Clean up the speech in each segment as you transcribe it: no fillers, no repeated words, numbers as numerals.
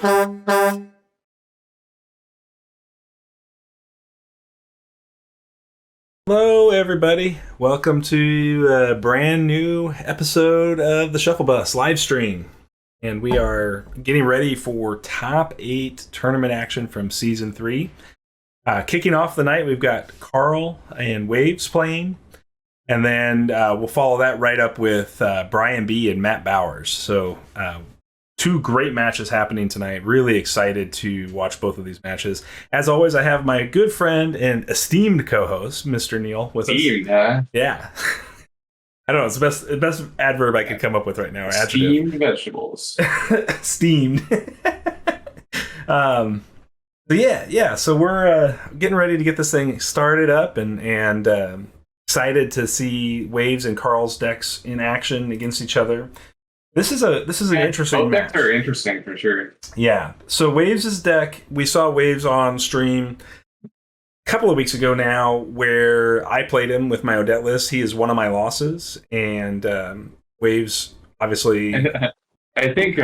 Hello, everybody. Welcome to a brand new episode of the Shufflebus live stream. And we are getting ready for top 8 tournament action from Season 3. Kicking off the night, we've got Carl and Waves playing. And then we'll follow that right up with Brian B. and Matt Bowers. So 2 great matches happening tonight. Really excited to watch both of these matches. As always, I have my good friend and esteemed co-host, Mr. Neil, with Steamed, us. huh? Yeah. I don't know. It's the best adverb I could come up with right now. Or adjective. Steamed vegetables. Steamed. But yeah. So we're getting ready to get this thing started up and excited to see Waves and Carl's decks in action against each other. This is an interesting both match. decks are interesting for sure. Yeah. So Waves' deck, we saw Waves on stream a couple of weeks ago now, where I played him with my Odette list. He is one of my losses, and Waves obviously. I think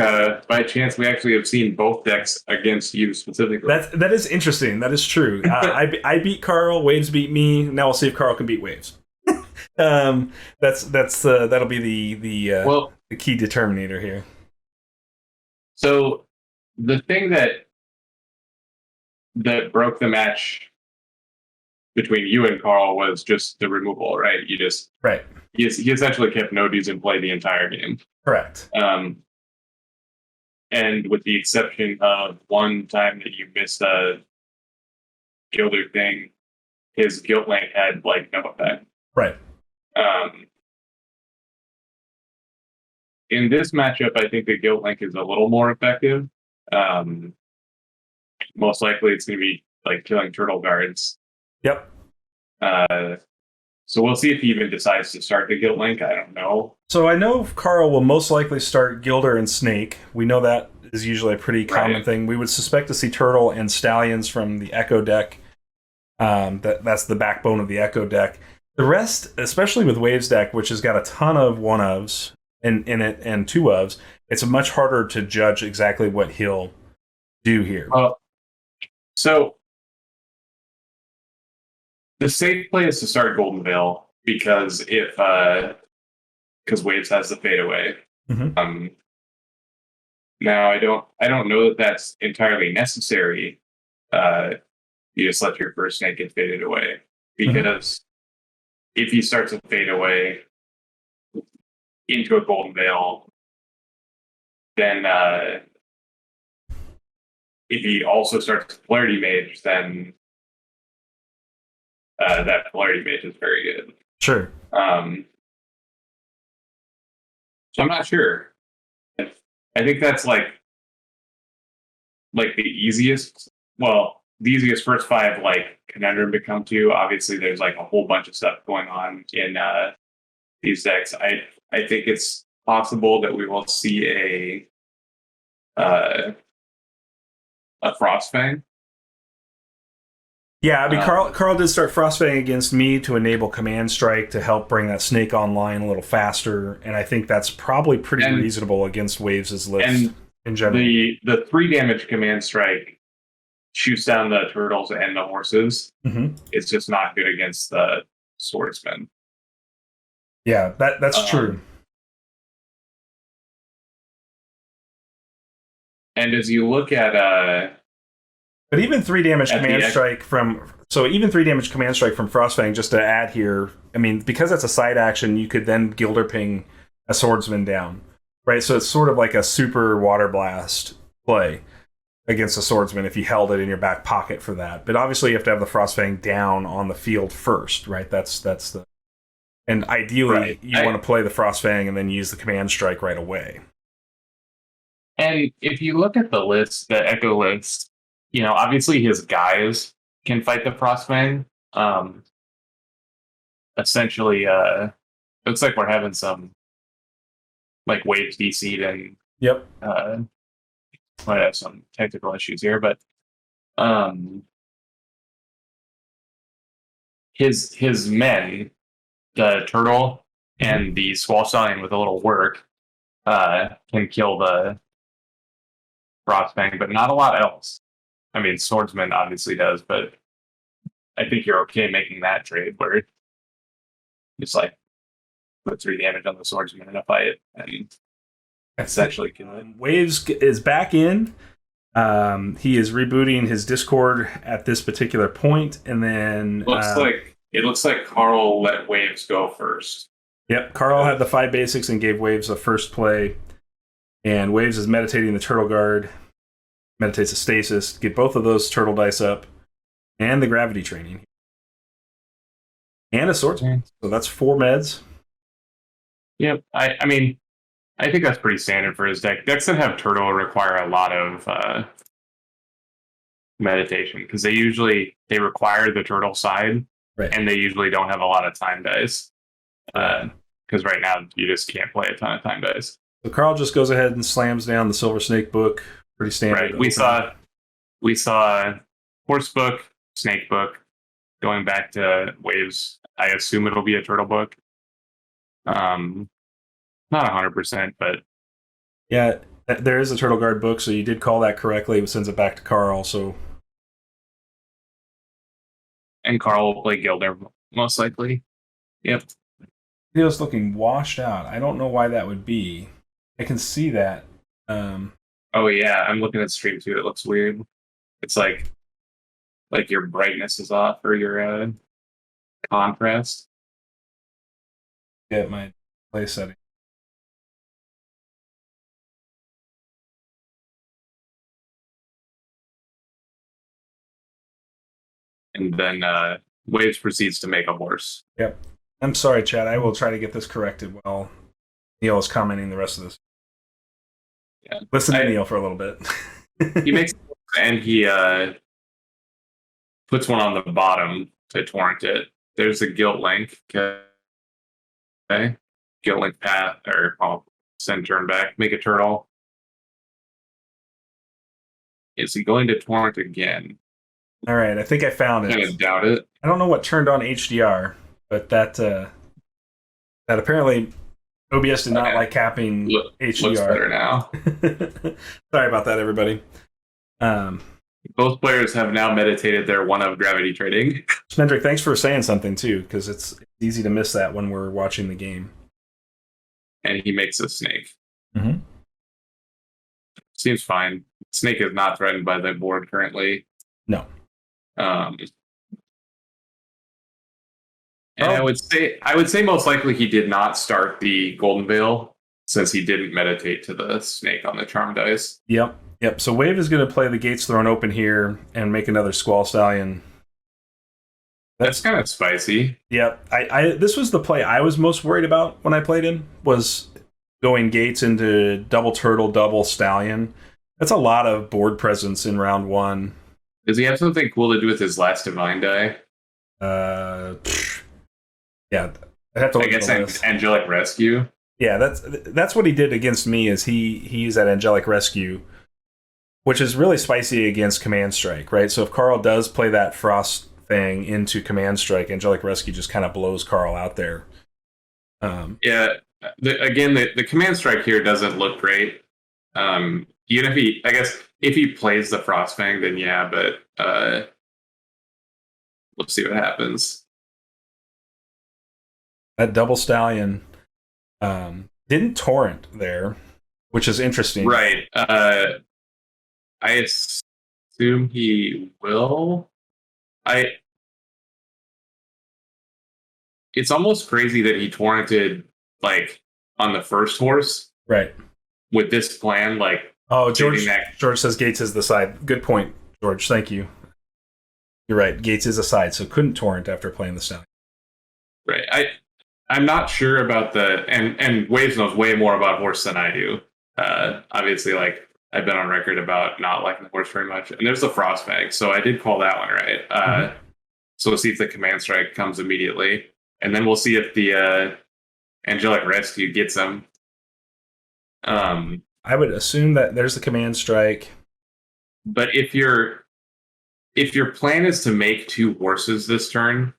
by chance we actually have seen both decks against you specifically. That is interesting. That is true. I beat Carl. Waves beat me. Now we'll see if Carl can beat Waves. That'll be the key determinator here. So the thing that broke the match between you and Carl was just the removal, right? Right. He essentially kept Nodies in play the entire game. Correct. And with the exception of one time that you missed a Gilder thing, his Guilt Link had no effect. Right. In this matchup, I think the Guilt Link is a little more effective. Most likely it's going to be killing turtle guards. Yep. So we'll see if he even decides to start the Guilt Link. I don't know. So I know Carl will most likely start Gilder and Snake. We know that is usually a pretty common thing. We would suspect to see Turtle and Stallions from the Echo deck. That's the backbone of the Echo deck. The rest, especially with Waves deck, which has got a ton of 1-ofs in it and 2-ofs, it's much harder to judge exactly what he'll do here. So the safe play is to start Golden Veil because Waves has the fadeaway. Mm-hmm. Now I don't know that that's entirely necessary. You just let your first snake get faded away because if he starts to fade away into a Golden Veil, then if he also starts Polarity Mage, then that Polarity Mage is very good. Sure. So I'm not sure. I think that's the easiest. Well, the easiest first 5 conundrum to come to. Obviously, there's a whole bunch of stuff going on in these decks. I think it's possible that we will see a Frostfang. Yeah, I mean, Carl did start Frostfang against me to enable Command Strike to help bring that snake online a little faster, and I think that's probably pretty reasonable against Waves' list in general. The 3 damage Command Strike shoots down the turtles and the horses. Mm-hmm. It's just not good against the swordsman. Yeah, that's true. And as you look at but even 3 damage Command Strike from Frostfang, just to add here, I mean, because that's a side action, you could then Gilder Ping a swordsman down, right? So it's sort of like a super Water Blast play against a swordsman if you held it in your back pocket for that. But obviously you have to have the Frostfang down on the field first, right? That's the... And ideally, you want to play the Frostfang and then use the Command Strike right away. And if you look at the list, the Echo list, obviously his guys can fight the Frostfang. Essentially, looks like we're having some Waves DC'd and might have some technical issues here, but his men, the turtle and the Squall Stallion with a little work, can kill the Frostfang, but not a lot else. I mean, Swordsman obviously does, but I think you're okay making that trade where it's like put 3 damage on the Swordsman in a fight, and it's actually good. Waves is back in. He is rebooting his Discord at this particular point, and then it looks like Carl let Waves go first. Yep, Carl had the 5 basics and gave Waves a first play, and Waves is meditating the Turtle Guard, meditates a stasis, get both of those turtle dice up, and the gravity training, and a swordsman. So that's 4 meds. Yep, I mean, I think that's pretty standard for his deck. Decks that have turtle require a lot of meditation because they require the turtle side, right, and they usually don't have a lot of time dice. Because right now you just can't play a ton of time dice. So Carl just goes ahead and slams down the Silver Snake book. Pretty standard. Right. We saw Horse book, Snake book, going back to Waves. I assume it'll be a turtle book. Not 100%, but yeah, there is a Turtle Guard book, so you did call that correctly. It sends it back to Carl. And Carl will play Gilder most likely. Yep. Feels looking washed out. I don't know why that would be. I can see that. Oh yeah, I'm looking at stream too. It looks weird. It's like your brightness is off or your contrast. Get my play setting. And then Waves proceeds to make a horse. Yep. I'm sorry, Chad. I will try to get this corrected while Neil is commenting the rest of this. Yeah. Listen to Neil for a little bit. He makes and he puts one on the bottom to torrent it. There's a guilt link. Okay. Guilt link path, or I'll send turn back. Make a turtle. Is he going to torrent again? All right, I think I found it. I kind of doubt it. I don't know what turned on HDR, but that apparently OBS did not like capping HDR. Looks better now. Sorry about that, everybody. Both players have now meditated their one of gravity trading. Smendrick, thanks for saying something too, because it's easy to miss that when we're watching the game. And he makes a snake. Mm-hmm. Seems fine. Snake is not threatened by the board currently. No. And I would say most likely he did not start the Golden Veil since he didn't meditate to the snake on the charm dice. Yep. So Wave is going to play the gates thrown open here and make another Squall Stallion. That's kind of spicy. Yep. This was the play I was most worried about when I played him, was going gates into double turtle, double stallion. That's a lot of board presence in round 1. Does he have something cool to do with his last divine die? Yeah, I have to. I guess Angelic Rescue. Yeah, that's what he did against me. Is he used that Angelic Rescue, which is really spicy against Command Strike, right? So if Carl does play that Frost thing into Command Strike, Angelic Rescue just kind of blows Carl out there. Yeah. The Command Strike here doesn't look great. Even if he plays the Frostfang, then yeah, but we'll see what happens. That double stallion didn't torrent there, which is interesting. Right. I assume he will. It's almost crazy that he torrented like on the first horse. Right. With this plan, like George says Gates is the side. Good point, George. Thank you. You're right. Gates is a side, so couldn't torrent after playing the stallion. Right. I'm not sure about and Waves knows way more about horse than I do. Obviously, like I've been on record about not liking the horse very much. And there's the Frostfang, so I did call that one right. So we'll see if the Command Strike comes immediately, and then we'll see if the Angelic Rescue gets him. I would assume that there's the Command Strike. But if your plan is to make 2 horses this turn,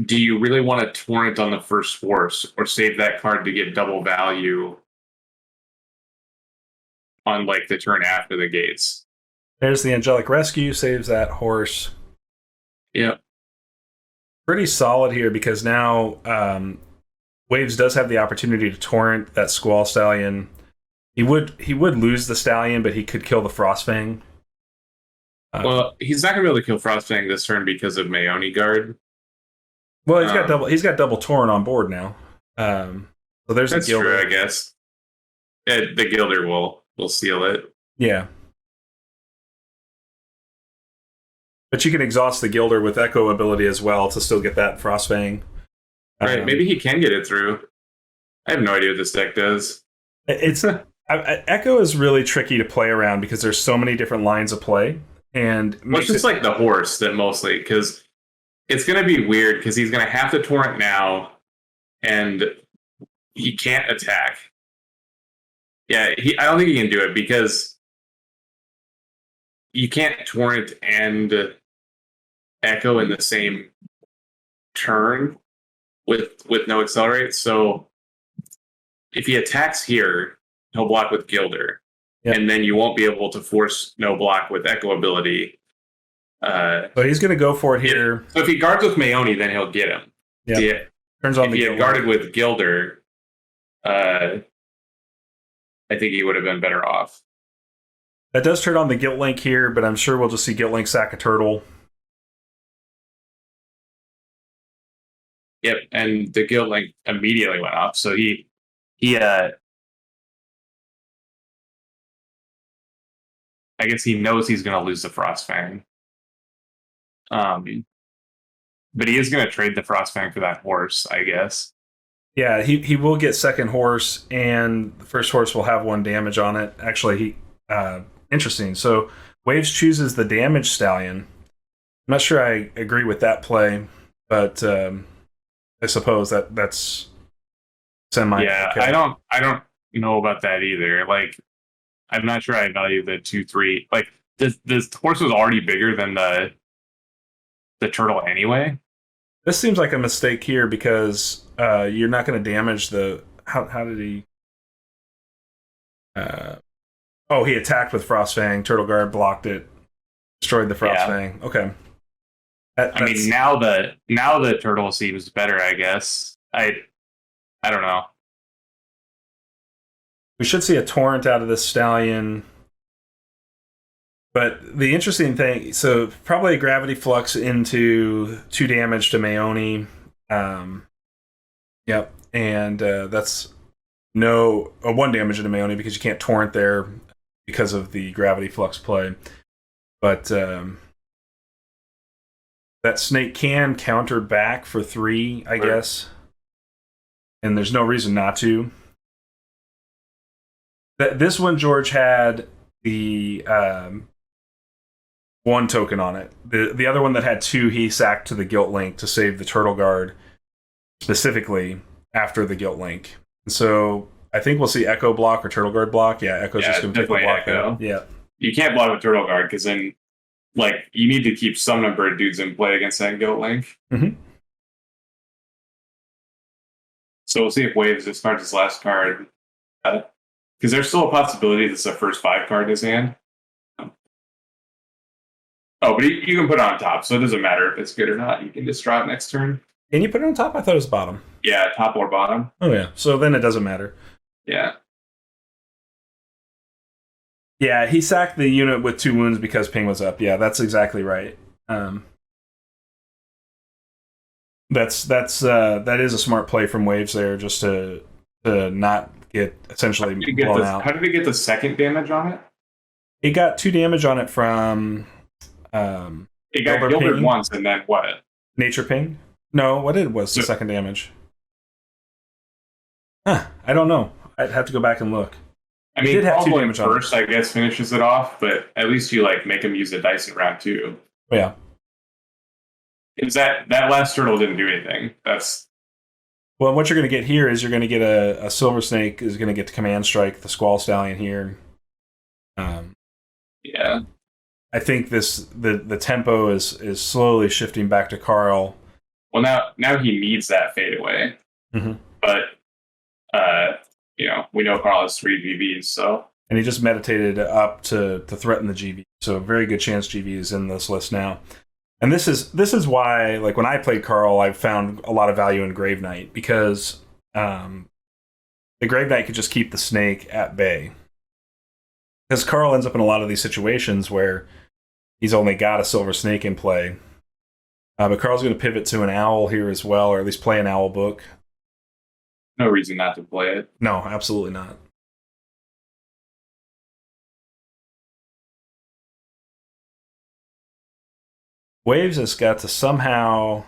do you really want to torrent on the first horse or save that card to get double value on like the turn after the gates. There's the Angelic Rescue, saves that horse. Yep. Pretty solid here because now Waves does have the opportunity to torrent that Squall Stallion. He would lose the Stallion, but he could kill the Frostfang. Well, he's not gonna be able to kill Frostfang this turn because of Maeoni Guard. Well, he's got double torrent on board now. So there's that's the Gilder. true, I guess. The Gilder will seal it. Yeah. But you can exhaust the Gilder with Echo ability as well to still get that Frostfang. Right, maybe he can get it through. I have no idea what this deck does. It's Echo is really tricky to play around because there's so many different lines of play, and it's just like the horse that mostly because it's going to be weird because he's going to have to torrent now, and he can't attack. Yeah, I don't think he can do it because you can't torrent and Echo in the same turn with no accelerate. So if he attacks here, he'll block with Gilder, and then you won't be able to force no block with Echo ability. So he's going to go for it here. So if he guards with Maeoni, then he'll get him. Yeah. Turns on if the he had guarded with Gilder, I think he would have been better off. That does turn on the Guilt Link here, but I'm sure we'll just see Guilt Link sack a turtle. Yep, and the Guilt Link immediately went off. So he I guess he knows he's going to lose the Frostfang. But he is going to trade the Frostfang for that horse, I guess. Yeah, he will get second horse, and the first horse will have 1 damage on it. Actually, interesting. So Waves chooses the damage Stallion. I'm not sure I agree with that play, but I suppose that's semi. Yeah, okay. I don't know about that either. Like, I'm not sure I value the 2/3. Like, this horse was already bigger than the turtle anyway. This seems like a mistake here because you're not going to damage the. How did he? He attacked with Frostfang. Turtle Guard blocked it, destroyed the Frostfang. Yeah. Okay. I mean, now the turtle seems better. I guess I don't know. We should see a torrent out of this Stallion. But the interesting thing, so probably a Gravity Flux into 2 damage to Maeoni. Yep. And that's 1 damage into Maeoni because you can't torrent there because of the Gravity Flux play. But that snake can counter back for 3, I guess. And there's no reason not to. This one, George, had the 1 token on it. The other one that had 2, he sacked to the Guilt Link to save the Turtle Guard specifically after the Guilt Link. And so I think we'll see Echo block or Turtle Guard block. Yeah, Echo's just going to take the block. Echo. Yeah. You can't block with Turtle Guard because then, like, you need to keep some number of dudes in play against that Guilt Link. Mm-hmm. So we'll see if Waves discards his last card. Because there's still a possibility this is the first 5 card in his hand. Oh, but you can put it on top, so it doesn't matter if it's good or not. You can just draw it next turn. Can you put it on top? I thought it was bottom. Yeah, top or bottom. Oh, yeah. So then it doesn't matter. Yeah. Yeah, he sacked the unit with 2 wounds because ping was up. Yeah, that's exactly right. That is a smart play from Waves there, just to not get essentially blown out. How did he get the second damage on it? He got 2 damage on it from. It got Gilder once, and then what? Nature Ping? No, what was the second damage? I don't know. I'd have to go back and look. I mean, have 2 damage first, I guess, finishes it off, but at least you make him use the dice in round 2. Yeah. Is that last turtle didn't do anything? Well, what you're going to get here is you're going to get a Silver Snake is going to get to command strike the Squall Stallion here. Yeah. I think the tempo is slowly shifting back to Carl. Well, now he needs that fadeaway. Mm-hmm. But we know Carl has 3 VVs, so and he just meditated up to threaten the GV. So very good chance GV is in this list now. And this is why, like, when I played Carl, I found a lot of value in Grave Knight, because the Grave Knight could just keep the snake at bay. Because Carl ends up in a lot of these situations where he's only got a silver snake in play. But Carl's going to pivot to an owl here as well, or at least play an owl book. No reason not to play it. No, absolutely not. Waves has got to somehow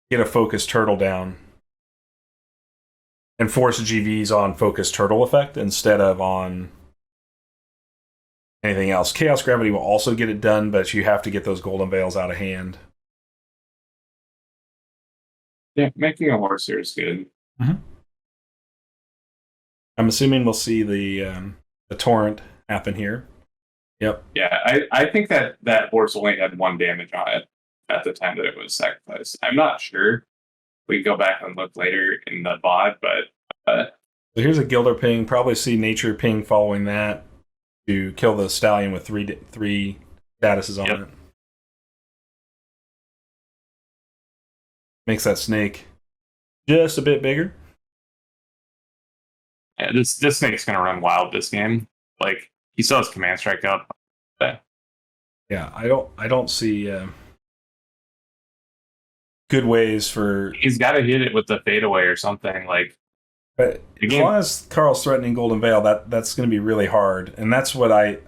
get a focused turtle down and force GVs on focused turtle effect instead of on anything else. Chaos Gravity will also get it done, but you have to get those golden veils out of hand. Yeah, making a horse here is good. Mm-hmm. I'm assuming we'll see the torrent happen here. Yep. Yeah, I think that horse only had 1 damage on it at the time that it was sacrificed. I'm not sure. We can go back and look later in the VOD, but... So here's a Gilder ping. Probably see Nature ping following that to kill the Stallion with three statuses on it. Makes that snake just a bit bigger. Yeah, this snake's going to run wild this game. Like, he still has Command Strike up. Yeah, I don't see good ways for... He's got to hit it with the fadeaway or something. Like, but as long as Carl's threatening Golden Veil, that's going to be really hard, and that's what I...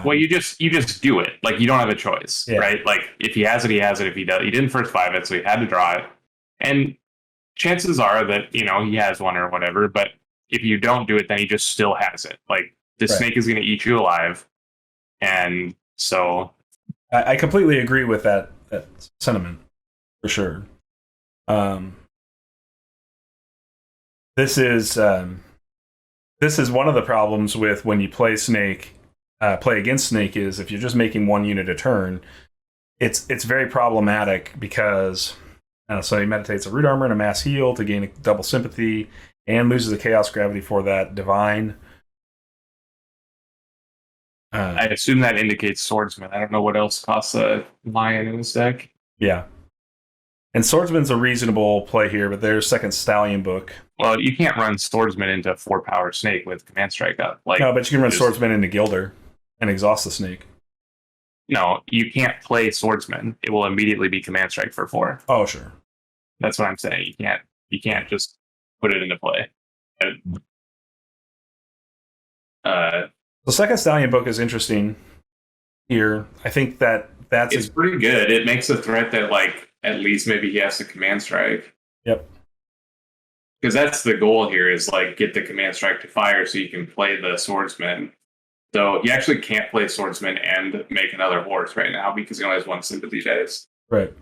well, you just do it. Like, you don't have a choice, right? Like, if he has it, he has it. If he does, he didn't first 5 it, so he had to draw it. And chances are that, he has one or whatever, but if you don't do it, then he just still has it. Like, the snake is going to eat you alive. And so... I completely agree with that sentiment, for sure. This is one of the problems with when you play Snake, play against Snake, is if you're just making 1 unit a turn, it's very problematic because so he meditates a root armor and a mass heal to gain a double sympathy and loses the chaos gravity for that divine. I assume that indicates Swordsman. I don't know what else costs a lion in this deck. Yeah. And Swordsman's a reasonable play here, but there's second Stallion book. Well, you can't run Swordsman into 4-power Snake with Command Strike up. Like, no, but you can run Swordsman into Gilder and exhaust the Snake. No, you can't play Swordsman. It will immediately be Command Strike for 4. Oh, sure. That's what I'm saying. You can't just put it into play. The second Stallion book is interesting here. I think that's pretty good. It makes a threat that, like, at least maybe he has to Command Strike. Yep. Because that's the goal here, is, like, get the Command Strike to fire so you can play the Swordsman. So he actually can't play Swordsman and make another horse right now because he only has 1 sympathy dice. Right.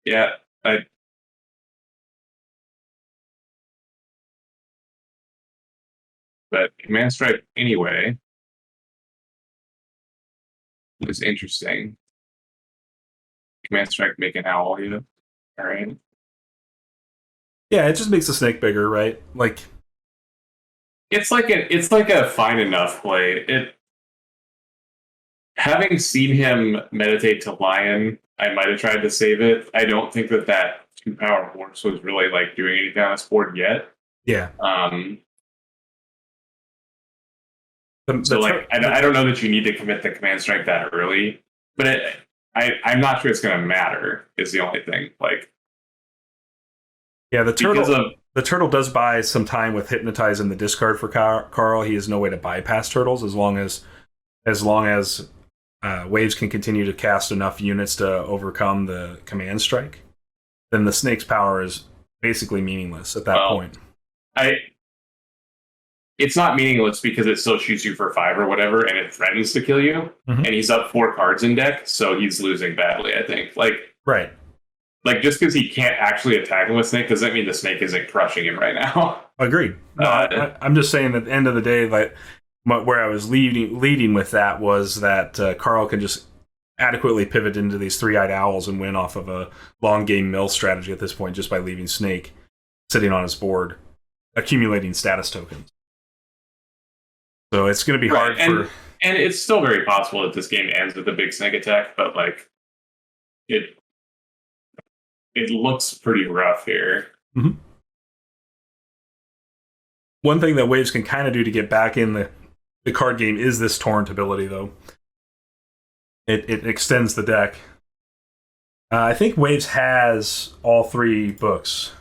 Yeah. But Command Strike anyway was interesting. Command Strike make an owl, yeah. All right. Yeah, it just makes the snake bigger, right? Like, it's like a fine enough play. Having seen him meditate to Lion, I might have tried to save it. I don't think that 2-power horse was really, like, doing anything on this board yet. Yeah. I don't know that you need to commit the Command Strike that early, but I'm not sure it's going to matter. Is the only thing. Like, yeah, the turtle does buy some time with Hypnotize in the discard for Carl. He has no way to bypass turtles as long as Waves can continue to cast enough units to overcome the Command Strike. Then the snake's power is basically meaningless at that point. It's not meaningless because it still shoots you for 5 or whatever, and it threatens to kill you. Mm-hmm. And he's up 4 cards in deck, so he's losing badly, I think. Right. Like, just because he can't actually attack him with Snake doesn't mean the Snake isn't crushing him right now. Agreed. No, I'm just saying that at the end of the day, like, where I was leading with that was that Carl can just adequately pivot into these 3-eyed owls and win off of a long game mill strategy at this point just by leaving Snake sitting on his board, accumulating status tokens. So it's going to be hard for. And it's still very possible that this game ends with a big snake attack, but like it looks pretty rough here. Mm-hmm. One thing that Waves can kind of do to get back in the card game is this Torrent ability, though. It extends the deck. I think Waves has all 3 books.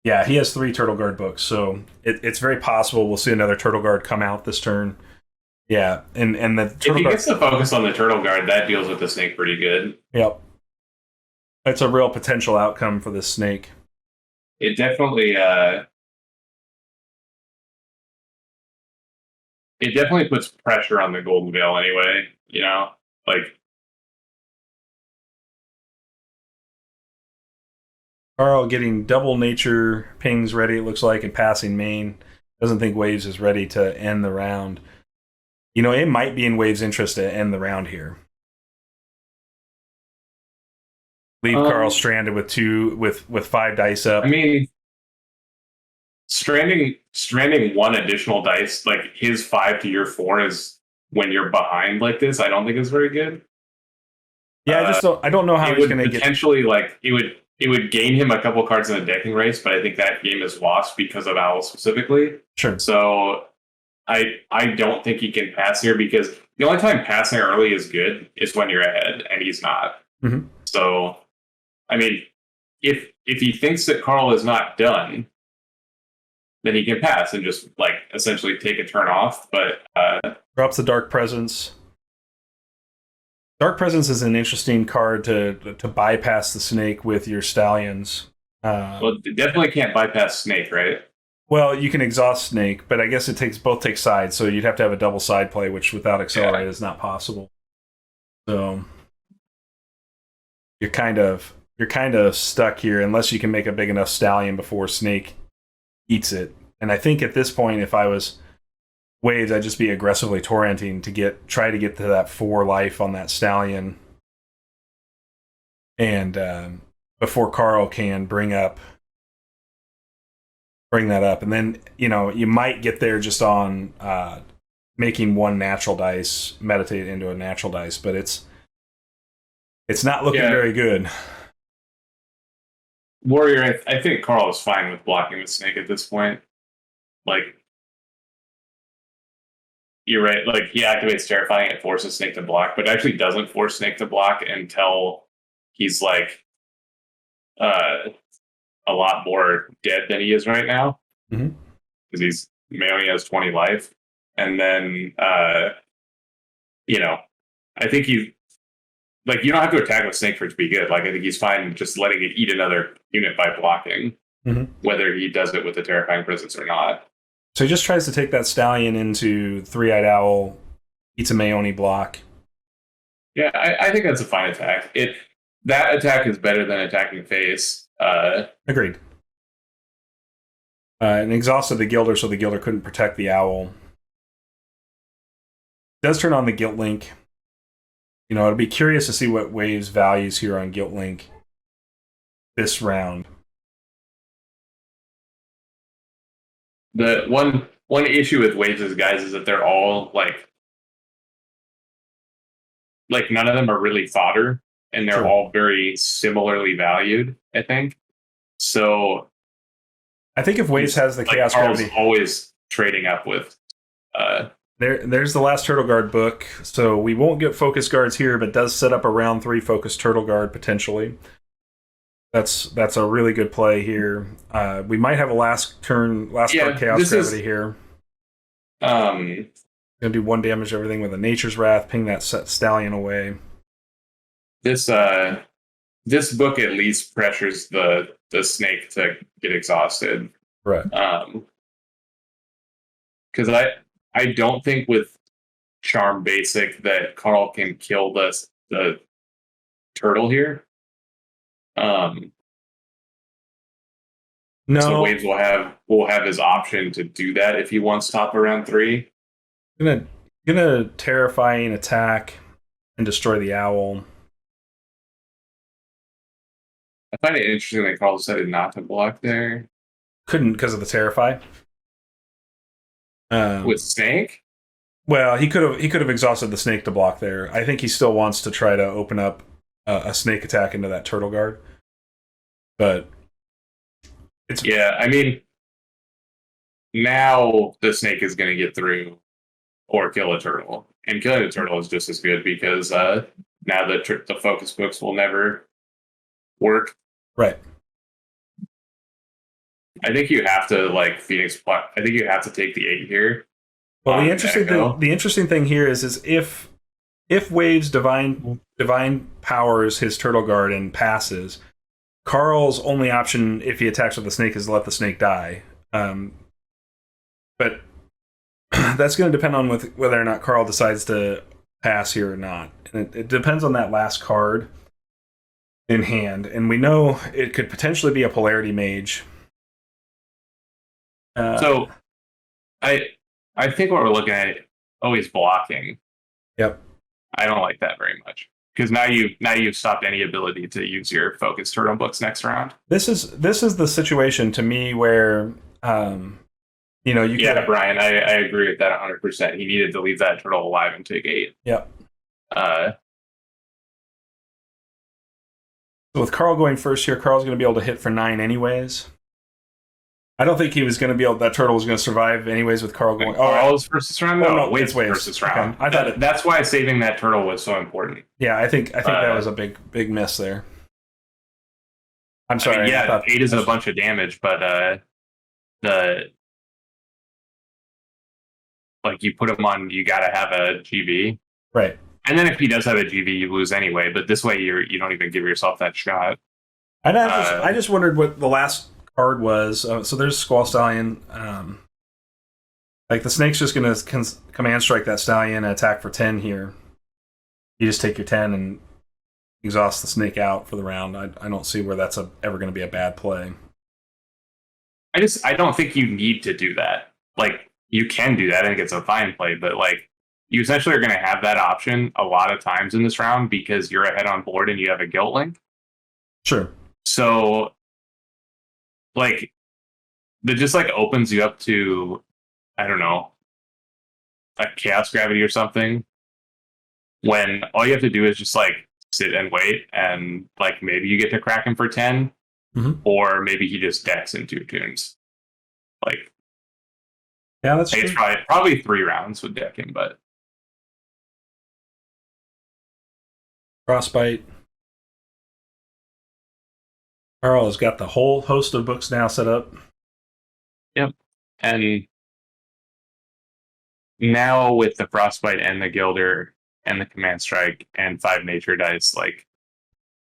Yeah, he has 3 Turtle Guard books, so it's very possible we'll see another Turtle Guard come out this turn. Yeah, and the Turtle if he Guard, gets the focus on the Turtle Guard, that deals with the snake pretty good. Yep. That's a real potential outcome for this snake. It definitely puts pressure on the Golden Veil anyway, you know? Like Carl getting double nature pings ready, it looks like, and passing main. Doesn't think Waves is ready to end the round. You know, it might be in Waves' interest to end the round here. Leave Carl stranded with 5 dice up. I mean, stranding 1 additional dice, like his 5 to your 4 is when you're behind like this, I don't think is very good. Yeah, I don't know how he's going to get. Potentially, like, it would gain him a couple cards in the decking race, but I think that game is lost because of Owl specifically. Sure. So I don't think he can pass here, because the only time passing early is good is when you're ahead, and he's not. Mm-hmm. So, I mean, if he thinks that Carl is not done, then he can pass and just like essentially take a turn off. But drops the Dark Presence. Dark Presence is an interesting card to bypass the snake with your Stallions. Well, definitely can't bypass snake, right? Well, you can exhaust snake, but I guess it takes sides, so you'd have to have a double side play, which without accelerate is not possible. So you're kind of stuck here unless you can make a big enough Stallion before snake eats it. And I think at this point, if I was Waves, I'd just be aggressively torrenting to try to get to that 4 life on that Stallion, and before Carl can bring that up, and then you might get there just on making 1 natural dice meditate into a natural dice, but it's not looking very good. Warrior, I think Carl is fine with blocking the snake at this point. Like, you're right. Like, he activates Terrifying and forces Snake to block, but actually doesn't force Snake to block until he's like a lot more dead than he is right now. Because Maeoni has 20 life, and then I think he's like, you don't have to attack with Snake for it to be good. Like, I think he's fine just letting it eat another unit by blocking, whether he does it with the Terrifying Presence or not. So he just tries to take that Stallion into 3-Eyed Owl, eats a Maeoni block. Yeah, I think that's a fine attack. That attack is better than attacking face. Agreed. And exhausted the Gilder, so the Gilder couldn't protect the Owl. Does turn on the Guilt Link. It'll be curious to see what Waves values here on Guilt Link this round. The one issue with Waves' guys is that they're all like none of them are really fodder, and they're all very similarly valued, I think. So I think if Waves has the Chaos Gravity, always trading up with there's the last Turtle Guard book, so we won't get Focus Guards here, but does set up a round 3 Focus Turtle Guard potentially. That's a really good play here. We might have a last card Chaos Gravity here. Gonna do 1 damage to everything with a Nature's Wrath, ping that Stallion away. This book at least pressures the snake to get exhausted. Right. Because I don't think with Charm Basic that Carl can kill the turtle here. No. So Waves will have his option to do that if he wants top of round 3. Gonna Terrifying attack and destroy the Owl. I find it interesting that Carl decided not to block there. Couldn't because of the Terrify. With Snake? Well, he could have exhausted the snake to block there. I think he still wants to try to open up a snake attack into that turtle guard, but it's Yeah, I mean, now the Snake is going to get through or kill a turtle. And killing a turtle is just as good because now the focus books will never work. right. I think you have to like Phoenix. I think you have to take the 8 here. Well, the interesting thing here is if Waves divine powers his turtle guard and passes, Carl's only option if he attacks with the snake is to let the snake die. But that's going to depend on whether or not Carl decides to pass here or not. And it depends on that last card in hand. And we know it could potentially be a polarity mage. So I think what we're looking at always blocking. Yep. I don't like that very much because now you've stopped any ability to use your focus turtle books next round. This is the situation to me where you yeah, Brian, I agree with that 100%. He needed to leave that turtle alive and take 8. Yep. Uh, so with Carl going first here, Carl's going to be able to hit for 9 anyways. I don't think he was going to be able. That turtle was going to survive anyways with Carl going. Carl's versus round. No, Waves versus round. Okay. I thought that's why saving that turtle was so important. Yeah, I think that was a big miss there. I'm sorry. I mean, yeah, 8 is a bunch of damage, but you put him on, you got to have a GV, right? And then if he does have a GV, you lose anyway. But this way, you don't even give yourself that shot. I just wondered what the last card was. So there's Squall Stallion. Like the snake's just going to command strike that stallion and attack for 10 here. You just take your 10 and exhaust the snake out for the round. I don't see where that's ever going to be a bad play. I don't think you need to do that. Like you can do that. I think it's a fine play, but like you essentially are going to have that option a lot of times in this round because you're ahead on board and you have a guilt link. Sure. So like that just like opens you up to, I don't know, a chaos gravity or something when all you have to do is just like sit and wait and like maybe you get to crack him for 10 or maybe he just decks in 2 tunes. Like, yeah, that's true. It's probably 3 rounds with decking, but Frostbite. Carl has got the whole host of books now set up. Yep. And now with the Frostbite and the Gilder and the Command Strike and 5 Nature Dice, like,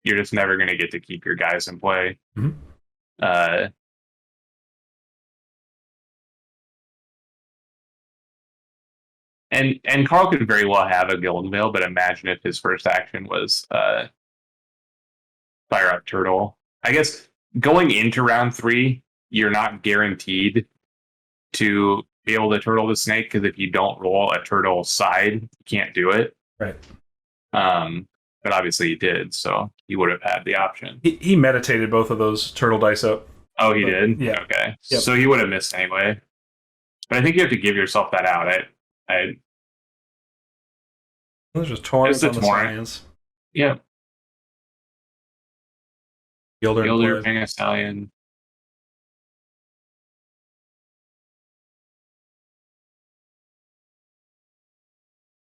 you're just never going to get to keep your guys in play. And Carl could very well have a Guild Veil, but imagine if his first action was Fire Up Turtle. I guess going into round 3, you're not guaranteed to be able to turtle the snake because if you don't roll a turtle side, you can't do it. Right. But obviously he did, so he would have had the option. He meditated both of those turtle dice up. Oh, he did? Yeah. Okay. Yep. So he would have missed anyway. But I think you have to give yourself that out. There's just torrents on the Stallions. Yep. Gilder paying a Stallion.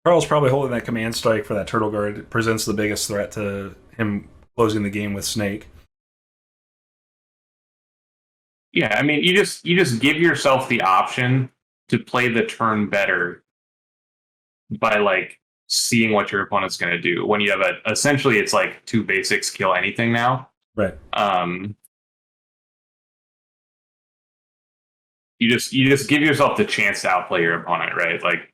Carl's probably holding that command strike for that turtle guard. It presents the biggest threat to him closing the game with Snake. Yeah, I mean, you just give yourself the option to play the turn better by like seeing what your opponent's going to do. When you have essentially it's like 2 basics kill anything now. Right. You just give yourself the chance to outplay your opponent, right? Like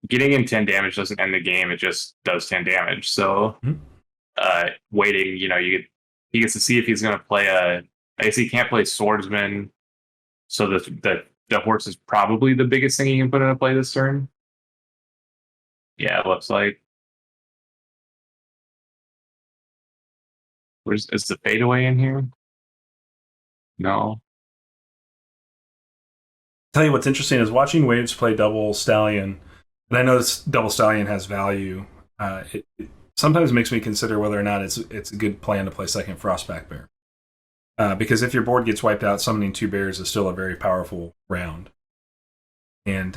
getting in 10 damage doesn't end the game; it just does 10 damage. So, waiting, he gets to see if he's going to play I guess he can't play Swordsman, so the horse is probably the biggest thing he can put into play this turn. Yeah, it looks like. Is the fadeaway in here? No. tell you what's interesting is watching Waves play double Stallion, and I know this double Stallion has value. It sometimes makes me consider whether or not it's a good plan to play second Frostback Bear. Because if your board gets wiped out, summoning 2 bears is still a very powerful round. And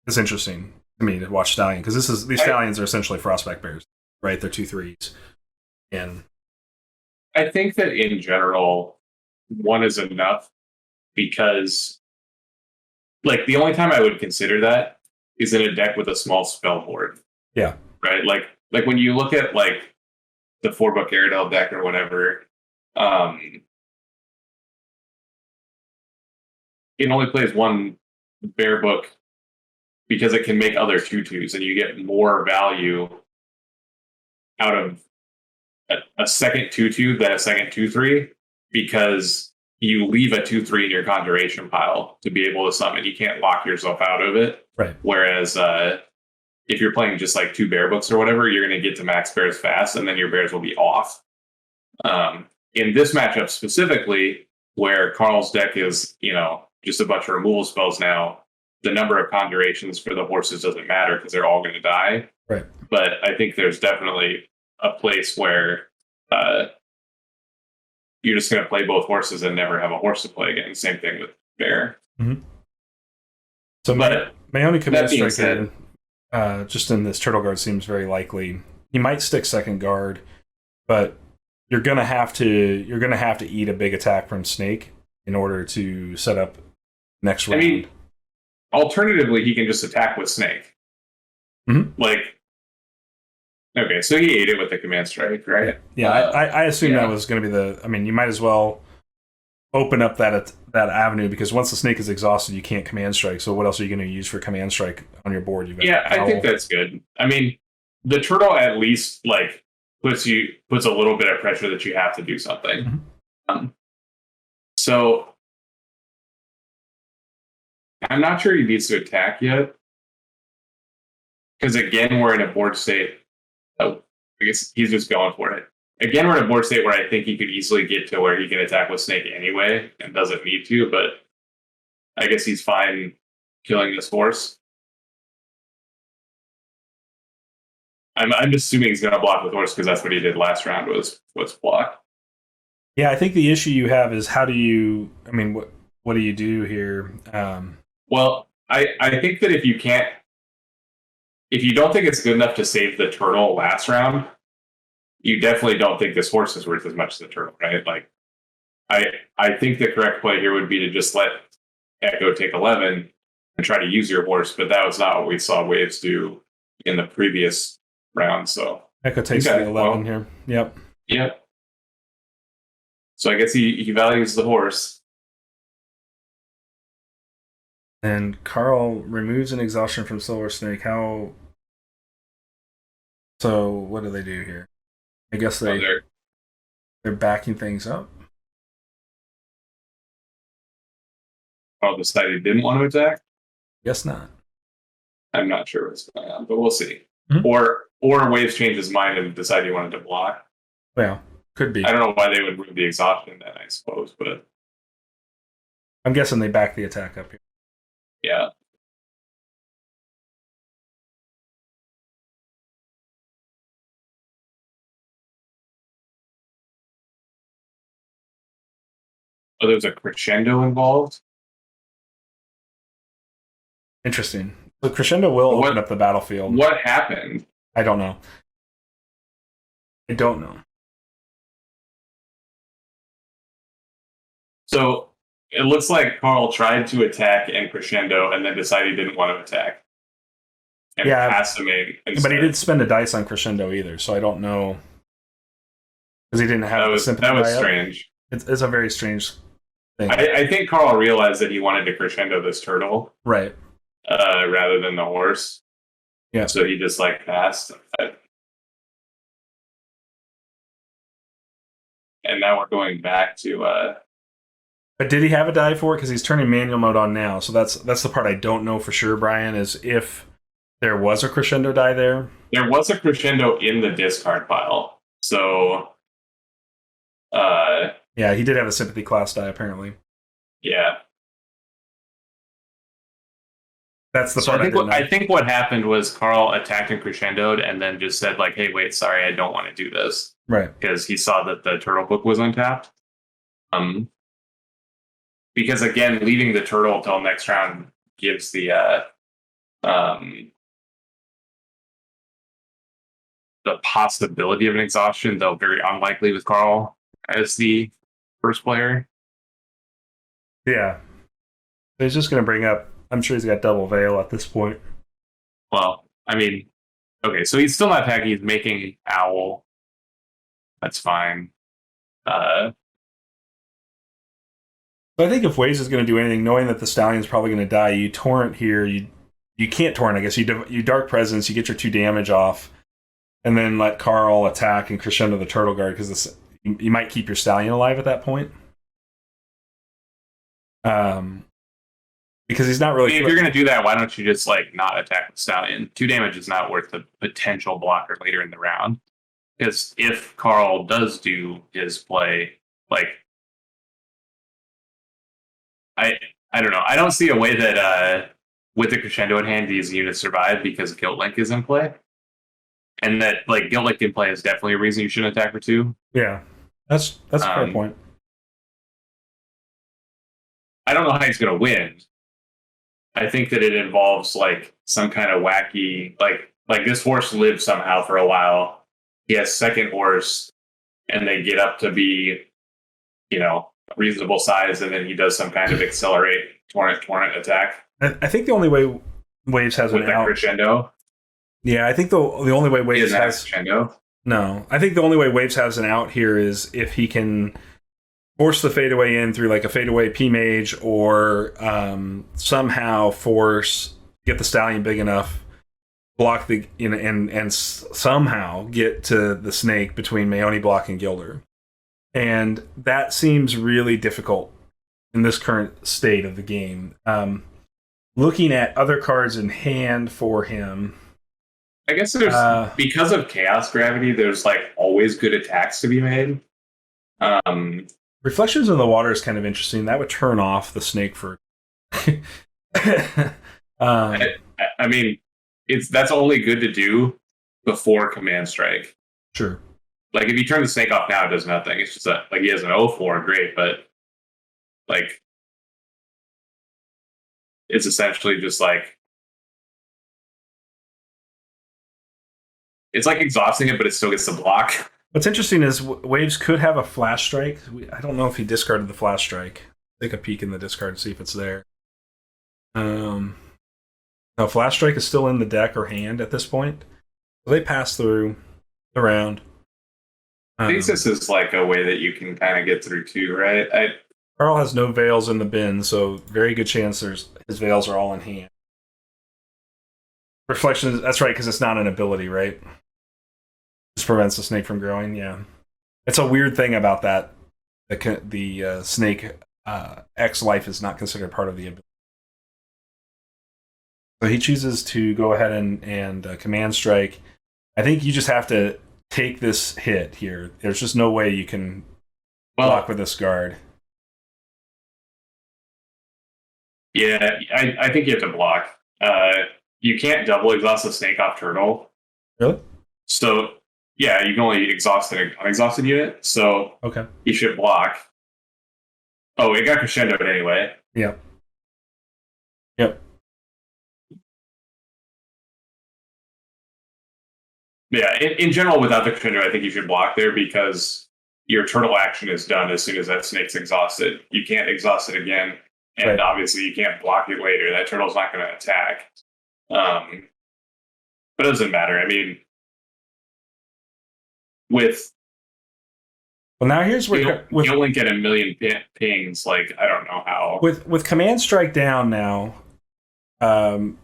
it's interesting to me to watch Stallion, because these Stallions are essentially Frostback Bears, right? They're 2/3s. And I think that in general, 1 is enough, because like the only time I would consider that is in a deck with a small spell board. Yeah. Right? Like when you look at like the 4-book Aradel deck or whatever, it only plays 1 bear book because it can make other 2/2s, and you get more value out of a second 2/2 than a second 2/3, because you leave a 2/3 in your conjuration pile to be able to summon. You can't lock yourself out of it. Right. Whereas if you're playing just like 2 bear books or whatever, you're going to get to max bears fast, and then your bears will be off. In this matchup specifically, where Carl's deck is, just a bunch of removal spells now, the number of conjurations for the horses doesn't matter because they're all going to die. Right. But I think there's definitely a place where you're just going to play both horses and never have a horse to play again. Same thing with bear. Mm-hmm. So Maeoni Command Striker, just in this Turtle Guard, seems very likely. He might stick second guard, but you're gonna have to eat a big attack from Snake in order to set up next round. I mean, alternatively, he can just attack with Snake. Mm-hmm. Okay, so he ate it with the Command Strike, right? Yeah, I assume that was going to be you might as well open up that avenue, because once the Snake is exhausted, you can't Command Strike. So what else are you going to use for Command Strike on your board? I think that's good. I mean, the Turtle at least puts a little bit of pressure that you have to do something. Mm-hmm. So I'm not sure he needs to attack yet, because again, we're in a board state. I guess he's just going for it. Again, we're in a board state where I think he could easily get to where he can attack with Snake anyway and doesn't need to, but I guess he's fine killing this horse. I'm assuming he's going to block with horse because that's what he did last round was block. Yeah, I think the issue you have is what do you do here? Well, I think that if you don't think it's good enough to save the turtle last round, you definitely don't think this horse is worth as much as the turtle, right? Like, I think the correct play here would be to just let Echo take 11 and try to use your horse, but that was not what we saw Waves do in the previous round. So Echo takes the 11 here. Yep. So I guess he values the horse. And Carl removes an exhaustion from Silver Snake. So what do they do here? I guess they're backing things up. Carl decided he didn't want to attack? Guess not. I'm not sure what's going on, but we'll see. Mm-hmm. Or Waves changed his mind and decided he wanted to block. Well, could be. I don't know why they would remove the exhaustion then, I suppose, but I'm guessing they back the attack up here. Yeah. Oh, there's a crescendo involved? Interesting. The crescendo will open up the battlefield. What happened? I don't know. So it looks like Carl tried to attack and crescendo and then decided he didn't want to attack. And passed him in instead. But he didn't spend a dice on crescendo either, so I don't know. Because he didn't have the sympathy. That was strange. It's a very strange thing. I think Carl realized that he wanted to crescendo this turtle. Right. Rather than the horse. Yeah. So he just passed. And now we're going back to But did he have a die for it? Because he's turning manual mode on now. So that's the part I don't know for sure, Brian, is if there was a crescendo die there. There was a crescendo in the discard pile. So yeah, he did have a sympathy class die, apparently. Yeah. That's the So part I didn't know. I think what happened was Carl attacked and crescendoed, and then just said like, "Hey, wait, sorry, I don't want to do this," Right. because he saw that the turtle book was untapped. Because again, leaving the turtle until next round gives the possibility of an exhaustion, though very unlikely with Carl as the first player. Yeah. He's just going to bring up. I'm sure he's got double veil at this point. Well, I mean, okay, so he's still not attacking. He's making owl. That's fine. But I think if Waves is going to do anything, knowing that the Stallion's probably going to die, you torrent here. You can't torrent, I guess. You Dark Presence, you get your 2 damage off, and then let Carl attack and crescendo the Turtle Guard, because you might keep your Stallion alive at that point. Because he's not really... I mean, if you're going to do that, why don't you just like not attack the Stallion? 2 damage is not worth the potential blocker later in the round. Because if Carl does do his play, like... I don't know. I don't see a way that with the crescendo in hand, these units survive because Guilt Link is in play. And that like Guilt Link in play is definitely a reason you shouldn't attack for 2. Yeah. That's a fair point. I don't know how he's going to win. I think that it involves like some kind of wacky, like this horse lives somehow for a while. He has second horse, and they get up to be, reasonable size, and then he does some kind of accelerate torrent attack. I think the only way Waves has with an out crescendo. Yeah, I think the only way Waves has crescendo. No, I think the only way Waves has an out here is if he can force the fadeaway in through like a fadeaway P Mage, or somehow get the Stallion big enough, block the and somehow get to the snake between Maeoni block and Gilder. And that seems really difficult in this current state of the game. Looking at other cards in hand for him, I guess there's because of Chaos Gravity, there's like always good attacks to be made. Reflections in the Water is kind of interesting. That would turn off the snake for. I mean, that's only good to do before Command Strike. Sure. Like if you turn the snake off now, it does nothing. It's just like he has an 0-4, great, but like it's essentially just like it's like exhausting it, but it still gets the block. What's interesting is Waves could have a Flash Strike. I don't know if he discarded the Flash Strike. Take a peek in the discard and see if it's there. No, Flash Strike is still in the deck or hand at this point. So they pass through the round. Thesis is like a way that you can kind of get through too, right? Carl has no veils in the bin, so very good chance his veils are all in hand. Reflection, that's right, because it's not an ability, right? Just prevents the snake from growing, yeah. It's a weird thing about that. The snake X life is not considered part of the ability. So he chooses to go ahead and Command Strike. I think you just have to take this hit here. There's just no way you can block with this guard. Yeah, I think you have to block. You can't double exhaust the snake off turtle. Really? So yeah, you can only exhaust an unexhausted unit. So okay, you should block. Oh, it got crescendoed anyway. Yep. Yeah, in general, without the crescendo, I think you should block there because your turtle action is done as soon as that snake's exhausted. You can't exhaust it again, and obviously you can't block it later. That turtle's not going to attack. But it doesn't matter. I mean, now here's where you only get a million pings. Like I don't know how. With Command Strike down now,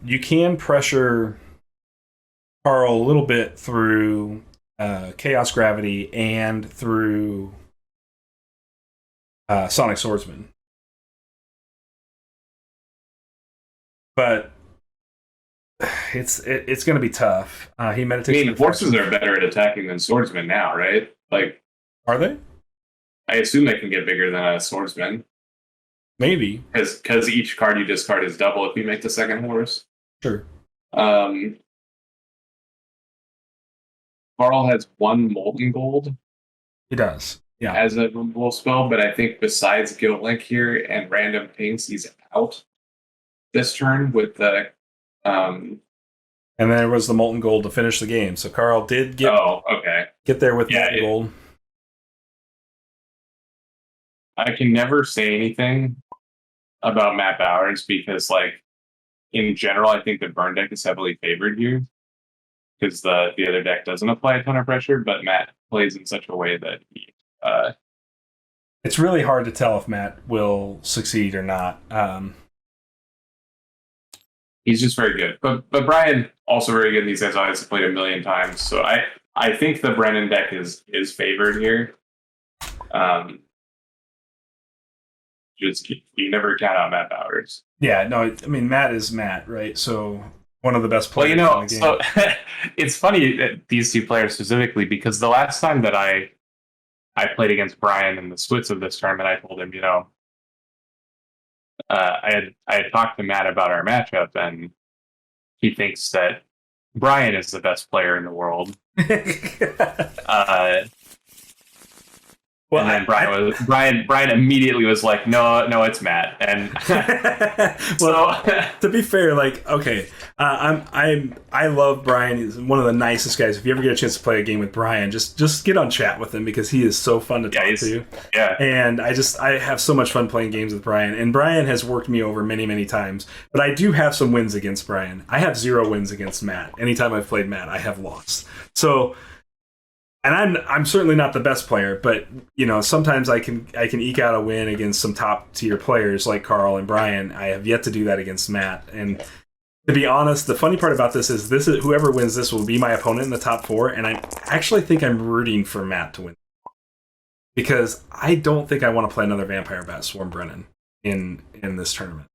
you can pressure Carl a little bit through Chaos Gravity and through Sonic Swordsman. But it's going to be tough. He meditates. I mean, horses are better at attacking than swordsmen now, right? Like, are they? I assume they can get bigger than a swordsman. Maybe because each card you discard is double if you make the second horse. Sure. Carl has one Molten Gold. He does. Yeah. As a removal spell, but I think besides Guilt Link here and random pings, he's out this turn with the. And there was the Molten Gold to finish the game. So Carl did get there with Molten Gold. I can never say anything about Matt Bowers because, like, in general, I think the burn deck is heavily favored here because the other deck doesn't apply a ton of pressure, but Matt plays in such a way that he. It's really hard to tell if Matt will succeed or not. He's just very good, but Brian also very good. These guys always played a million times, so I think the Brennan deck is favored here. Just you never count out Matt Bowers. Yeah, no, I mean Matt is Matt, right? So one of the best players. Well, in the game. So it's funny that these two players specifically because the last time that I played against Brian in the splits of this tournament, I told him, I had talked to Matt about our matchup, and he thinks that Brian is the best player in the world. Well, and then Brian immediately was like, no, it's Matt. And well, to be fair, like, okay, I love Brian. He's one of the nicest guys. If you ever get a chance to play a game with Brian, just get on chat with him because he is so fun to talk to. Yeah. And I have so much fun playing games with Brian. And Brian has worked me over many, many times. But I do have some wins against Brian. I have 0 wins against Matt. Anytime I've played Matt, I have lost. So. And I'm certainly not the best player, but sometimes I can eke out a win against some top tier players like Carl and Brian. I have yet to do that against Matt. And to be honest, the funny part about this is whoever wins this will be my opponent in the top 4, and I actually think I'm rooting for Matt to win because I don't think I want to play another Vampire Bat Swarm Brennan in this tournament.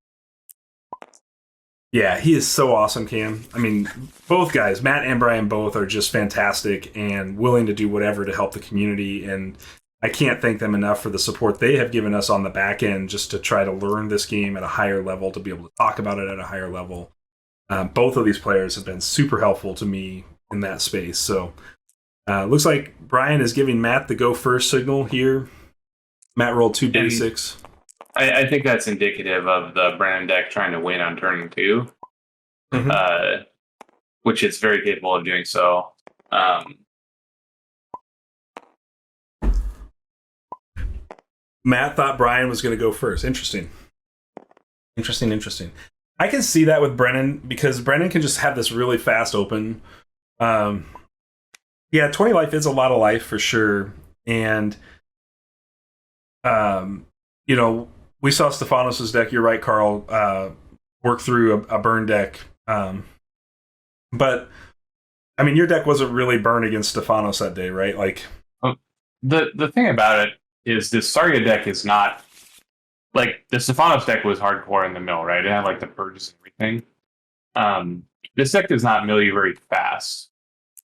Yeah, he is so awesome, Cam. I mean, both guys, Matt and Brian, both are just fantastic and willing to do whatever to help the community. And I can't thank them enough for the support they have given us on the back end just to try to learn this game at a higher level, to be able to talk about it at a higher level. Both of these players have been super helpful to me in that space. So looks like Brian is giving Matt the go first signal here. Matt rolled 2 basics. I think that's indicative of the Brennan deck trying to win on turn 2, which it's very capable of doing so. Matt thought Brian was going to go first. Interesting. I can see that with Brennan because Brennan can just have this really fast open. 20 life is a lot of life for sure. And, we saw Stefanos' deck. You're right, Carl. Work through a burn deck, but I mean, your deck wasn't really burn against Stefanos that day, right? Like, the thing about it is this Saria deck is not like the Stefanos deck was hardcore in the mill, right? It had like the purges and everything. This deck does not mill you very fast.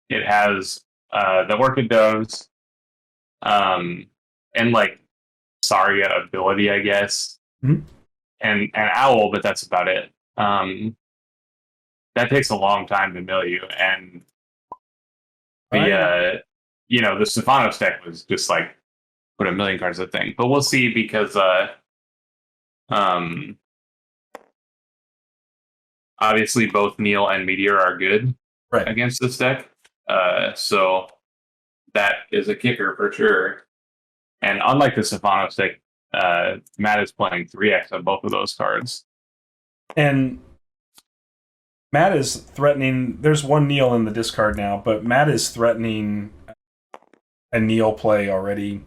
It has the Orchid Doves, and like Saria ability, I guess, and Owl, but that's about it. That takes a long time to mill you, and the Stefanos deck was just like put a million cards a thing. But we'll see because obviously both Neil and Meteor are good against this deck, so that is a kicker for sure. And unlike the Stefanos deck, Matt is playing 3x on both of those cards. And Matt is threatening... There's one Neil in the discard now, but Matt is threatening a Neil play already.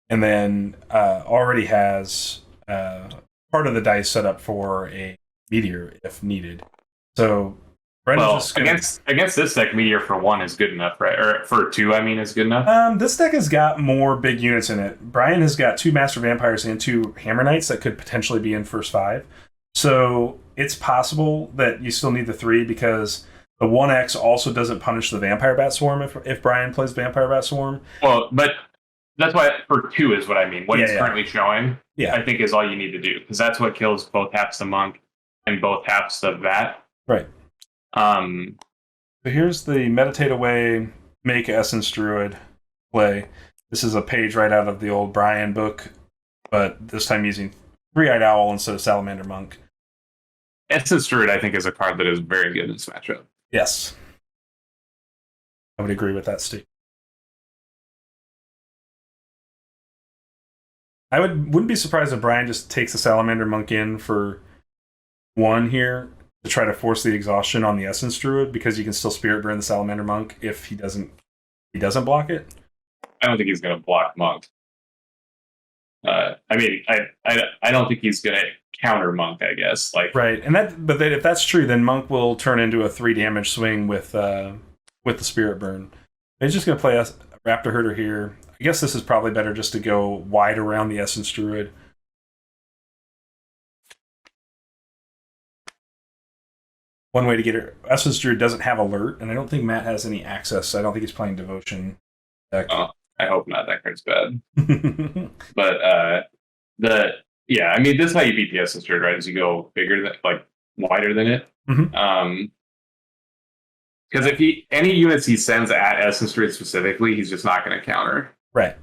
And then already has part of the dice set up for a Meteor if needed. So... against this deck, Meteor for 1 is good enough, right? Or for 2, I mean, is good enough. This deck has got more big units in it. Brian has got 2 Master Vampires and 2 Hammer Knights that could potentially be in first 5. So it's possible that you still need the 3 because the 1X also doesn't punish the Vampire Bat Swarm if Brian plays Vampire Bat Swarm. Well, but that's why for 2 is what I mean. What he's currently showing, I think, is all you need to do because that's what kills both halves the Monk and both halves of that. Right. Um, So here's the Meditate Away, Make Essence Druid play. This is a page right out of the old Brian book, but this time using Three-Eyed Owl instead of Salamander Monk. Essence Druid, I think, is a card that is very good in this matchup. Yes. I would agree with that statement. Wouldn't be surprised if Brian just takes the Salamander Monk in for 1 here to try to force the exhaustion on the Essence Druid, because you can still Spirit Burn the Salamander Monk if he doesn't block it. I don't think he's going to block Monk. I don't think he's going to counter Monk, I guess. Right, but if that's true, then Monk will turn into a 3 damage swing with the Spirit Burn. He's just going to play a Raptor Herder here. I guess this is probably better just to go wide around the Essence Druid. One way to get it, Essence Druid doesn't have Alert, and I don't think Matt has any access. I don't think he's playing Devotion deck. Oh, I hope not. That card's bad. But this is how you beat the Essence Druid, right? Is you go bigger than, wider than it. Mm-hmm. Because if any units he sends at Essence Druid specifically, he's just not going to counter. Right.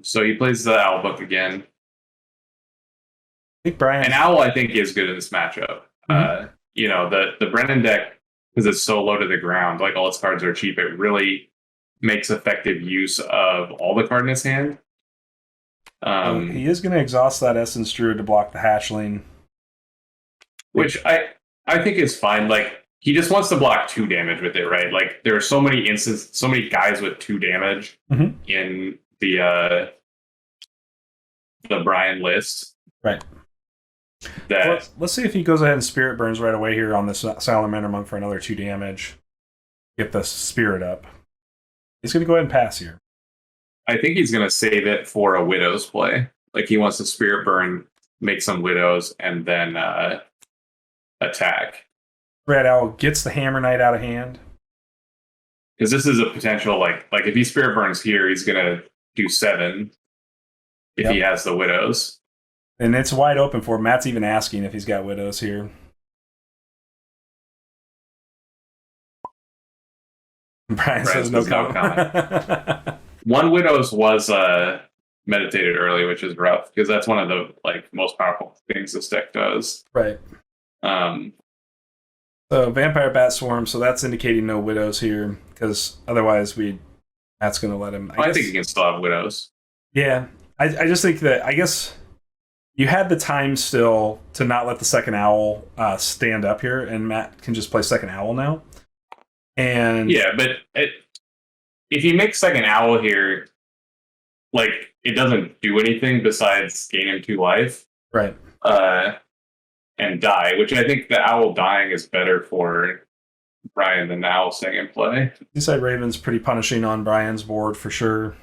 So he plays the Owl Book again. I think Brian. And Owl, I think, is good in this matchup. Mm-hmm. The Brennan deck, because it's so low to the ground, like all its cards are cheap, it really makes effective use of all the card in his hand. He is going to exhaust that Essence Druid to block the Hatchling. Which I think is fine. He just wants to block 2 damage with it, right? There are so many guys with 2 damage in the Brian list. Right. Let's see if he goes ahead and Spirit Burns right away here on this Salamander Monk for another 2 damage. Get the Spirit up. He's going to go ahead and pass here. I think he's going to save it for a Widow's play. He wants to Spirit Burn, make some Widows, and then attack. Red Owl gets the Hammer Knight out of hand. Because this is a potential, if he Spirit Burns here, he's going to do 7 if he has the Widows. And it's wide open for him. Matt's even asking if he's got Widows here. Brian says no comment. 1 Widows was meditated early, which is rough, because that's one of the most powerful things this deck does. Right. So Vampire Bat Swarm, so that's indicating no Widows here, because otherwise Matt's going to let him. I think he can still have Widows. Yeah. I just think that, I guess, you had the time still to not let the second Owl stand up here, and Matt can just play second Owl now. And yeah, but if you make second Owl here, it doesn't do anything besides gain him 2 life. Right. And die, which I think the Owl dying is better for Brian than the Owl staying in play. Seaside Raven's pretty punishing on Brian's board for sure.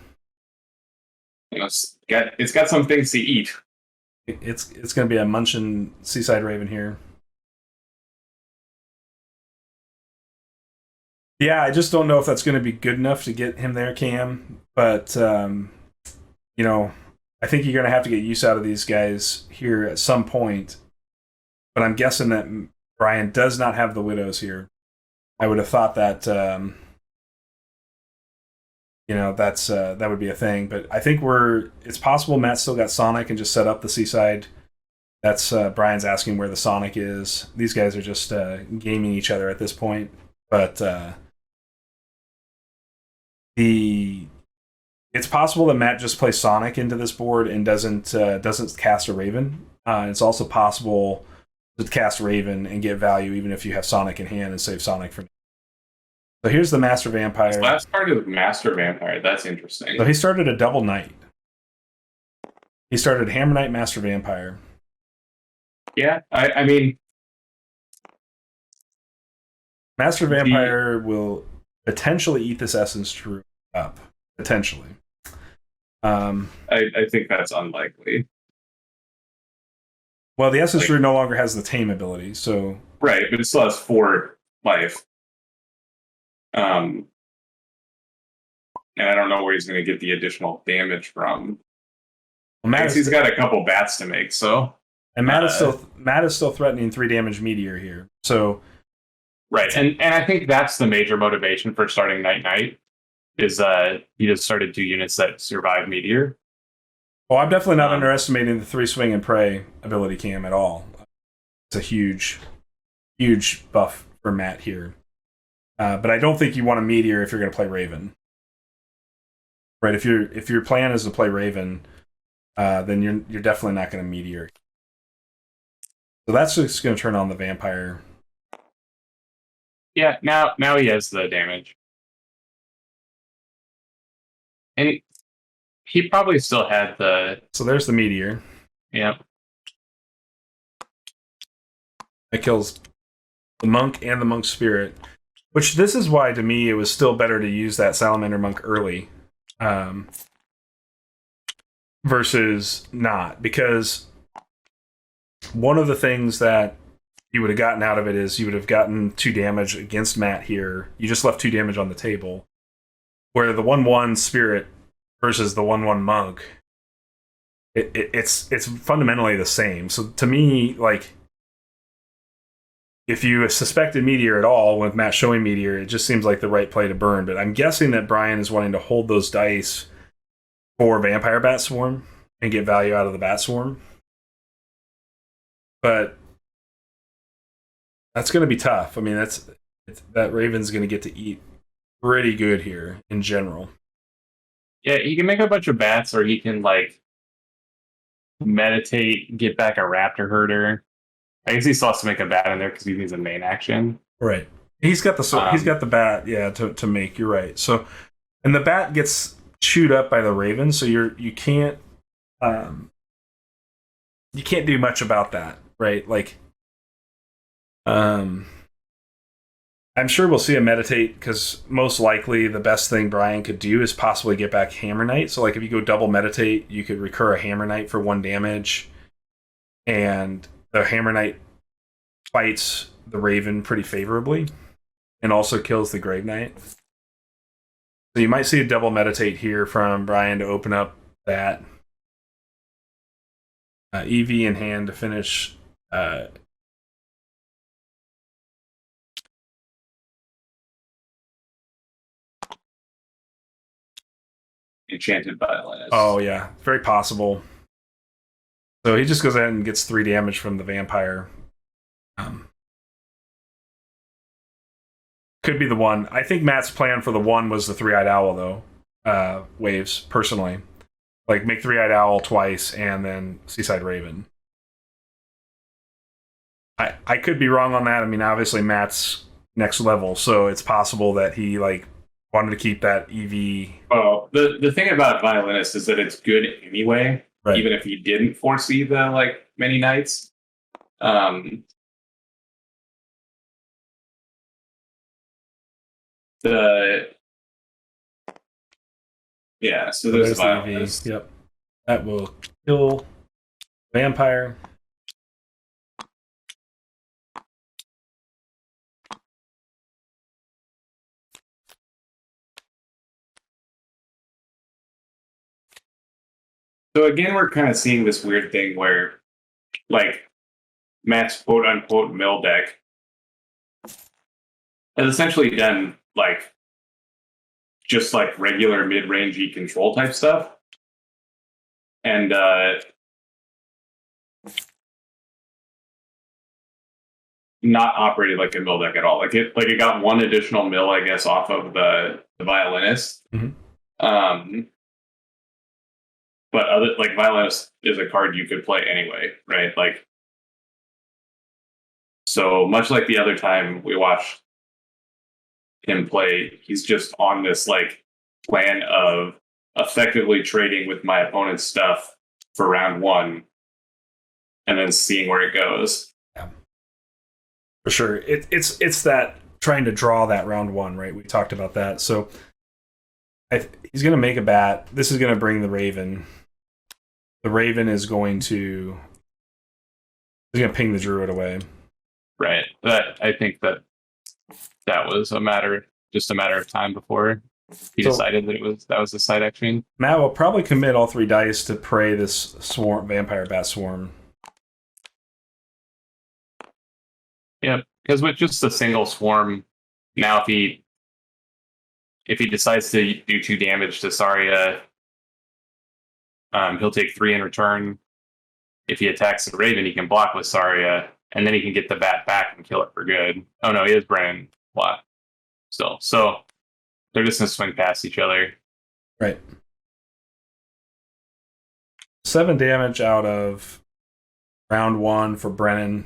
It's got some things to eat. It's going to be a munchin' Seaside Raven here. Yeah, I just don't know if that's going to be good enough to get him there, Cam. But, I think you're going to have to get use out of these guys here at some point. But I'm guessing that Brian does not have the Widows here. I would have thought that, that would be a thing. But I think it's possible Matt still got Sonic and just set up the Seaside. That's Brian's asking where the Sonic is. These guys are just gaming each other at this point. But it's possible that Matt just plays Sonic into this board and doesn't cast a Raven. It's also possible to cast Raven and get value even if you have Sonic in hand and save Sonic for now. So here's the Master Vampire. This last part of Master Vampire, that's interesting. So he started a double knight. He started Hammer Knight, Master Vampire. Yeah, I mean... Master Vampire will potentially eat this Essence Druid up. Potentially. I think that's unlikely. Well, the Essence Druid no longer has the Tame ability, so... Right, but it still has 4 life. And I don't know where he's going to get the additional damage from. Well, he's got a couple bats to make, so... And Matt is still threatening 3 damage meteor here. So right, and I think that's the major motivation for starting Night is he just started 2 units that survive meteor. Well, I'm definitely not underestimating the 3 swing and pray ability cam at all. It's a huge buff for Matt here. But I don't think you want a meteor if you're going to play Raven. Right? If your plan is to play Raven, then you're definitely not going to meteor. So that's just going to turn on the vampire. Yeah, now he has the damage. And he probably still had the... So there's the meteor. Yep. That kills the monk and the monk spirit. Which, this is why, to me, it was still better to use that salamander monk early. Versus not. Because one of the things that you would have gotten out of it is you would have gotten 2 damage against Matt here. You just left 2 damage on the table. Where the 1/1 spirit versus the 1/1 monk, it's fundamentally the same. So to me, like, if you suspected meteor at all with Matt showing meteor, it just seems like the right play to burn. But I'm guessing that Brian is wanting to hold those dice for vampire bat swarm and get value out of the bat swarm. But that's going to be tough. I mean, that Raven's going to get to eat pretty good here in general. Yeah, he can make a bunch of bats, or he can like meditate, get back a raptor herder. I guess he still has to make a bat in there because he needs a main action. Right. He's got the bat, yeah, to make. You're right. So, and the bat gets chewed up by the Raven, so you can't do much about that, right? Like, I'm sure we'll see a meditate, because most likely the best thing Brian could do is possibly get back Hammer Knight. So, like, if you go double meditate, you could recur a Hammer Knight for 1 damage, and the Hammer Knight fights the Raven pretty favorably, and also kills the Grave Knight. So you might see a double meditate here from Brian to open up that EV in hand to finish. Enchanted Violinist. Oh, yeah. Very possible. So he just goes ahead and gets 3 damage from the vampire. Could be the one. I think Matt's plan for the 1 was the 3-eyed owl, though. Waves, personally. Like, make 3-eyed owl twice and then Seaside Raven. I could be wrong on that. I mean, obviously Matt's next level, so it's possible that he, like, wanted to keep that EV. Oh, the thing about Violinist is that it's good anyway, right? Even if you didn't foresee the like many nights. So there's the Violinist. EV. Yep, that will kill vampire. So again, we're kind of seeing this weird thing where, like, Matt's quote-unquote mill deck has essentially done, like, just, like, regular mid-rangey control type stuff. And, not operated like a mill deck at all. Like, it got 1 additional mill, I guess, off of the Violinist. Mm-hmm. But other, like, Violinist is a card you could play anyway, right? Like, so much like the other time we watched him play, he's just on this, like, plan of effectively trading with my opponent's stuff for round 1 and then seeing where it goes. Yeah. For sure. It's that trying to draw that round 1, right? We talked about that. So he's going to make a bat. This is going to bring the Raven. The Raven is going to ping the Druid away. Right. I think that was a matter of time before he decided that was the side action. Matt will probably commit all 3 dice to pray this vampire bat swarm. Yep. Because with just a single swarm, now if he decides to do 2 damage to Saria, he'll take 3 in return. If he attacks the Raven, he can block with Saria, and then he can get the bat back and kill it for good. Oh no, he is Brennan block still. So they're just gonna swing past each other. Right. 7 damage out of round 1 for Brennan.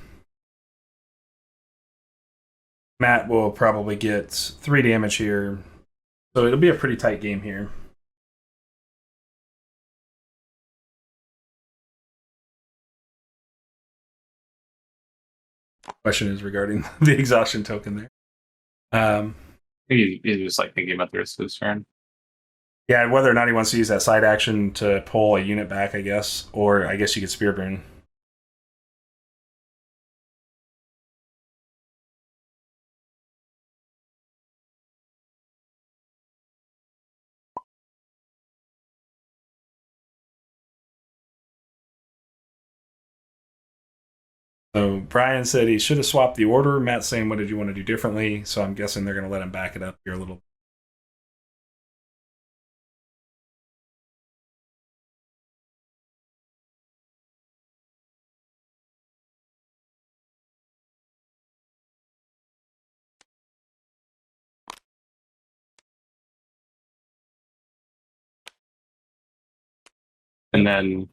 Matt will probably get 3 damage here. So it'll be a pretty tight game here. Question is regarding the exhaustion token there. He's just like thinking about the rest of his turn. Yeah, whether or not he wants to use that side action to pull a unit back, I guess. Or I guess you could Spear Burn. So Brian said he should have swapped the order. Matt's saying, what did you want to do differently? So I'm guessing they're going to let him back it up here a little. And then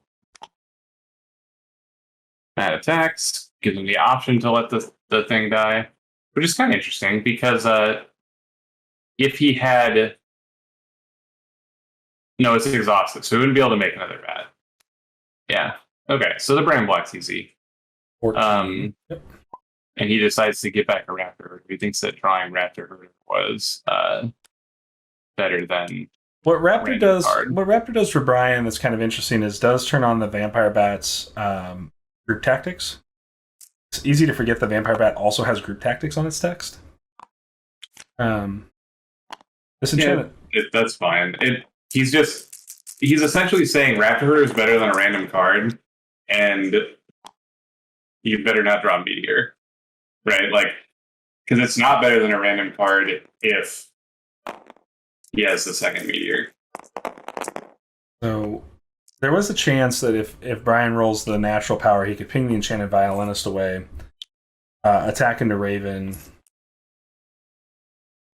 Matt attacks, gives him the option to let the thing die, which is kind of interesting because if he had... No, it's exhausted, so he wouldn't be able to make another bat. Yeah. Okay, so the Brennan block's easy. 14. Yep. And he decides to get back a Raptor. He thinks that drawing Raptor was better than... What Raptor does for Brian that's kind of interesting is does turn on the Vampire Bat's group tactics. It's easy to forget the Vampire Bat also has group tactics on its text. This enchantment. Yeah, that's fine. He's essentially saying Raptor is better than a random card, and you better not draw Meteor. Right? Like, because it's not better than a random card if he has the second Meteor. So there was a chance that if Brian rolls the natural power, he could ping the Enchanted Violinist away, attack into Raven,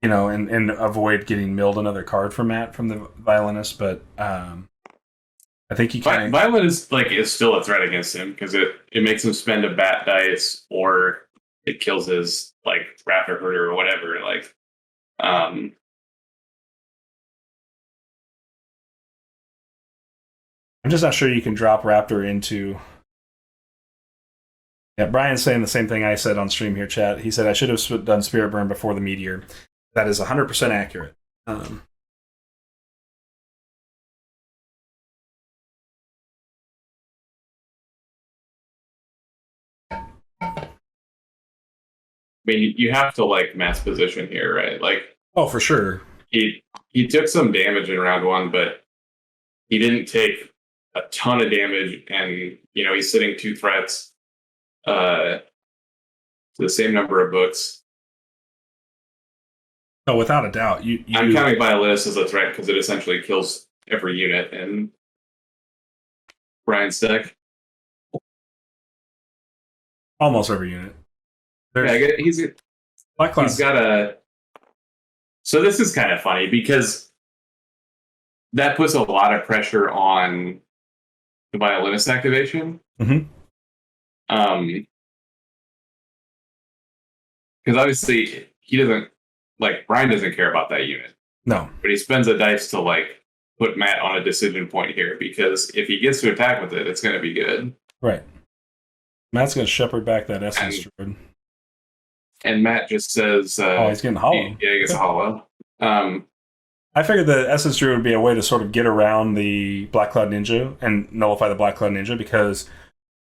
and avoid getting milled another card from Matt from the Violinist. But I think he can. Violinist is still a threat against him because it makes him spend a bat dice, or it kills his Raptor Herder or whatever. I'm just not sure you can drop Raptor into... Yeah, Brian's saying the same thing I said on stream here, chat. He said I should have done Spirit Burn before the Meteor. That is 100% accurate. I mean, you have to Matt's position here, right? Oh, for sure. He took some damage in round 1, but he didn't take a ton of damage, and he's sitting 2 threats to the same number of books. Oh, without a doubt. I'm counting Violinist as a threat because it essentially kills every unit in Brian's deck. Almost every unit. He's got a... So this is kind of funny because that puts a lot of pressure on the Violinist activation. Mm-hmm. Because obviously he doesn't... Brian doesn't care about that unit. No. But he spends a dice to put Matt on a decision point here, because if he gets to attack with it, it's going to be good. Right. Matt's going to shepherd back that Essence Druid. And Matt just says... he's getting hollow. Yeah, he gets a hollow. I figured the Essence Druid would be a way to sort of get around the Black Cloud Ninja and nullify the Black Cloud Ninja, because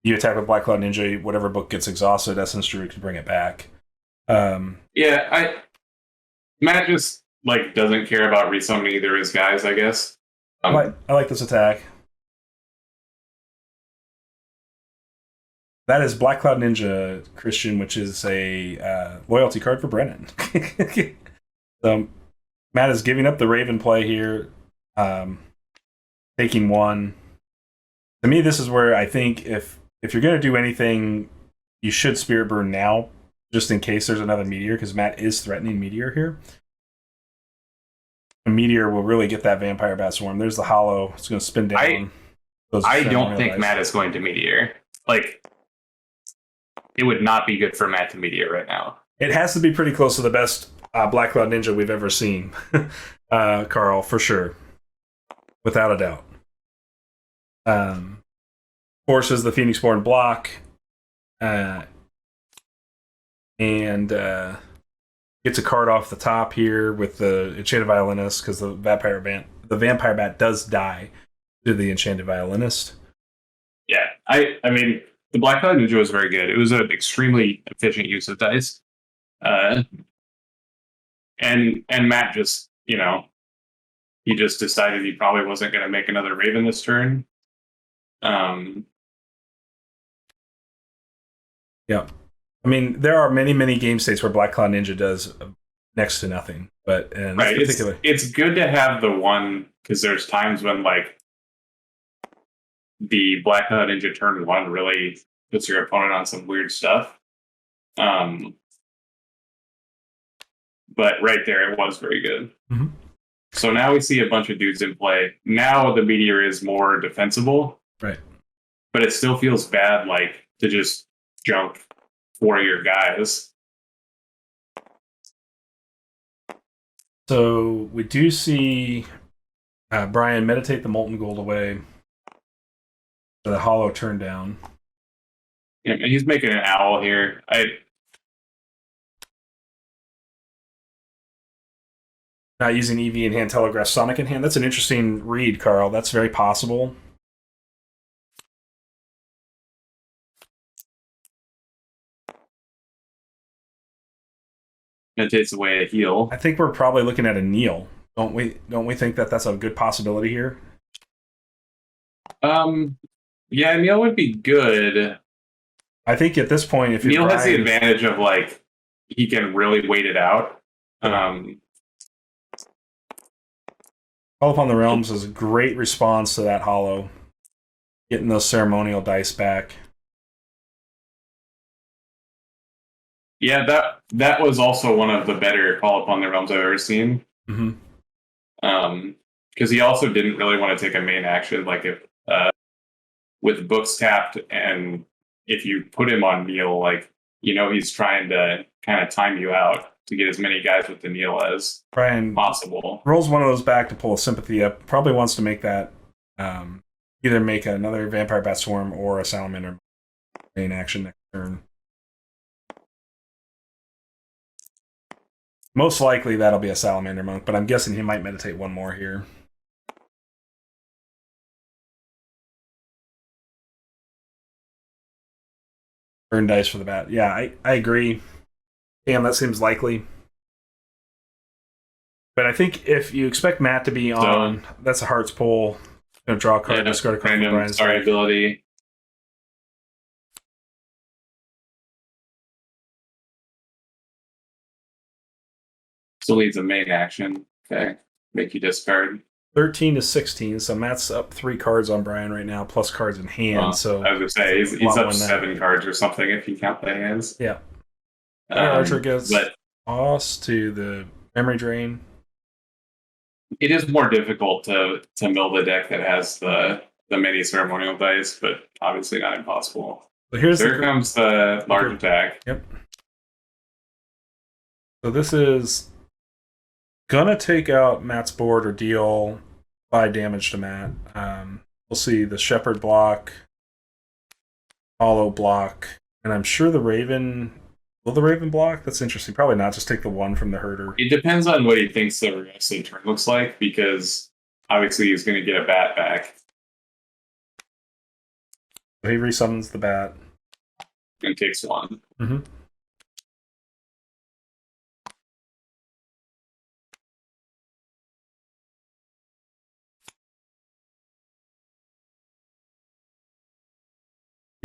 you attack with Black Cloud Ninja, whatever book gets exhausted, Essence Druid can bring it back. Matt just doesn't care about resummoning either of his guys, I guess. I like this attack. That is Black Cloud Ninja, Christian, which is a loyalty card for Brennan. So Matt is giving up the Raven play here, taking one. To me, this is where I think if you're going to do anything, you should Spirit Burn now, just in case there's another Meteor, because Matt is threatening Meteor here. A Meteor will really get that Vampire Bat Swarm. There's the Hollow. It's going to spin down. I don't think Matt is going to Meteor. Like, it would not be good for Matt to Meteor right now. It has to be pretty close to the best Black Cloud Ninja we've ever seen, Carl, for sure. Without a doubt. Forces the Phoenixborn block. And gets a card off the top here with the Enchanted Violinist, because the Vampire Bat does die to the Enchanted Violinist. Yeah, I mean, the Black Cloud Ninja was very good. It was an extremely efficient use of dice. And Matt just, he just decided he probably wasn't going to make another Raven this turn. Yeah. I mean, there are many, many game states where Black Cloud Ninja does next to nothing. But in right, this particular... it's good to have the one, because there's times when, like, the Black Cloud Ninja turn one really puts your opponent on some weird stuff. But right there, it was very good. Mm-hmm. So now we see a bunch of dudes in play. Now the Meteor is more defensible. Right. But it still feels bad, like, to just jump for your guys. So we do see Brian meditate the Molten Gold away. The Hollow turn down. Yeah, and he's making an owl here. Not using EV in hand, Telegraph Sonic in hand. That's an interesting read, Carl. That's very possible. It takes away a heal. I think we're probably looking at a kneel. Don't we think that that's a good possibility here? Yeah, Neil would be good. I think at this point, if Neil has the advantage of, like, he can really wait it out. Call Upon the Realms is a great response to that Hollow. Getting those ceremonial dice back. Yeah, that was also one of the better Call Upon the Realms I've ever seen. Mm-hmm. Because he also didn't really want to take a main action, like, if with books tapped, and if you put him on Neil, like, he's trying to kind of time you out to get as many guys with the Neil as Brian possible. Rolls one of those back to pull a Sympathy up. Probably wants to make that either make another Vampire Bat Swarm or a Salamander main action next turn. Most likely that'll be a Salamander Monk, but I'm guessing he might meditate one more here. Burn dice for the bat. Yeah, I agree. Damn, that seems likely. But I think if you expect Matt to be on, that's a Heart's Pull. Going to draw a card, discard a card from Brian's Sorry, ability. Still needs a main action. Okay. Make you discard. 13 to 16, so Matt's up 3 cards on Brian right now, plus cards in hand. So I was going to say, he's up 7 cards or something if you count the hands. Yeah. Archer gets lost to the Memory Drain. It is more difficult to mill the deck that has the many ceremonial dice, but obviously not impossible. So here comes the large attack. Yep. So this is gonna take out Matt's board or deal 5 damage to Matt. We'll see the Shepherd block, Hollow block, and I'm sure the Raven... Will the Raven block? That's interesting. Probably not. Just take the 1 from the Herder. It depends on what he thinks the rest of the turn looks like, because obviously he's going to get a bat back. So he resummons the bat. And takes 1. Mm-hmm.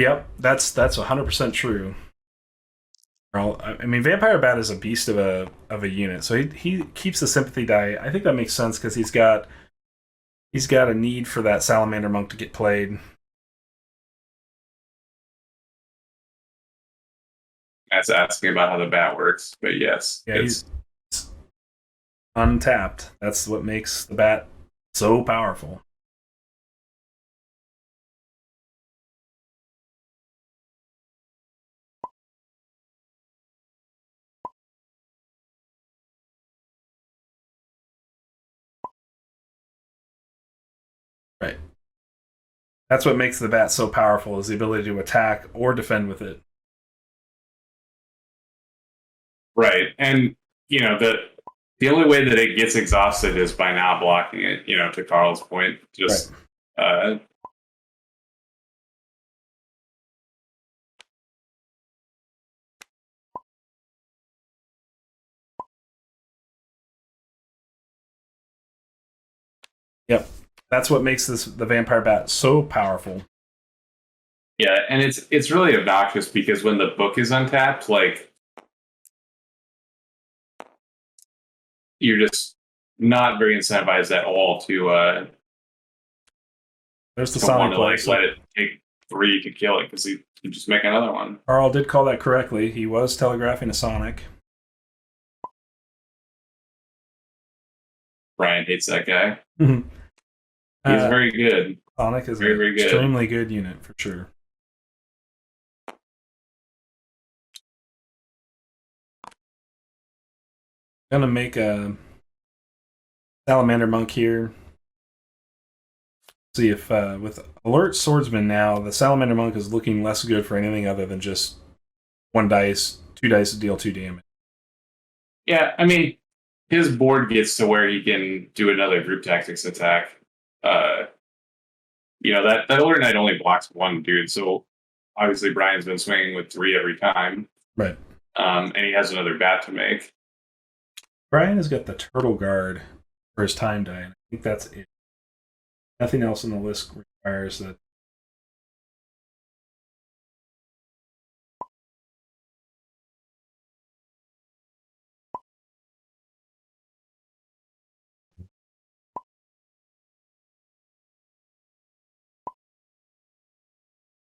Yep, that's 100% true. I mean, Vampire Bat is a beast of a unit, so he keeps the sympathy die. I think that makes sense because he's got a need for that Salamander Monk to get played. That's asking about how the bat works, but yes, Yeah, he's untapped. That's what makes the bat so powerful. Right. That's what makes the bat so powerful is the ability to attack or defend with it. right. And the only way that it gets exhausted is by not blocking it. To Carl's point, just Yep. That's what makes the Vampire Bat so powerful. yeah, and it's really obnoxious because when the book is untapped, like you're just not very incentivized at all to There's the want Sonic to Pulse. let it take 3 to kill it because you just make another one. Carl did call that correctly. He was telegraphing a Sonic. Brian hates that guy. He's He's very good. Sonic is very, an very good. extremely good unit for sure. Gonna make a Salamander Monk here. See if with Alert Swordsman now, the Salamander Monk is looking less good for anything other than just 1 dice, 2 dice to deal 2 damage. Yeah, I mean, his board gets to where he can do another group tactics attack. That Older Knight only blocks 1 dude, so obviously Brian's been swinging with 3 every time. Right. And he has another bat to make. Brian has got the Turtle Guard for his time die, and I think that's it. Nothing else on the list requires that.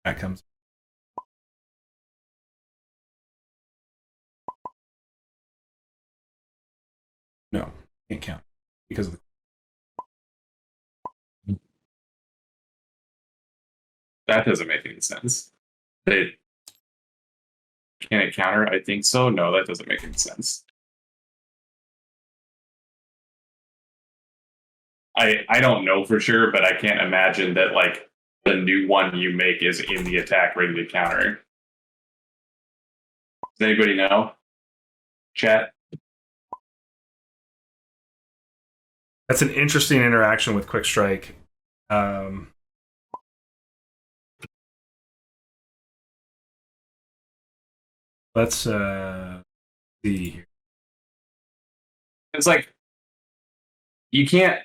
That comes. No, can't count because of the. That doesn't make any sense. Can it counter? I think so. No, that doesn't make any sense. I don't know for sure, but I can't imagine that like the new one you make is in the attack ready to counter. Does anybody know? Chat? That's an interesting interaction with Quick Strike. Let's see here. It's like you can't.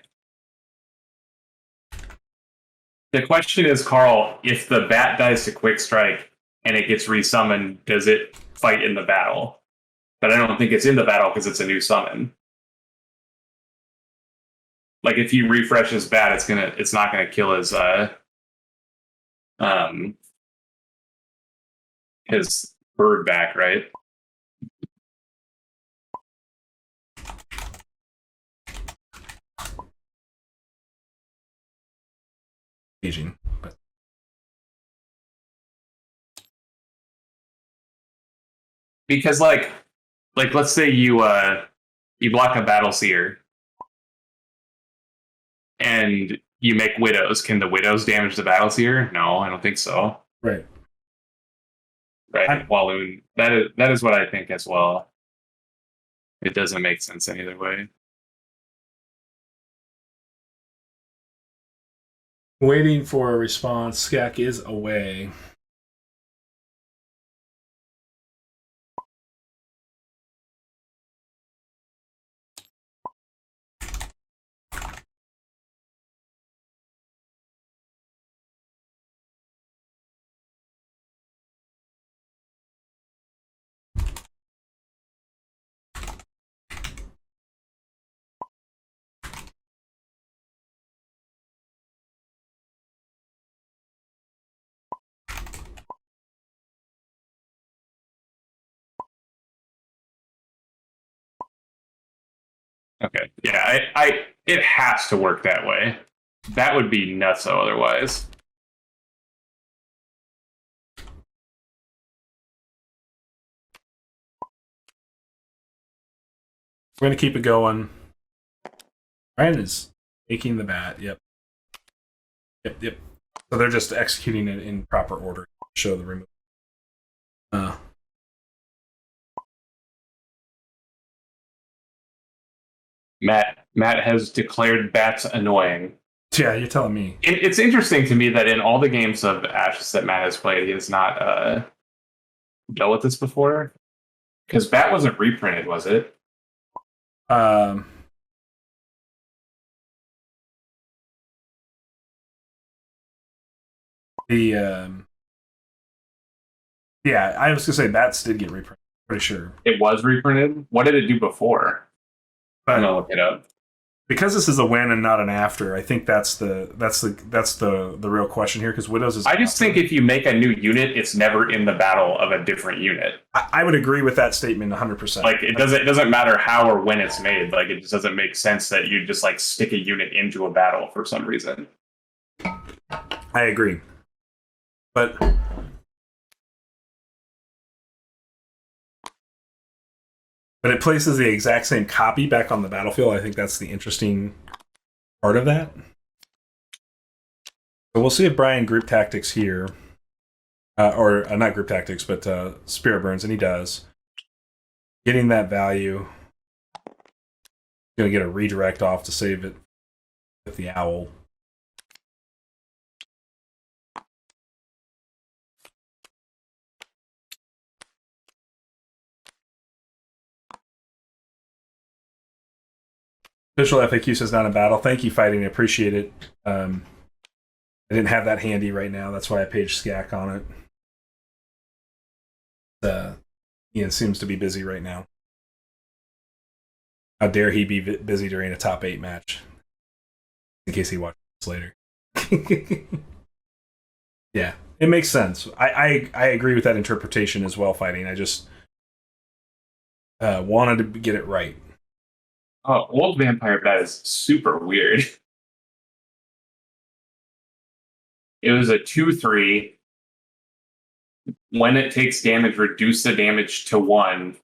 The question is, Carl, if the bat dies to Quick Strike and it gets resummoned, does it fight in the battle? But I don't think it's in the battle because it's a new summon. Like if you refresh his bat, it's not gonna kill his bird back, right? Aging, but Because like let's say you block a Battle Seer and you make Widows. Can the Widows damage the Battle Seer? No, I don't think so. right. Right. Walloon. That is what I think as well. It doesn't make sense any other way. Waiting for a response. Skak is away. Okay. Yeah, I it has to work that way. That would be nutso otherwise. We're going to keep it going. Ryan is taking the bat. Yep. Yep. So they're just executing it in proper order to show the removal. Matt has declared bats annoying. Yeah, you're telling me. It's interesting to me that in all the games of Ashes that Matt has played, he has not dealt with this before. Because Bat wasn't reprinted, was it? Um, yeah, I was gonna say Bats did get reprinted. Pretty sure it was reprinted. What did it do before? I'm gonna look it up. Because this is a win and not an after, I think that's the real question here. Because Widows is. I just think if you make a new unit, it's never in the battle of a different unit. I would agree with that statement 100%. Like it doesn't matter how or when it's made. Like it just doesn't make sense that you just like stick a unit into a battle for some reason. I agree, but it places the exact same copy back on the battlefield. I think that's the interesting part of that. So we'll see if Brian group tactics here, or not group tactics, but Spirit Burns, and he does. Getting that value, going to get a redirect off to save it with the owl. Official FAQ says not a battle. Thank you, Fighting. I appreciate it. I didn't have that handy right now. That's why I paged Skak on it. Ian seems to be busy right now. How dare he be busy during a top 8 match? In case he watches this later. Yeah, it makes sense. I agree with that interpretation as well, Fighting. I just wanted to get it right. Oh, Old Vampire Bat is super weird. It was a 2/3. When it takes damage, reduce the damage to 1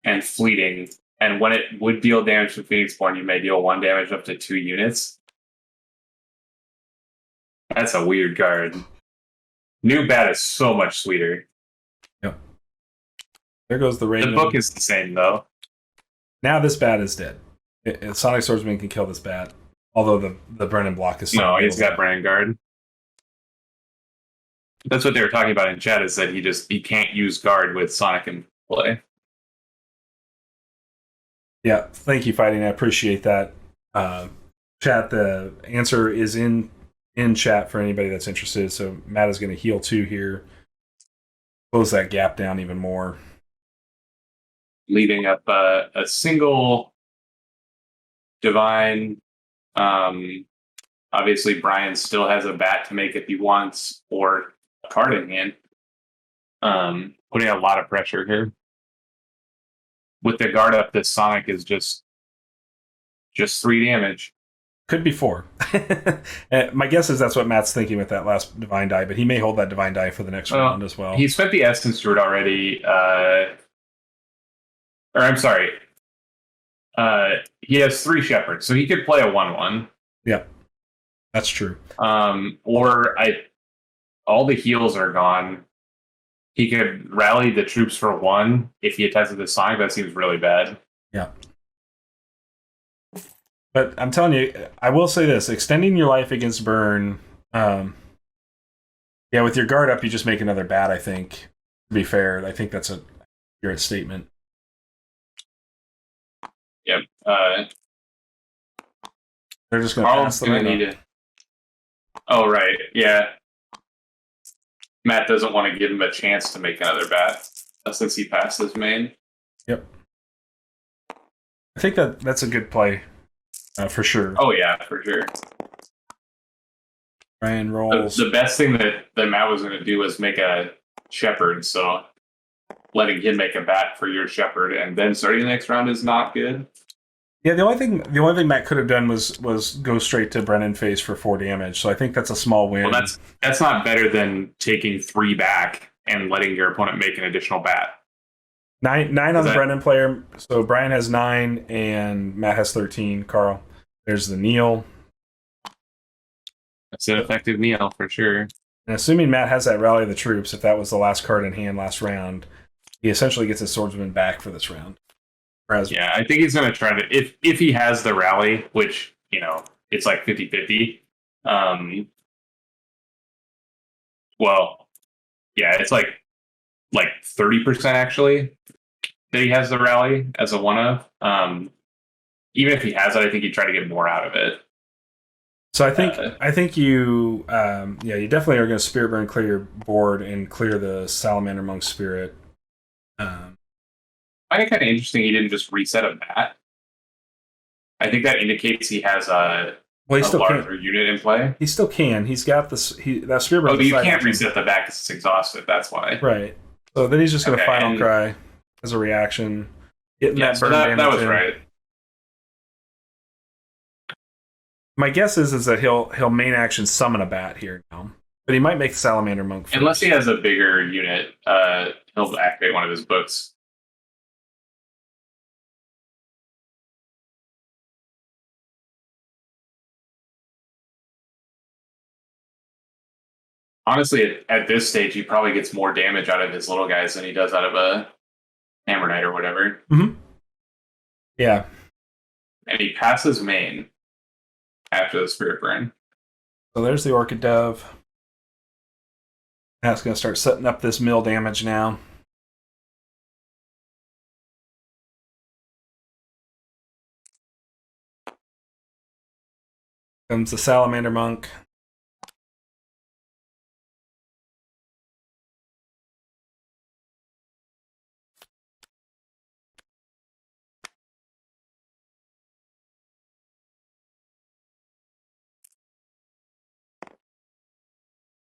and fleeting. And when it would deal damage to Phoenix Born, you may deal 1 damage up to 2 units. That's a weird card. New Bat is so much sweeter. Yep. There goes the Raven. The book is the same, though. Now this bat is dead. Sonic Swordsman can kill this bat. Although the Brennan block is... No, he's got Brennan Guard. That's what they were talking about in chat, is that he can't use Guard with Sonic in play. Yeah, thank you, Fighting. I appreciate that. Chat, the answer is in chat for anybody that's interested. So Matt is going to heal 2 here. Close that gap down even more. Leaving up a single Divine. Obviously, Brian still has a bat to make if he wants, or a card in hand. Putting a lot of pressure here. With the guard up, this Sonic is just 3 damage. Could be 4. My guess is that's what Matt's thinking with that last Divine Die, but he may hold that Divine Die for the next round as well. He spent the Essence Druid already. Or I'm sorry. He has 3 Shepherds, so he could play a 1/1. Yeah, that's true. Or all the heals are gone. He could rally the troops for 1 if he attacks with the Sonic. That seems really bad. Yeah. But I'm telling you, I will say this: extending your life against burn. Yeah, with your guard up, you just make another bat. I think. To be fair, I think that's a accurate statement. Yep. They're just going to pass the need to. Oh right, yeah. Matt doesn't want to give him a chance to make another bat since he passed his main. Yep. I think that's a good play, for sure. Oh yeah, for sure. Ryan rolls. The best thing that Matt was going to do was make a Shepherd, so letting him make a bat for your Shepherd and then starting the next round is not good. Yeah, the only thing Matt could have done was go straight to Brennan face for 4 damage. So I think that's a small win. Well, that's not better than taking 3 back and letting your opponent make an additional bat. Nine on the Brennan player. So Brian has 9 and Matt has 13. Carl, there's the Neil. That's an effective Neil for sure. And assuming Matt has that Rally of the Troops, if that was the last card in hand last round, he essentially gets his swordsman back for this round. Yeah, I think he's going to try to, if he has the rally, which, it's like 50-50. Well, yeah, it's like 30% actually that he has the rally as a one-of. Even if he has it, I think he'd try to get more out of it. So I think you you definitely are going to Spirit Burn, clear your board, and clear the Salamander Monk Spirit. I think kind of interesting he didn't just reset a bat. I think that indicates he has a larger unit in play. He still can. He's got this. That Spirit Burn. Oh, but you can't reset the bat because it's exhausted. That's why. Right. So then he's just going to Final Cry as a reaction. Getting that burn damage. That was right. My guess is that he'll main action summon a bat here now, but he might make Salamander Monk first. Unless he has a bigger unit, he'll activate one of his books. Honestly, at this stage, he probably gets more damage out of his little guys than he does out of a Hammer Knight or whatever. Mm-hmm. Yeah. And he passes main after the Spirit Burn. So there's the Orchid Dove. That's going to start setting up this mill damage now. Comes the Salamander Monk.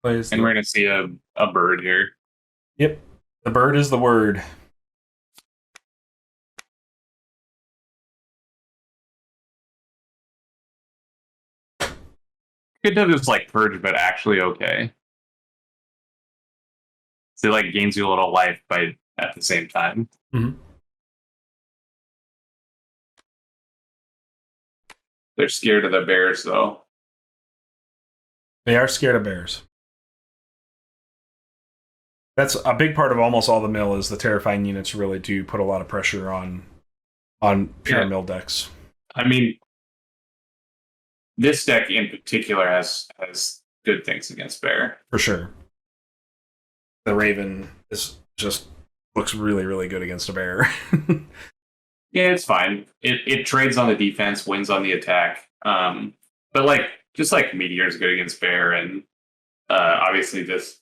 And we're going to see a bird here. Yep. The bird is the word. Could do this like Purge, but actually okay. So it like gains you a little life by at the same time. Mm-hmm. They're scared of the bears, though. They are scared of bears. That's a big part of almost all the mill is the terrifying units really do put a lot of pressure on pure mill decks. I mean, this deck in particular has good things against bear. For sure. The Raven just looks really, really good against a bear. Yeah, it's fine. It trades on the defense, wins on the attack. But just like Meteor is good against bear, and obviously this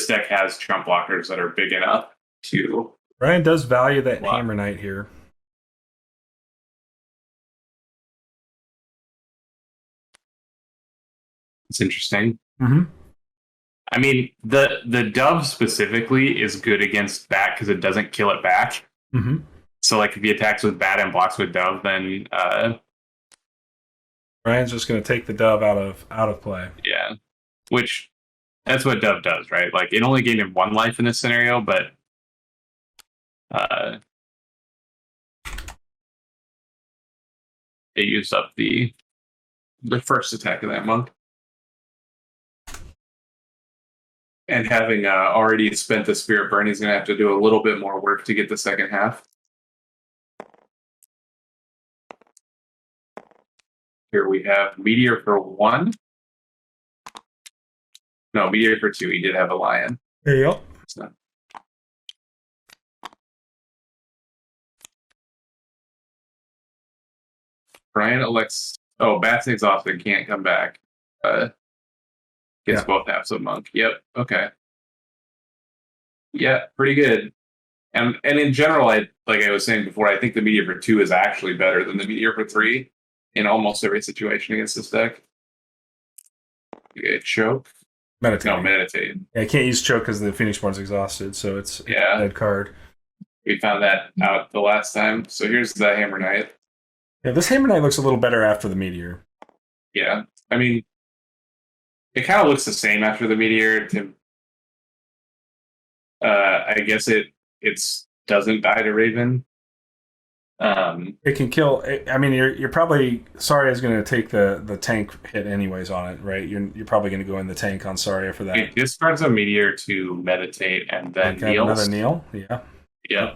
deck has trump blockers that are big enough to. Ryan does value that Hammer Knight here. It's interesting. Mm-hmm. I mean, the Dove specifically is good against Bat because it doesn't kill it back. Mm-hmm. So, if he attacks with Bat and blocks with Dove, then Ryan's just going to take the Dove out of play. Yeah, which that's what Dove does, right? It only gained him 1 life in this scenario, but it used up the first attack of that monk. And having already spent the Spirit Burn, he's going to have to do a little bit more work to get the second half. Here we have Meteor for 1. No, Meteor for 2. He did have a lion. There you go. So. Brian elects... Oh, Bat's exhausted. Can't come back. Gets both halves of Monk. Yep. Okay. Yeah, pretty good. And in general, like I was saying before, I think the Meteor for 2 is actually better than the Meteor for 3 in almost every situation against this deck. Okay, choke. Meditate. No, meditate. Yeah, I can't use choke because the Phoenixborn's exhausted, so it's a dead card. We found that out the last time. So here's the Hammer Knight. Yeah, this Hammer Knight looks a little better after the Meteor. Yeah, I mean, it kind of looks the same after the Meteor. I guess it's doesn't die to Raven. It can kill. I mean, you're probably Saria is going to take the tank hit anyways on it, right? You're probably going to go in the tank on Saria for that. It discards a Meteor to meditate and then okay, kneels. Another kneel. Yeah. Yeah.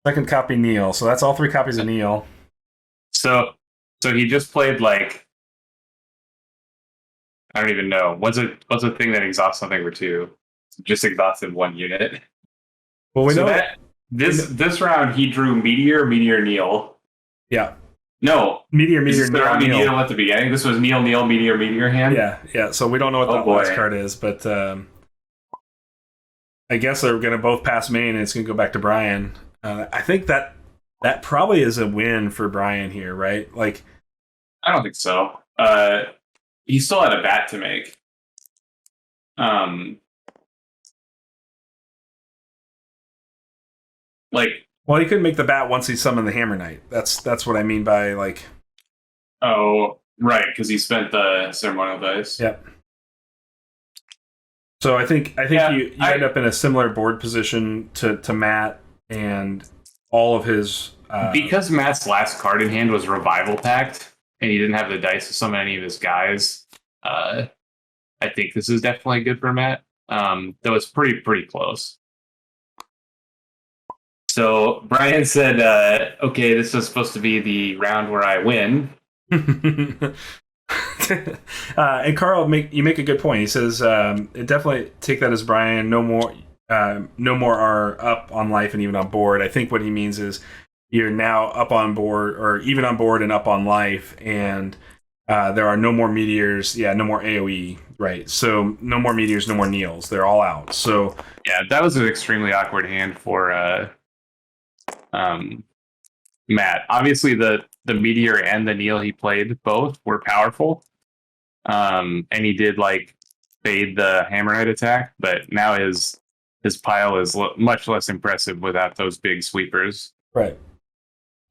Second copy kneel. So that's all 3 copies of kneel. So he just played like, I don't even know. What's a thing that exhausts something for 2? Just exhausted 1 unit. Well, we know that this round he drew Meteor, Kneel. Yeah. No. Meteor, Kneel at the beginning. This was Kneel, Meteor hand. Yeah. So we don't know what that last card is, but I guess they're going to both pass main and it's going to go back to Brian. I think that probably is a win for Brian here, right? Like, I don't think so. He still had a bat to make. Well, he couldn't make the bat once he summoned the Hammer Knight. That's what I mean by like. Oh, right, because he spent the ceremonial dice. Yep. So I think you end up in a similar board position to Matt and all of his. Because Matt's last card in hand was Revival Pact, and he didn't have the dice to summon any of his guys. I think this is definitely good for Matt. Though it's pretty close. So Brian said, "Okay, this is supposed to be the round where I win." And Carl, you make a good point. He says, "It definitely take that as Brian. No more are up on life and even on board." I think what he means is you're now up on board, or even on board and up on life, and there are no more meteors. Yeah, no more AOE. Right. So no more meteors, no more kneels. They're all out. So yeah, that was an extremely awkward hand for Matt. Obviously, the meteor and the kneel he played both were powerful, and he did like fade the Hammer Knight attack, but now his pile is much less impressive without those big sweepers. Right.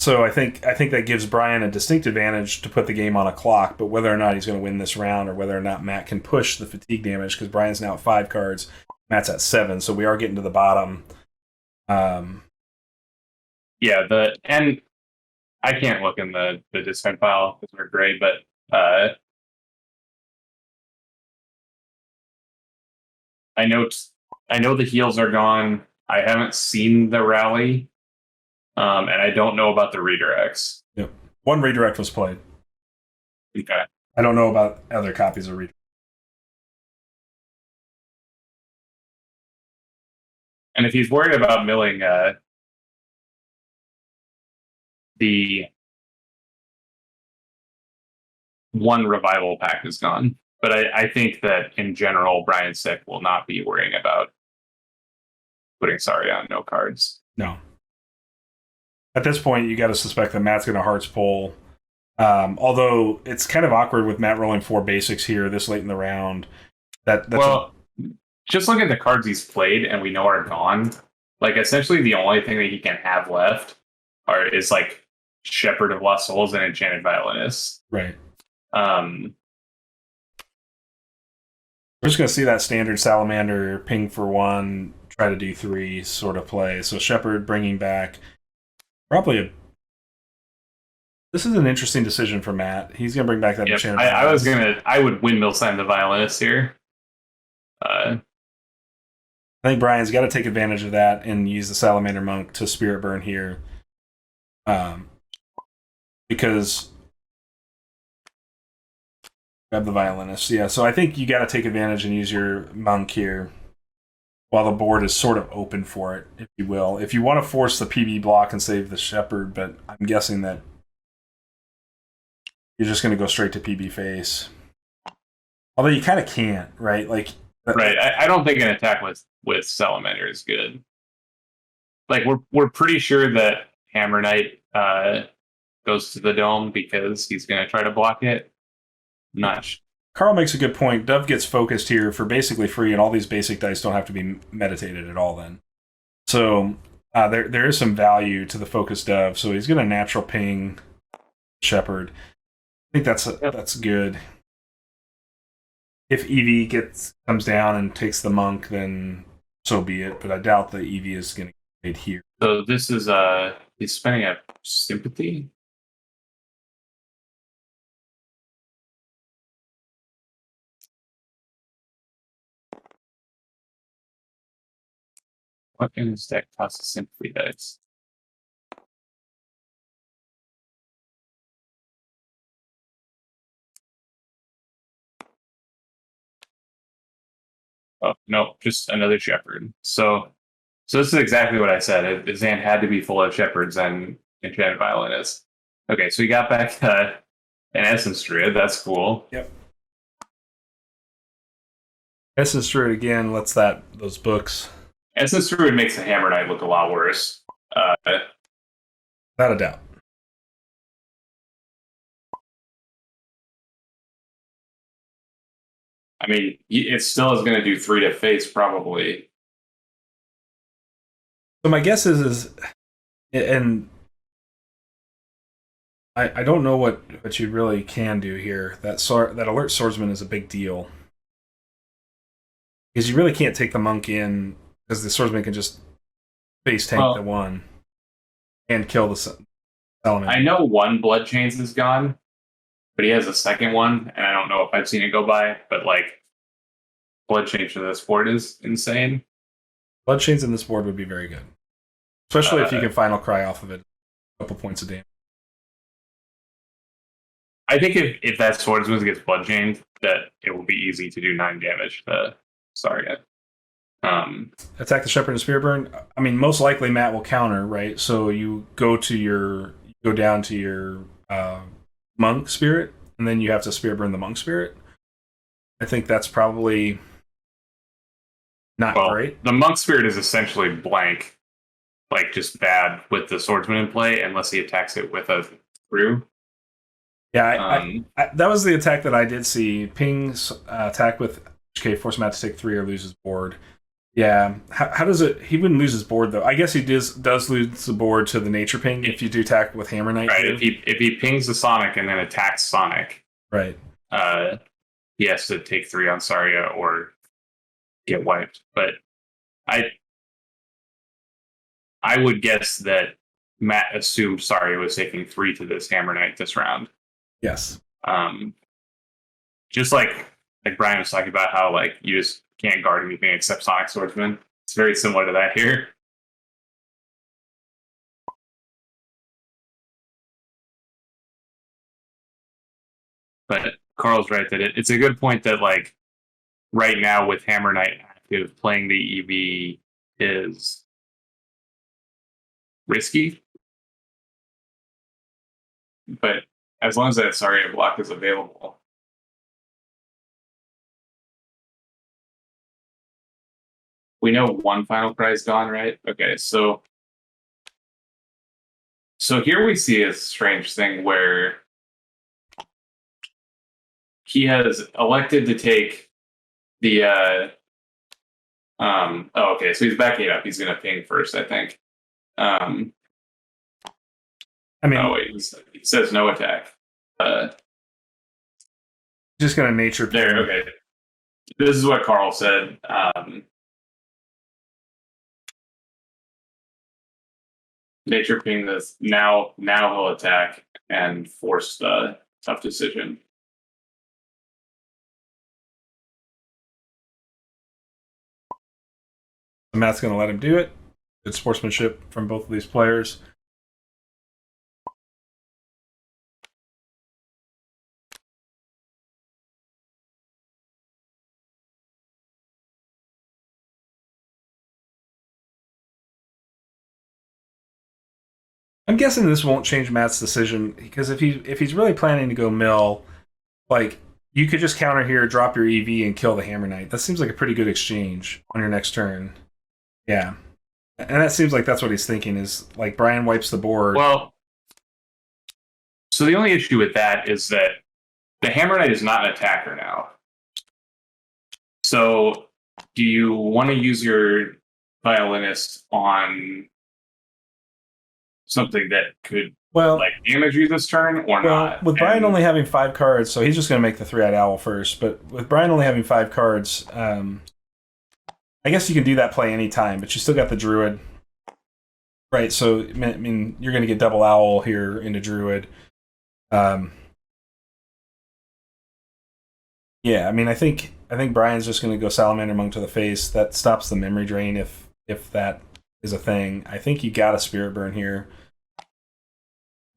So I think that gives Brian a distinct advantage to put the game on a clock, but whether or not he's going to win this round or whether or not Matt can push the fatigue damage, because Brian's now at 5 cards, Matt's at 7, so we are getting to the bottom. Yeah, and I can't look in the discard file because we're gray, but I know the heals are gone. I haven't seen the rally, and I don't know about the redirects. Yep, 1 redirect was played. Okay, I don't know about other copies of redirect. And if he's worried about milling, the 1 revival pack is gone. But I think that in general, Brian Sick will not be worrying about putting Saria on no cards. No. At this point, you got to suspect that Matt's going to hearts pull. Although it's kind of awkward with Matt rolling 4 basics here this late in the round. Just look at the cards he's played and we know are gone. Like, essentially the only thing that he can have left is like Shepherd of Lost Souls and Enchanted Violinist. Right. We're just going to see that standard Salamander ping for 1, try to do 3 sort of play. So Shepherd bringing back probably this is an interesting decision for Matt. He's going to bring back that Enchanted Violinist. I would windmill sign the Violinist here. I think Brian's got to take advantage of that and use the Salamander Monk to Spirit Burn here. Because grab the Violinist. Yeah, so I think you got to take advantage and use your Monk here while the board is sort of open for it, if you will. If you want to force the PB block and save the Shepherd, but I'm guessing that you're just going to go straight to PB face. Although you kind of can't, right? Like, right. I don't think an attack with Salamander is good. Like, we're pretty sure that Hammer Knight goes to the dome because he's going to try to block it. Carl makes a good point. Dove gets focused here for basically free, and all these basic dice don't have to be meditated at all then. So there is some value to the focused dove, so he's going to natural ping Shepherd. I think that's good. If EV comes down and takes the monk, then so be it. But I doubt the EV is going to get here. So this is he's spending a sympathy. What in his deck costs sympathy dice? Oh no, just another shepherd. So this is exactly what I said. His hand had to be full of shepherds and enchanted violinists. Okay, so we got back an Essence Druid. That's cool. Yep. Essence Druid again lets those books. Essence Druid makes the Hammer Knight look a lot worse. Without a doubt. I mean, it still is going to do 3 to face, probably. So my guess is and I don't know what you really can do here. That alert swordsman is a big deal. Because you really can't take the monk in, because the swordsman can just face tank the one and kill the element. I know one Blood Chains is gone, but he has a second one, and I don't know if I've seen it go by, but like Blood Chains to this board is insane. Blood Chains in this board would be very good. Especially if you can Final Cry off of it. A couple points of damage. I think if that swordsman gets Blood Chained, that it will be easy to do 9 damage to Saria. Attack the Shepherd and Spear Burn. I mean, most likely Matt will counter, right? So you go down to your monk spirit, and then you have to Spear Burn the monk spirit. I think that's probably not great. The monk spirit is essentially blank, like just bad with the swordsman in play, unless he attacks it with a screw. Yeah, that was the attack that I did see. Ping's attack with HK, force Matt to take 3 or lose his board. Yeah, how does it? He wouldn't lose his board though. I guess he does lose the board to the nature ping if you do attack with Hammer Knight. Right. If he pings the Sonic and then attacks Sonic, right. He has to take 3 on Saria or get wiped. But I would guess that Matt assumed Saria was taking 3 to this Hammer Knight this round. Yes. Just like Brian was talking about how like you just can't guard anything except Sonic Swordsman. It's very similar to that here. But Carl's right that it's a good point that like right now with Hammer Knight active, playing the EV is risky. But as long as that Saria block is available. We know one Final Cry is gone, right? Okay, so here we see a strange thing where he has elected to take the okay, so he's backing it up. He's gonna ping first, I think. I mean, oh wait, he says no attack. Just gonna nature ping. There, okay. This is what Carl said. Nature ping this now he'll attack and force the tough decision. Matt's going to let him do it. Good sportsmanship from both of these players. I'm guessing this won't change Matt's decision, because if he's really planning to go mill, like, you could just counter here, drop your EV, and kill the Hammer Knight. That seems like a pretty good exchange on your next turn. Yeah. And that seems like that's what he's thinking, is like Brian wipes the board. Well, so the only issue with that is that the Hammer Knight is not an attacker now. So do you want to use your violinist on something that could Well, damage you this turn or not. with Brian only having 5 cards, so he's just going to make the 3-eyed owl first. But with Brian only having 5 cards, I guess you can do that play anytime, but you still got the druid. Right, so I mean you're going to get double owl here into druid. Yeah, I mean I think Brian's just going to go salamander monk to the face. That stops the memory drain if that is a thing. I think you got a spirit burn here.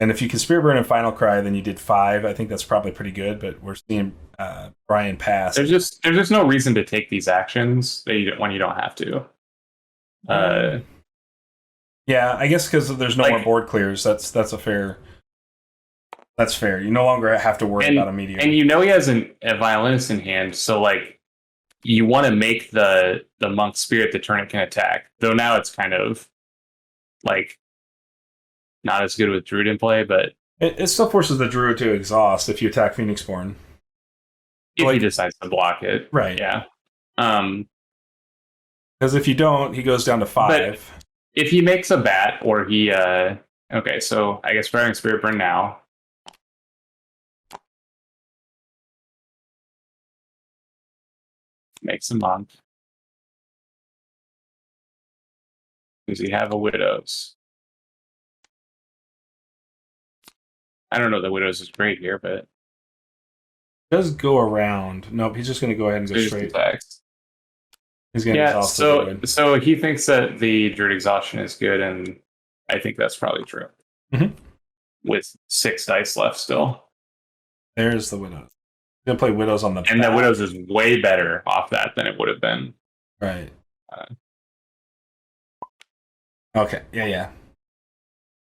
And if you can spirit burn and final cry, then you did 5. I think that's probably pretty good, but we're seeing Brian pass. There's just no reason to take these actions when you don't have to. Yeah, I guess because there's no more board clears. That's fair. That's fair. You no longer have to worry about a medium. And you know he has a violinist in hand, so you want to make the monk spirit the turn it can attack. Though now it's kind of not as good with druid in play, but it still forces the druid to exhaust if you attack Phoenixborn. If he decides to block it. Right. Yeah. Because if you don't, he goes down to 5. But if he makes a bat or he okay, so I guess firing Spirit Burn now. Makes a monk. Does he have a Widows? I don't know that Widows is great here, but it does go around. Nope, he's just going to go ahead and go straight. Attacks. He's going to exhaust the druid. So he thinks that the druid exhaustion is good, and I think that's probably true. Mm-hmm. With 6 dice left still. There's the Widows. He's going to play Widows on the And back. the Widows is way better off that than it would have been. Right. Okay, yeah.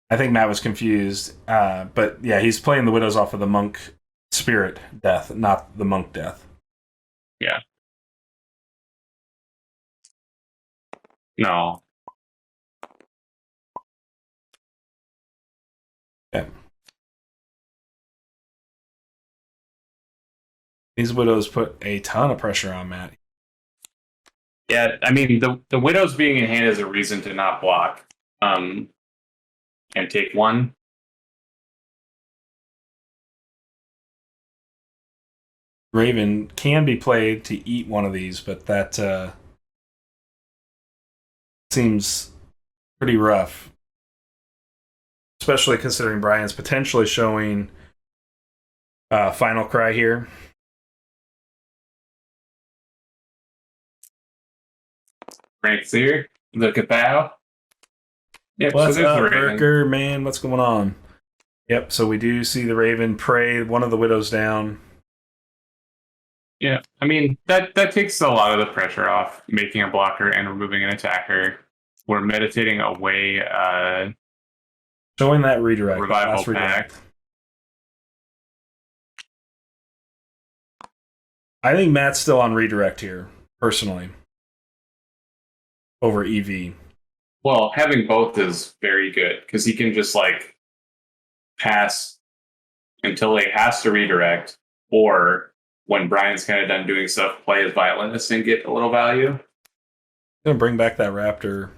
I think Matt was confused, but yeah, he's playing the Widows off of the monk spirit death, not the monk death. Yeah. No. Okay. These Widows put a ton of pressure on Matt. Yeah, I mean, the Widows being in hand is a reason to not block. And take 1. Raven can be played to eat one of these, but that seems pretty rough. Especially considering Brian's potentially showing Final Cry here. Frank's here. Look at that. Yep, What's so up, Burker? Man, what's going on? Yep, so we do see the Raven pray one of the Widows down. Yeah, I mean, that takes a lot of the pressure off, making a blocker and removing an attacker. We're meditating away showing that redirect. Revival Pact. I think Matt's still on redirect here, personally. Over EV. Well, having both is very good, because he can just pass until he has to redirect, or when Brian's kind of done doing stuff, play his violinist and get a little value. Gonna bring back that Raptor.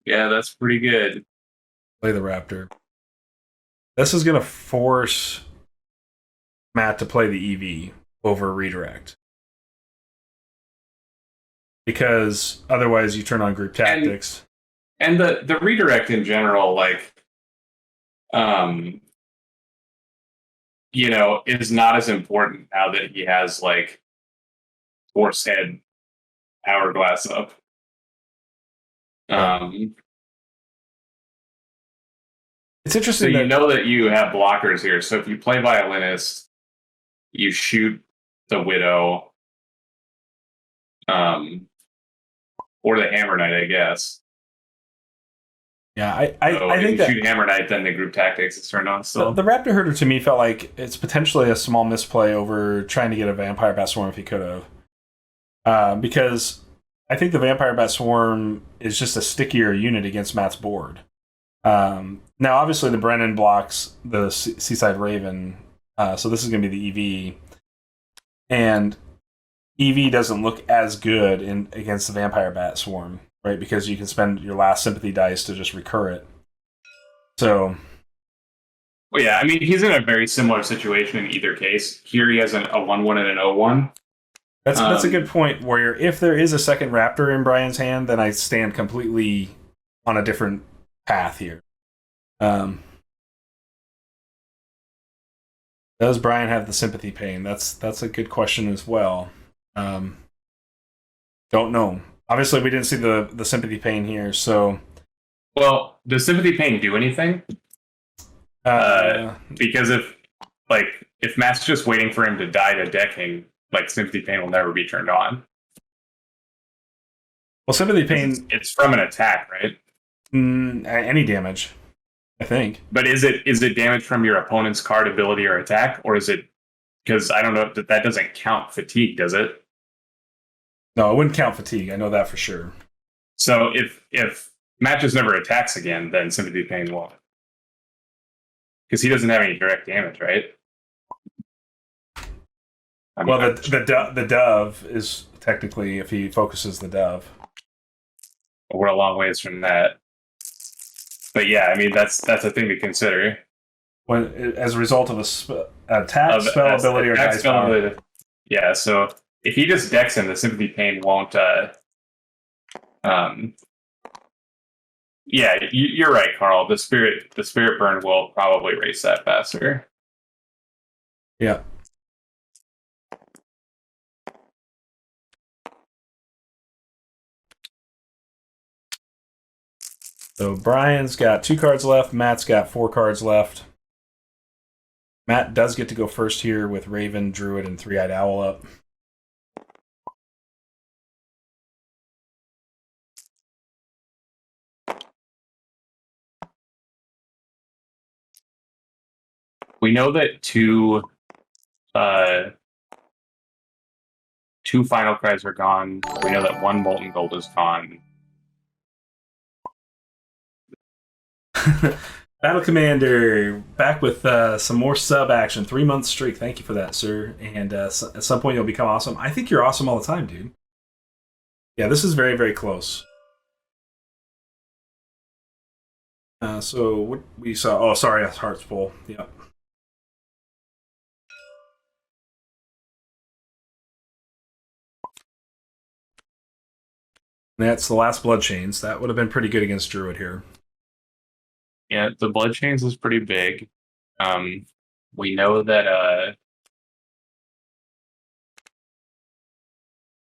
Yeah, that's pretty good. Play the Raptor. This is gonna force Matt to play the EV over redirect. Because otherwise you turn on group tactics. And the redirect in general, is not as important now that he has Force Head Hourglass up. It's interesting. So you know that you have blockers here. So if you play violinist, you shoot the Widow, or the Hammer Knight, I guess. Yeah, I think that shoot Hammer Knight, then the group tactics is turned on. So the Raptor Herder to me felt like it's potentially a small misplay over trying to get a Vampire Bat Swarm if he could have, because I think the Vampire Bat Swarm is just a stickier unit against Matt's board. Now, obviously, the Brennan blocks the Seaside Raven, so this is going to be the EV, and EV doesn't look as good against the Vampire Bat Swarm. Right, because you can spend your last sympathy dice to just recur it. So, Well, yeah, I mean, he's in a very similar situation in either case. Here he has a 1-1 and an 0-1. that's a good point, Warrior. If there is a second Raptor in Brian's hand, then I stand completely on a different path here. Does Brian have the sympathy pain? That's a good question as well. Don't know. Obviously, we didn't see the sympathy pain here, so. Well, does sympathy pain do anything? Because if Matt's just waiting for him to die to decking, like sympathy pain will never be turned on. Well, sympathy pain. It's from an attack, right? Any damage, I think. But is it damage from your opponent's card, ability, or attack, or is it? Because I don't know if that doesn't count fatigue, does it? No, it wouldn't count fatigue. I know that for sure. So if Matt just never attacks again, then sympathy pain won't. Because he doesn't have any direct damage, right? The dove is technically if he focuses the dove. We're a long ways from that. But yeah, I mean that's a thing to consider. When as a result of attack, spell ability, or dice power. Yeah, so if he just decks him, the sympathy pain won't. Yeah, you're right, Carl. The spirit burn will probably race that faster. Yeah. So Brian's got 2 cards left. Matt's got 4 cards left. Matt does get to go first here with Raven, Druid, and 3-Eyed Owl up. We know that two final cries are gone. We know that 1 molten gold is gone. Battle Commander, back with some more sub action. 3-month streak. Thank you for that, sir. And at some point you'll become awesome. I think you're awesome all the time, dude. Yeah, this is very, very close. So what we saw. Oh, sorry, that's Heart's Pull. Yep. That's the last Blood Chains. That would have been pretty good against Druid here. Yeah, the Blood Chains is pretty big. We know that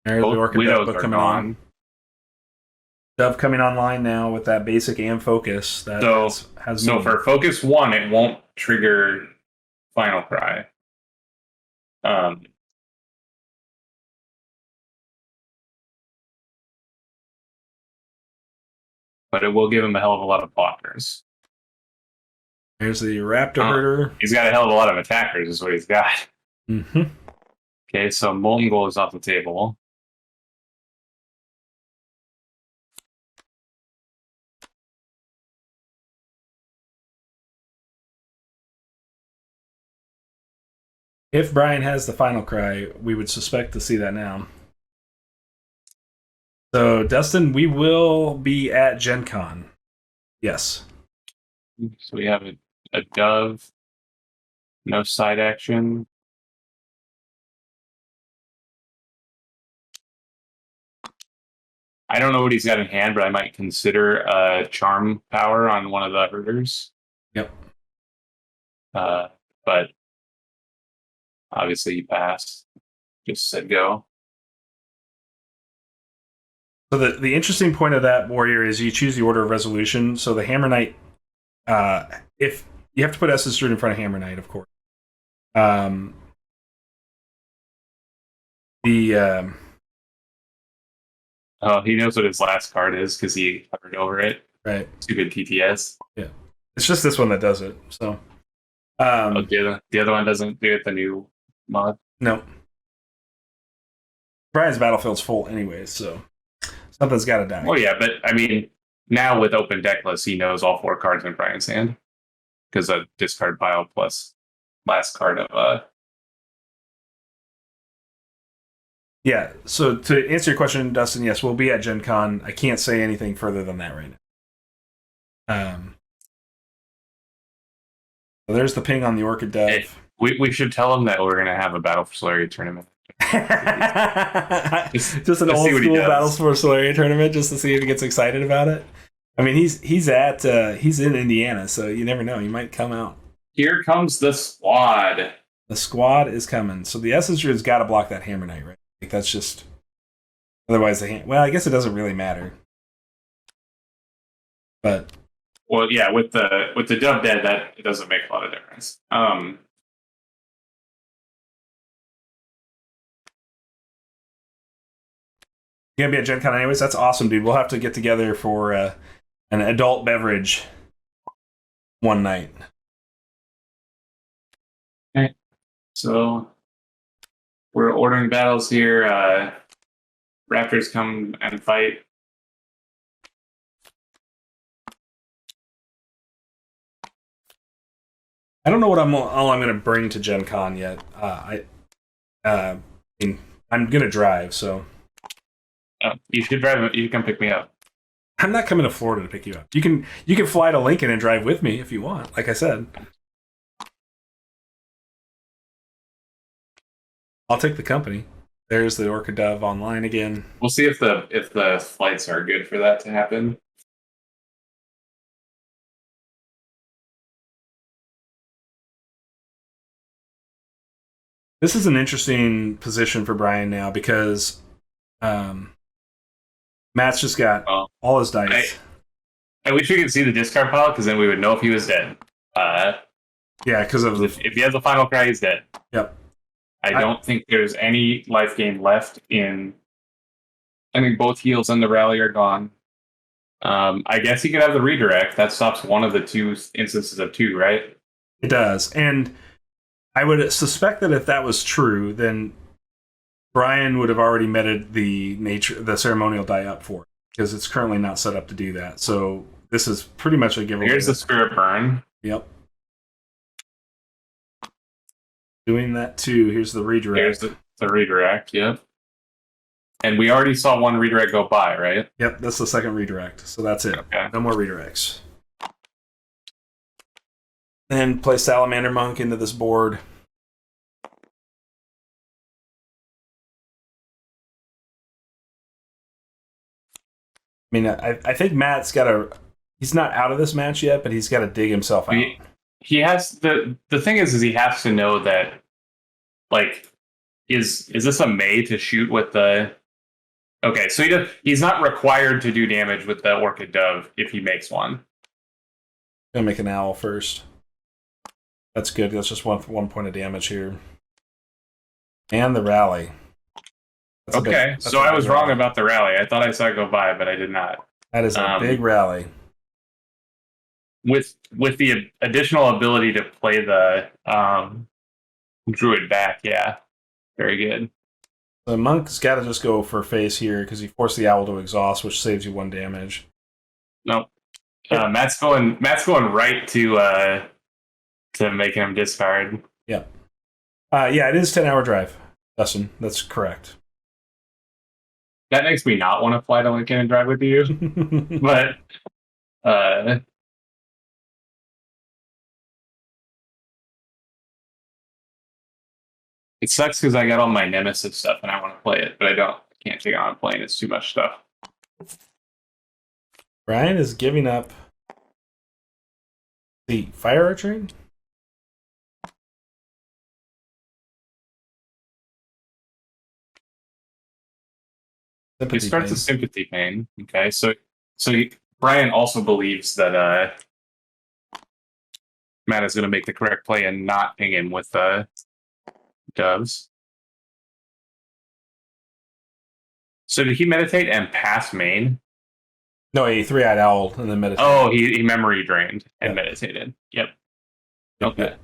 both Widows are coming on. Dove coming online now with that basic and focus. So for focus 1, it won't trigger Final Cry. But it will give him a hell of a lot of blockers. There's the Raptor Herder. He's got a hell of a lot of attackers, is what he's got. Mm-hmm. Okay, so Molten Gold is off the table. If Brian has the Final Cry, we would suspect to see that now. So, Dustin, we will be at Gen Con. Yes. So we have a Dove, no side action. I don't know what he's got in hand, but I might consider Charm Power on one of the herders. Yep. But obviously you passed. Just said go. So the interesting point of that, Warrior, is you choose the order of resolution. So the Hammer Knight, if you have to put Essence Druid in front of Hammer Knight, of course. Oh, he knows what his last card is because he hovered over it. Right. Stupid TTS. Yeah. It's just this one that does it. So. The other one doesn't do it, the new mod? No. Brian's Battlefield's full anyways, so something's got to die. Oh, yeah, but I mean, now with open deck list, he knows all 4 cards in Brian's hand because of discard pile plus last card of Yeah, so to answer your question, Dustin, yes, we'll be at Gen Con. I can't say anything further than that right now. So there's the ping on the Orchid Dove. Hey, we should tell him that we're gonna have a Battle for Solaria tournament. Just an old school Battle for Solaria tournament, just to see if he gets excited about it. I mean, he's in Indiana, so you never know. He might come out. Here comes the squad. The squad is coming. So the Essence Druid's got to block that Hammer Knight, right? Like that's just. Otherwise, well, I guess it doesn't really matter. But. Well, yeah, with the Dove dead, that it doesn't make a lot of difference. You're gonna be at Gen Con anyways? That's awesome, dude. We'll have to get together for an adult beverage one night. Okay. So we're ordering battles here. Raptors come and fight. I don't know what I'm going to bring to Gen Con yet. I'm going to drive, so. Oh, you should drive. You can come pick me up. I'm not coming to Florida to pick you up. You can fly to Lincoln and drive with me if you want. Like I said, I'll take the company. There's the Orchid Dove online again. We'll see if the flights are good for that to happen. This is an interesting position for Brian now because Matt's just got all his dice. I wish we could see the discard pile because then we would know if he was dead. Yeah, because of if he has the final cry, he's dead. Yep. I don't think there's any life gain left in. I think both heals and the rally are gone. I guess he could have the redirect. That stops one of the two instances of two, right? It does. And I would suspect that if that was true, then Brian would have already meted the ceremonial die up for it, because it's currently not set up to do that. So this is pretty much a giveaway. Here's the Spirit Burn. Yep. Doing that too. Here's the redirect. Here's the redirect, yep. And we already saw one redirect go by, right? Yep, that's the second redirect. So that's it. Okay. No more redirects. And play Salamander Monk into this board. I mean, I think Matt's got to. He's not out of this match yet, but he's got to dig himself out. He has the thing is he has to know that, like, is this a May to shoot with the? Okay, so he's not required to do damage with the Orchid Dove if he makes one. Gonna make an owl first. That's good. That's just one point of damage here. And the rally. Okay, so I was wrong about the rally. I thought I saw it go by, but I did not. That is a big rally. With the additional ability to play the Druid back, yeah. Very good. The Monk's got to just go for face here because he forced the owl to exhaust, which saves you 1 damage. Nope. Matt's going right to make him discard. Yeah. Yeah, it is 10-hour drive, Dustin. That's correct. That makes me not want to fly to Lincoln and drive with you. But it sucks because I got all my Nemesis stuff and I want to play it, but I can't take on playing. It's too much stuff. Brian is giving up the Fire Archery. He starts a Sympathy Pain. Okay, so Brian also believes that Matt is going to make the correct play and not ping him with doves. So did he meditate and pass main? No, he 3-eyed owl and then meditated. Oh, he memory drained and meditated. Yep. Okay.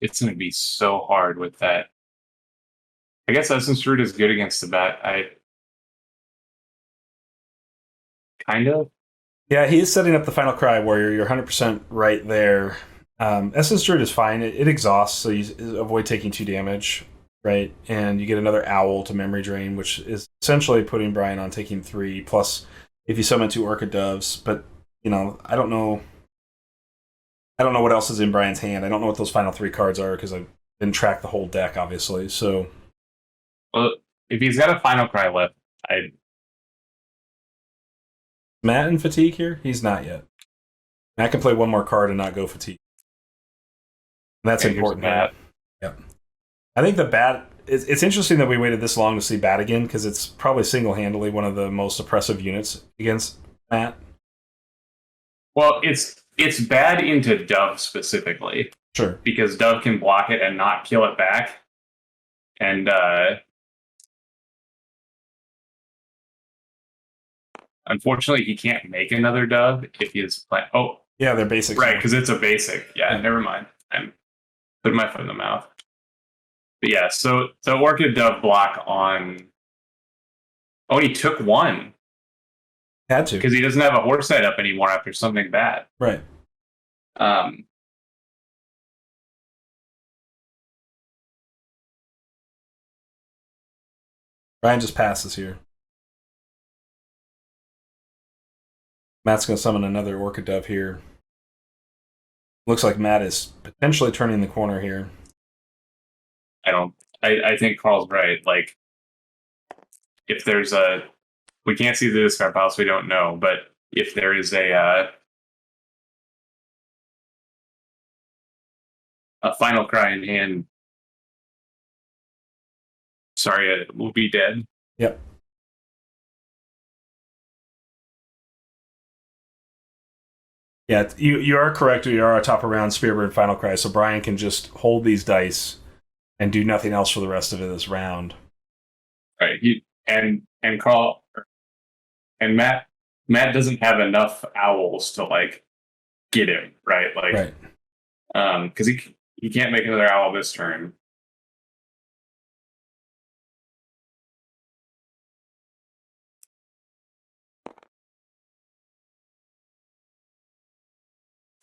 It's going to be so hard with that. I guess Essence Root is good against the bat. Kind of. Yeah, he is setting up the Final Cry Warrior. You're 100% right there. Essence Druid is fine. It exhausts, so you avoid taking 2 damage. right? And you get another owl to memory drain, which is essentially putting Brian on taking 3. Plus, if you summon 2 Orchid Doves, but I don't know. I don't know what else is in Brian's hand. I don't know what those final 3 cards are because I didn't track the whole deck, obviously. So, well, if he's got a final cry left, Matt in fatigue here? He's not yet. Matt can play 1 more card and not go fatigue. And that's important. Matt. Yep. I think the bat. It's interesting that we waited this long to see Bat again because it's probably single-handedly one of the most oppressive units against Matt. Well, it's bad into Dove specifically. Sure. Because Dove can block it and not kill it back. And unfortunately, he can't make another Dove if he is playing. Oh, yeah, they're basic. Right, because it's a basic. Yeah, never mind. I'm putting my foot in the mouth. But yeah, so the Orchid Dove block on. Oh, he took 1. Had to. Because he doesn't have a horse side up anymore after something bad. Right. Brian just passes here. Matt's going to summon another Orchid Dove here. Looks like Matt is potentially turning the corner here. I think Carl's right. Like, if there's we can't see the discard pile, so we don't know. But if there is a final cry in hand, Saria will be dead. Yep. Yeah, you are correct. You are a top of round Spearbird Final Cry, so Brian can just hold these dice and do nothing else for the rest of this round. Right. And Carl and Matt doesn't have enough owls to like get him, right? Like, right. Because he can't make another owl this turn.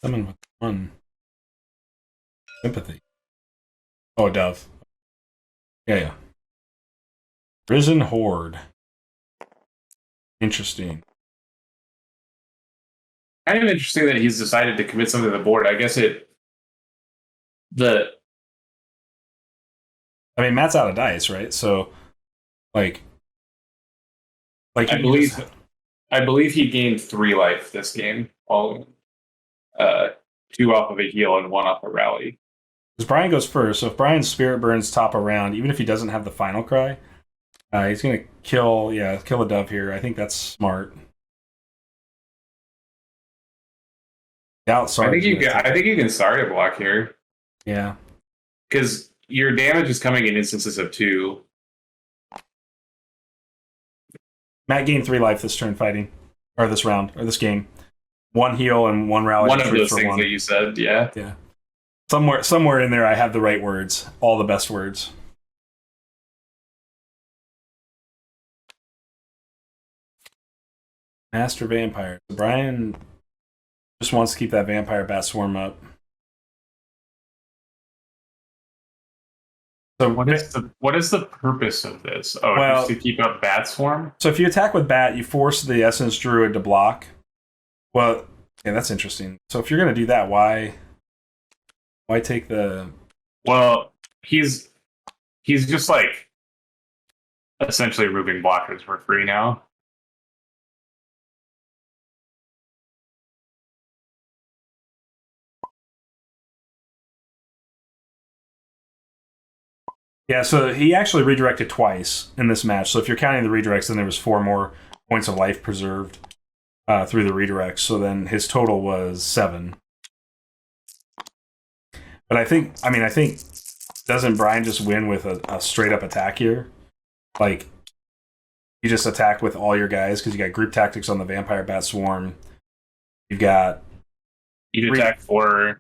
Summon with 1. Sympathy. Oh, a Dove. Yeah. Risen Horde. Interesting. Kind of interesting that he's decided to commit something to the board. I guess Matt's out of dice, right? So, I believe he gained 3 life this game, following 2 off of a heal and 1 off a rally. Because Brian goes first, so if Brian's Spirit burns top of round, even if he doesn't have the final cry, he's going to kill a Dove here. I think that's smart. I think you can Saria block here. Yeah. Because your damage is coming in instances of 2. Matt gained 3 life this turn fighting. Or this round, or this game. 1 heal and 1 rally. One of those things that you said, yeah. Yeah. Somewhere in there I have the right words. All the best words. Master Vampire. So Brian just wants to keep that Vampire Bat Swarm up. So what is the purpose of this? Oh, just to keep up Bat Swarm? So if you attack with Bat, you force the Essence Druid to block. Well, yeah, that's interesting. So if you're going to do that, why take the... Well, he's just like essentially removing blockers for free now. Yeah, so he actually redirected twice in this match. So if you're counting the redirects, then there was 4 more points of life preserved through the redirects. So then his total was 7. But I think doesn't Brian just win with a straight up attack here? Like, you just attack with all your guys because you got group tactics on the Vampire Bat Swarm. You've got... You'd attack for...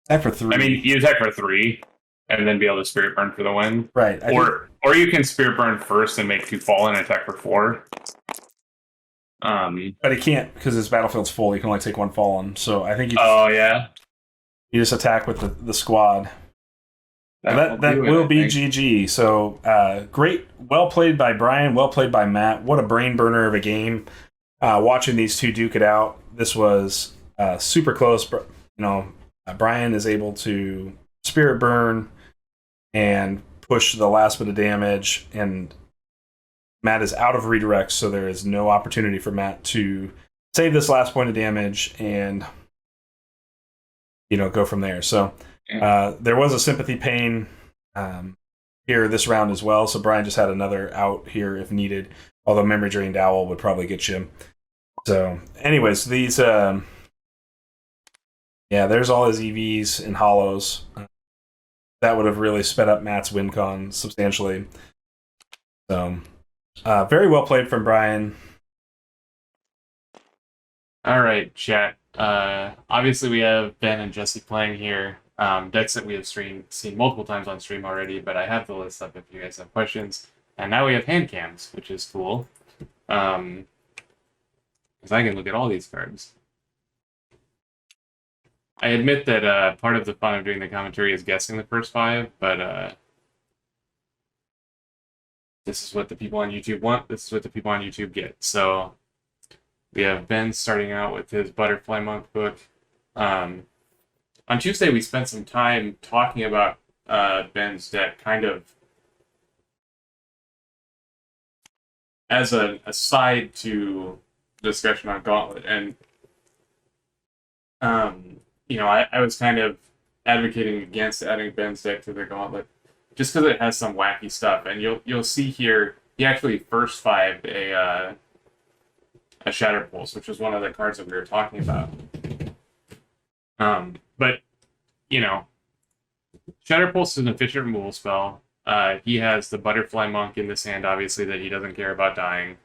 Attack for 3. I mean, you attack for 3. And then be able to Spirit Burn for the win. Right. Or you can Spirit Burn first and make 2 fallen and attack for 4. But he can't because his battlefield's full. You can only take 1 fallen. So I think you just attack with the squad. That do it, will I be think. GG. So great, well played by Brian, well played by Matt. What a brain burner of a game. Watching these two duke it out, this was super close. Brian is able to spirit burn and push the last bit of damage, and Matt is out of redirect, so there is no opportunity for Matt to save this last point of damage and go from there. So there was a sympathy pain here this round as well. So Brian just had another out here if needed. Although memory drained owl would probably get you. So, anyways, these there's all his EVs and hollows. That would have really sped up Matt's win con substantially. So, very well played from Brian. All right, chat. Obviously, we have Ben and Jesse playing here. Decks that we have seen multiple times on stream already, but I have the list up if you guys have questions. And now we have hand cams, which is cool. Because I can look at all these cards. I admit that part of the fun of doing the commentary is guessing the first five, but this is what the people on YouTube want. This is what the people on YouTube get. So we have Ben starting out with his Butterfly Monk book. On Tuesday, we spent some time talking about Ben's deck, kind of as a side to discussion on Gauntlet. And, I was kind of advocating against adding Ben's deck to the Gauntlet just because it has some wacky stuff. And you'll see here, he actually first fived a Shatter Pulse, which was one of the cards that we were talking about. But, Shatter Pulse is an efficient removal spell. He has the Butterfly Monk in this hand, obviously, that he doesn't care about dying.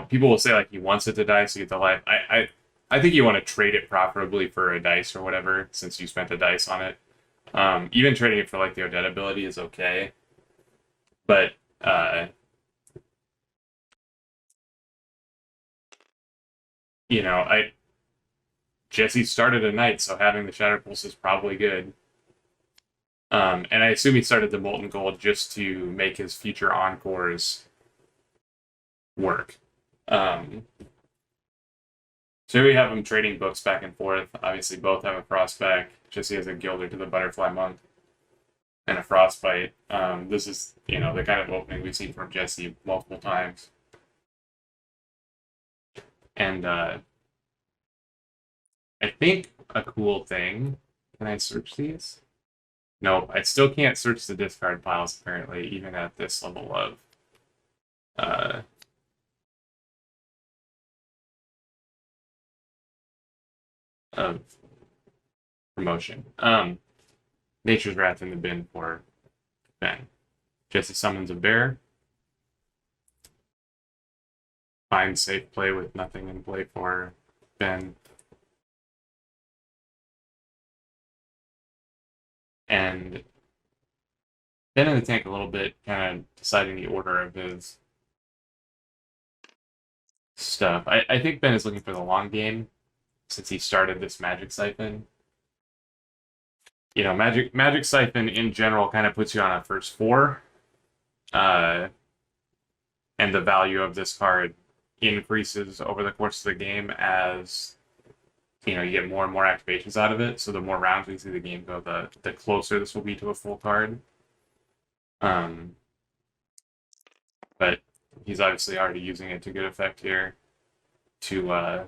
People will say, like, he wants it to die, so you get the life. I think you want to trade it profitably for a dice or whatever, since you spent a dice on it. Even trading it for, like, the Odette ability is okay. But, Jesse started a knight, so having the Shatter Pulse is probably good. And I assume he started the Molten Gold just to make his future encores work. So we have him trading books back and forth. Obviously, both have a Frostback. Jesse has a Gilder to the Butterfly Monk and a Frostbite. This is, the kind of opening we've seen from Jesse multiple times. And I think a cool thing. Can I search these? Nope, I still can't search the discard piles, apparently, even at this level of promotion. Nature's Wrath in the bin for Ben. Jesse summons a bear. Finds safe play with nothing in play for Ben. And Ben in the tank a little bit, kind of deciding the order of his stuff. I think Ben is looking for the long game since he started this Magic Siphon. Magic Siphon in general kind of puts you on a first four. And the value of this card increases over the course of the game as you get more and more activations out of it. So the more rounds we see the game go, the closer this will be to a full card. But he's obviously already using it to good effect here to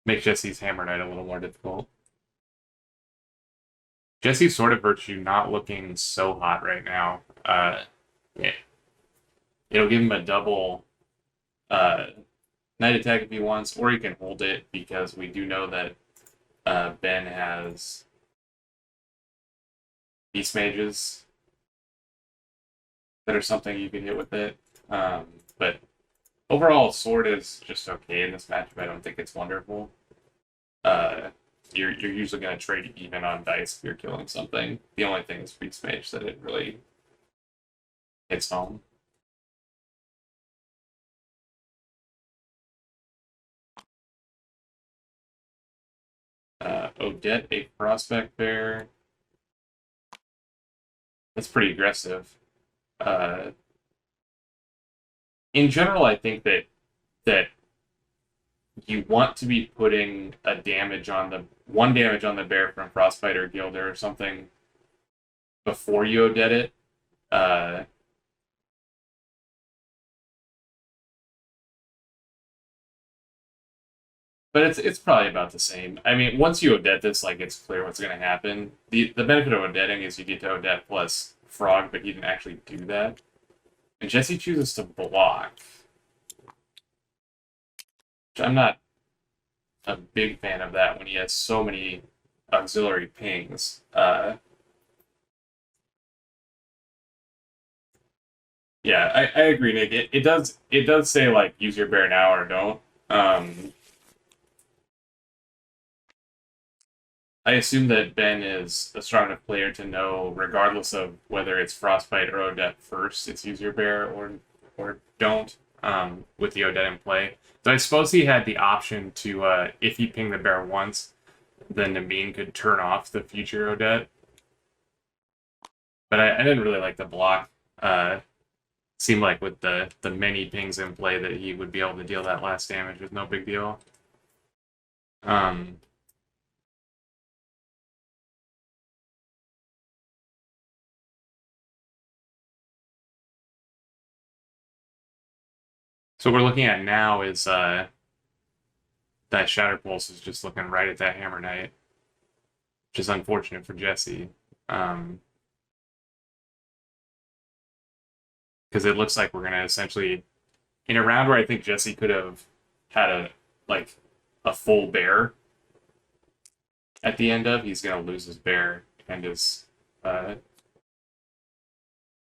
make Jesse's Hammer Knight a little more difficult. Jesse's Sword of Virtue not looking so hot right now. It'll give him a double Night Attack if he wants, or he can hold it because we do know that Ben has Beast Mages that are something you can hit with it. But overall, Sword is just okay in this matchup. I don't think it's wonderful. You're usually going to trade even on dice if you're killing something. The only thing is Beast Mage that it really hits home. Odette, a prospect bear. That's pretty aggressive. In general, I think that you want to be putting a damage on the one damage on the bear from Frostbite or Gilder or something before you Odette it. But it's probably about the same. I mean, once you Odette this, like, it's clear what's going to happen. The benefit of Odetting is you get to Odette plus Frog, but he didn't actually do that. And Jesse chooses to block. Which I'm not a big fan of that when he has so many auxiliary pings. Yeah, I agree, Nick. It does say, like, use your bear now or don't. I assume that Ben is a strong enough player to know, regardless of whether it's Frostbite or Odette first, it's use your bear or don't, with the Odette in play. So I suppose he had the option to, if he pinged the bear once, then Namine could turn off the future Odette. But I didn't really like the block. Seemed like with the many pings in play that he would be able to deal that last damage with no big deal. So what we're looking at now is that Shatter Pulse is just looking right at that Hammer Knight, which is unfortunate for Jesse. Because it looks like we're going to essentially, in a round where I think Jesse could have had a full bear at the end of, he's going to lose his bear and his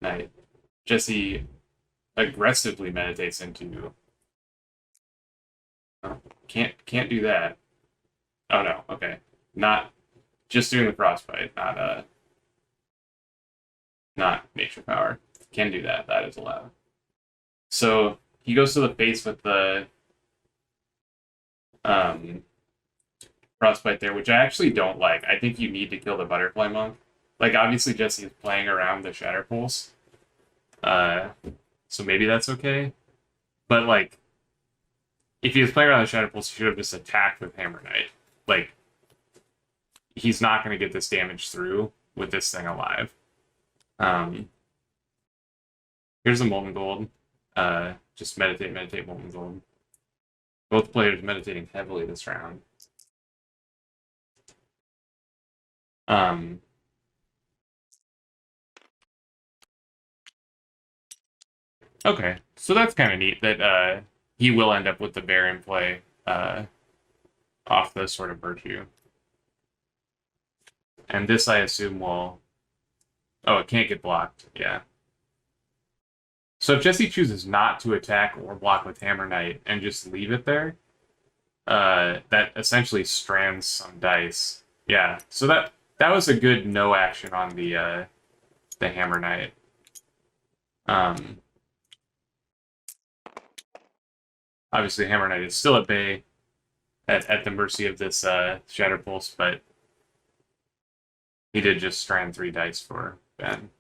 knight. Jesse aggressively meditates into. Oh, can't do that. Oh no, okay. Not just doing the frostbite, not nature power. Can do that. That is allowed. So he goes to the face with the frostbite there, which I actually don't like. I think you need to kill the butterfly monk. Like, obviously Jesse is playing around the shatter pulse. So maybe that's okay. But like, if he was playing around the shatter pulse, he should have just attacked with Hammer Knight. Like, he's not going to get this damage through with this thing alive. Here's a Molten Gold. Just meditate, Molten Gold. Both players meditating heavily this round. Okay, so that's kind of neat that he will end up with the bear in play off the Sword of Virtue. And this, I assume, will... Oh, it can't get blocked. Yeah. So if Jesse chooses not to attack or block with Hammer Knight and just leave it there, that essentially strands some dice. Yeah, so that was a good no action on the Hammer Knight. Obviously, Hammer Knight is still at bay, at the mercy of this Shatter Pulse, but he did just strand 3 dice for Ben.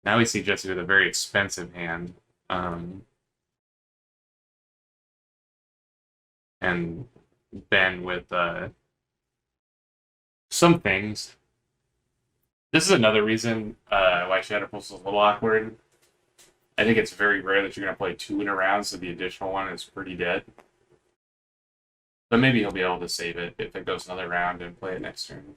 Now we see Jesse with a very expensive hand. And Ben with some things. This is another reason why Shadow Pulse is a little awkward. I think it's very rare that you're going to play 2 in a round, so the additional one is pretty dead. But maybe he'll be able to save it if it goes another round and play it next turn.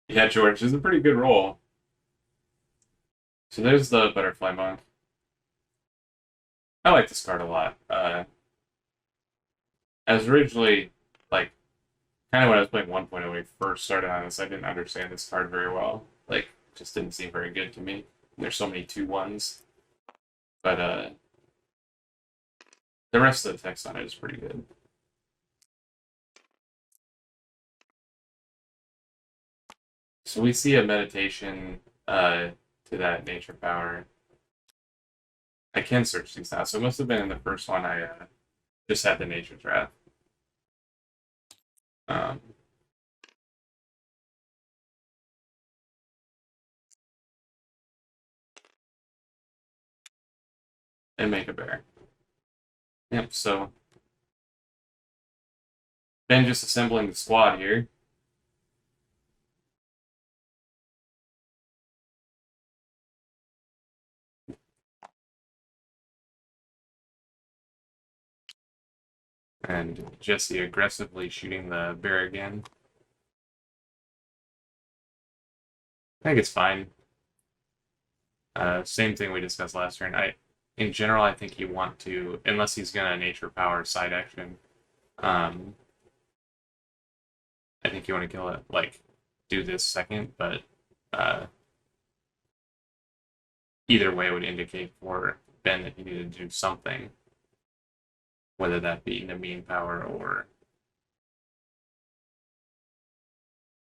Yeah, George, this is a pretty good roll. So there's the Butterfly Monk. I like this card a lot. I was originally, like, kind of when I was playing 1.0 when we first started on this, I didn't understand this card very well. Like, just didn't seem very good to me. There's so many 2/1s. But, the rest of the text on it is pretty good. So we see a meditation to that nature power. I can search these now. So it must have been in the first one I just had the nature's wrath. Um, and make a bear. Yep, so Ben just assembling the squad here. And Jesse aggressively shooting the bear again. I think it's fine. Same thing we discussed last turn. In general, I think you want to, unless he's gonna nature power side action. I think you want to kill it, like do this second, but either way would indicate for Ben that he needed to do something, whether that be Namine power or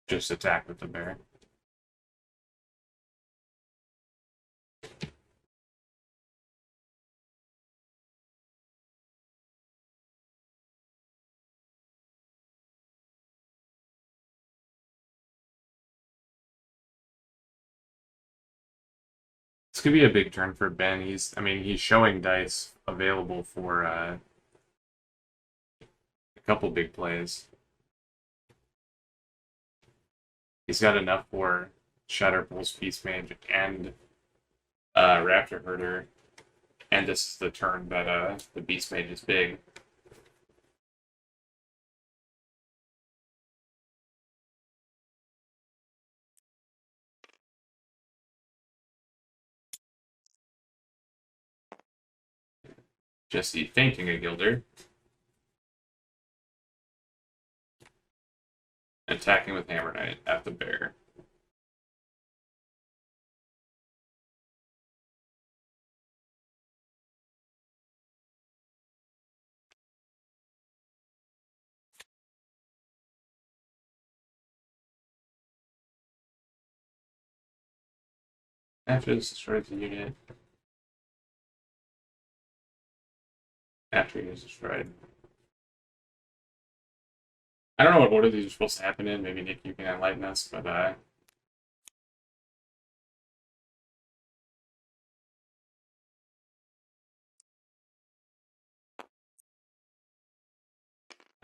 just attack with the bear. This could be a big turn for Ben. He's showing dice available for a couple big plays. He's got enough for Shatterpulse, Beast Mage, and Raptor Herder. And this is the turn that the Beast Mage is big. Jesse fainting a Gilder. Attacking with Hammer Knight at the bear. After this destroys the unit. After he is destroyed. I don't know what order these are supposed to happen in. Maybe Nick, you can enlighten us, but I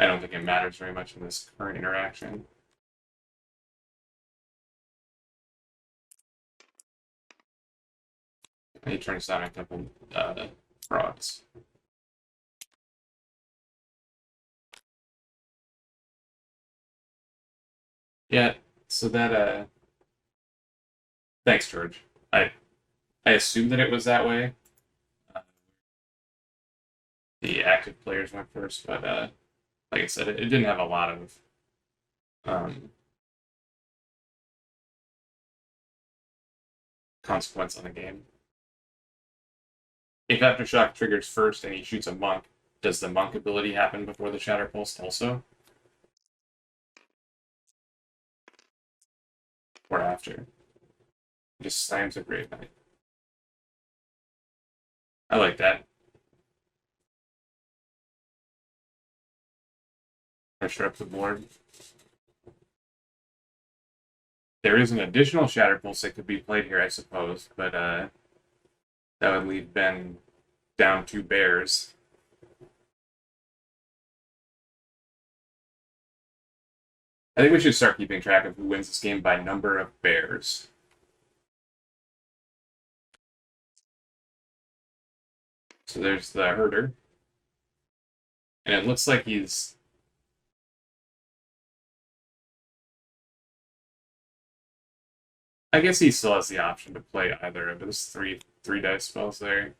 don't think it matters very much in this current interaction. And he turns down a couple frogs. Yeah, so that thanks, George. I assumed that it was that way. The active players went first, but like I said, it didn't have a lot of consequence on the game. If Aftershock triggers first and he shoots a monk, does the monk ability happen before the Shatter Pulse also? Or after? Just slams a Grave Knight. I like that. Pressure up the board. There is an additional Shatter Pulse that could be played here, I suppose, but that would leave Ben down 2 bears. I think we should start keeping track of who wins this game by number of bears. So there's the herder. And it looks like he's... I guess he still has the option to play either of his three dice spells there.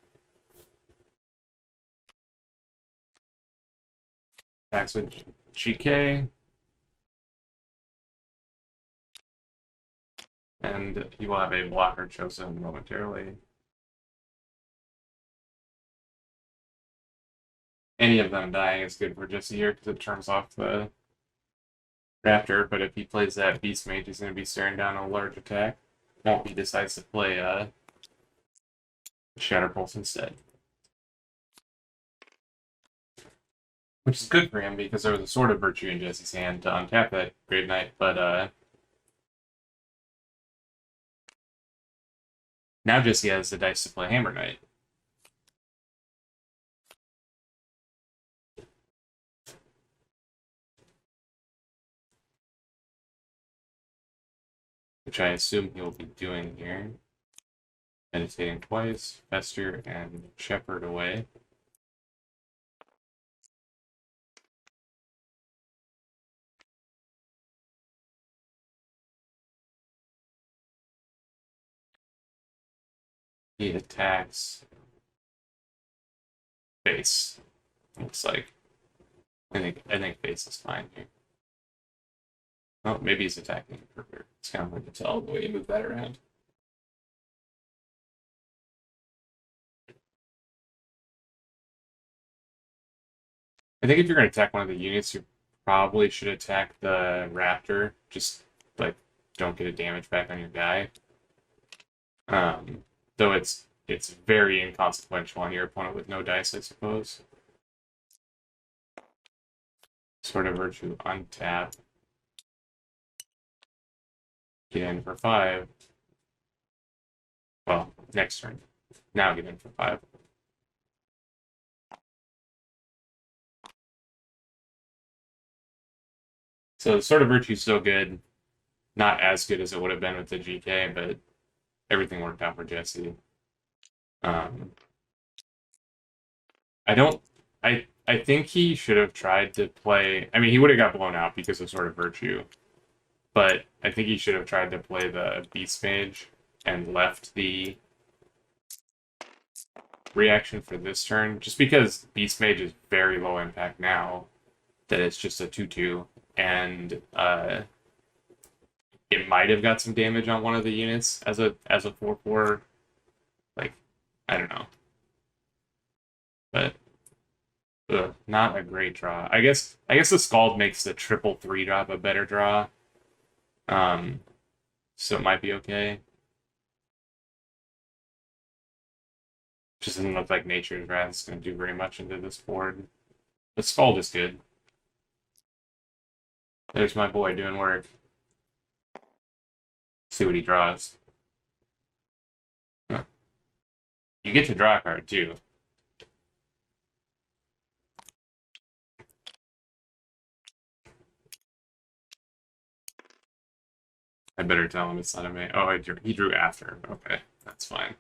Attacks with GK. And he will have a blocker chosen momentarily. Any of them dying is good for Jesse here because it turns off the Raptor, but if he plays that Beast Mage, he's going to be staring down a large attack. Won't he decides to play Shatter Pulse instead. Which is good for him because there was a Sword of Virtue in Jesse's hand to untap that Grave Knight, but now Jesse has the dice to play Hammer Knight. Which I assume he'll be doing here. Meditating twice, Fester, and Shepherd away. He attacks base. Looks like. I think base is fine here. Oh, maybe he's attacking Pervert. It's kind of hard to tell the way you move that around. I think if you're going to attack one of the units, you probably should attack the Raptor. Just, like, don't get a damage back on your guy. Though it's very inconsequential on your opponent with no dice, I suppose. Sword of Virtue, untap. Get in for 5. Well, next turn. Now get in for 5. So Sword of Virtue is still good. Not as good as it would have been with the GK, but everything worked out for Jesse. I think he should have tried to play. I mean, he would have got blown out because of Sword of Virtue, but I think he should have tried to play the Beast Mage and left the reaction for this turn, just because Beast Mage is very low impact now that it's just a 2/2, and it might have got some damage on one of the units as a 4/4. Like, I don't know, but not a great draw. I guess the Scald makes the 3/3 drop a better draw. So it might be okay. Just doesn't look like Nature's Wrath is going to do very much into this board. The Scald is good. There's my boy doing work. See what he draws. Huh. You get to draw a card too. I better tell him it's not a May. Oh, he drew after. Okay, that's fine.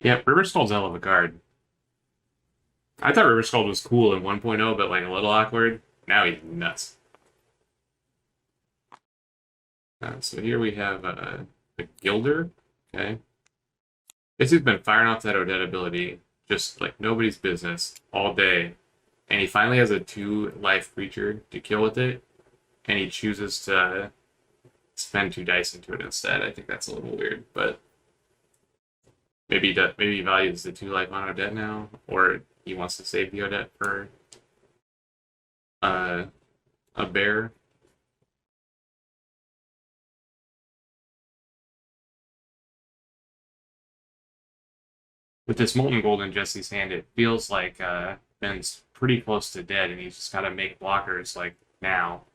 Yeah, River Skull's a hell of a card. I thought River Skull was cool in 1.0, but like a little awkward. Now he's nuts. So here we have a Gilder. Okay. This has been firing off that Odette ability just like nobody's business all day. And he finally has a 2-life creature to kill with it. And he chooses to spend 2 dice into it instead. I think that's a little weird, but maybe he values the 2 life on Odette now, or he wants to save the Odette for a bear. With this Molten Gold in Jesse's hand, it feels like Ben's pretty close to dead, and he's just got to make blockers like now.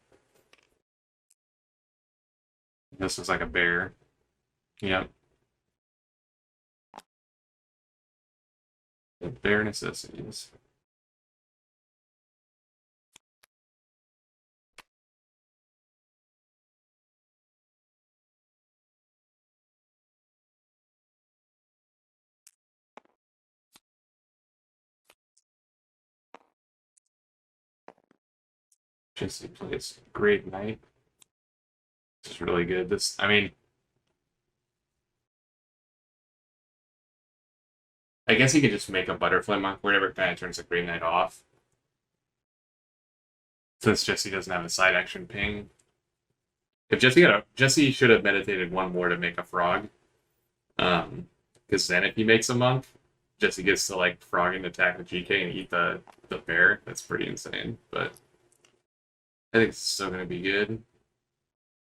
This looks like a bear. Yep. The bear necessities. Jesse plays Great Knight. This is really good. I mean, I guess he could just make a Butterfly Monk whenever it kind of turns the Great Knight off. Since Jesse doesn't have a side action ping. If Jesse should have meditated one more to make a frog, Because then if he makes a monk, Jesse gets to like frog and attack the GK and eat the bear. That's pretty insane. But I think it's still gonna be good.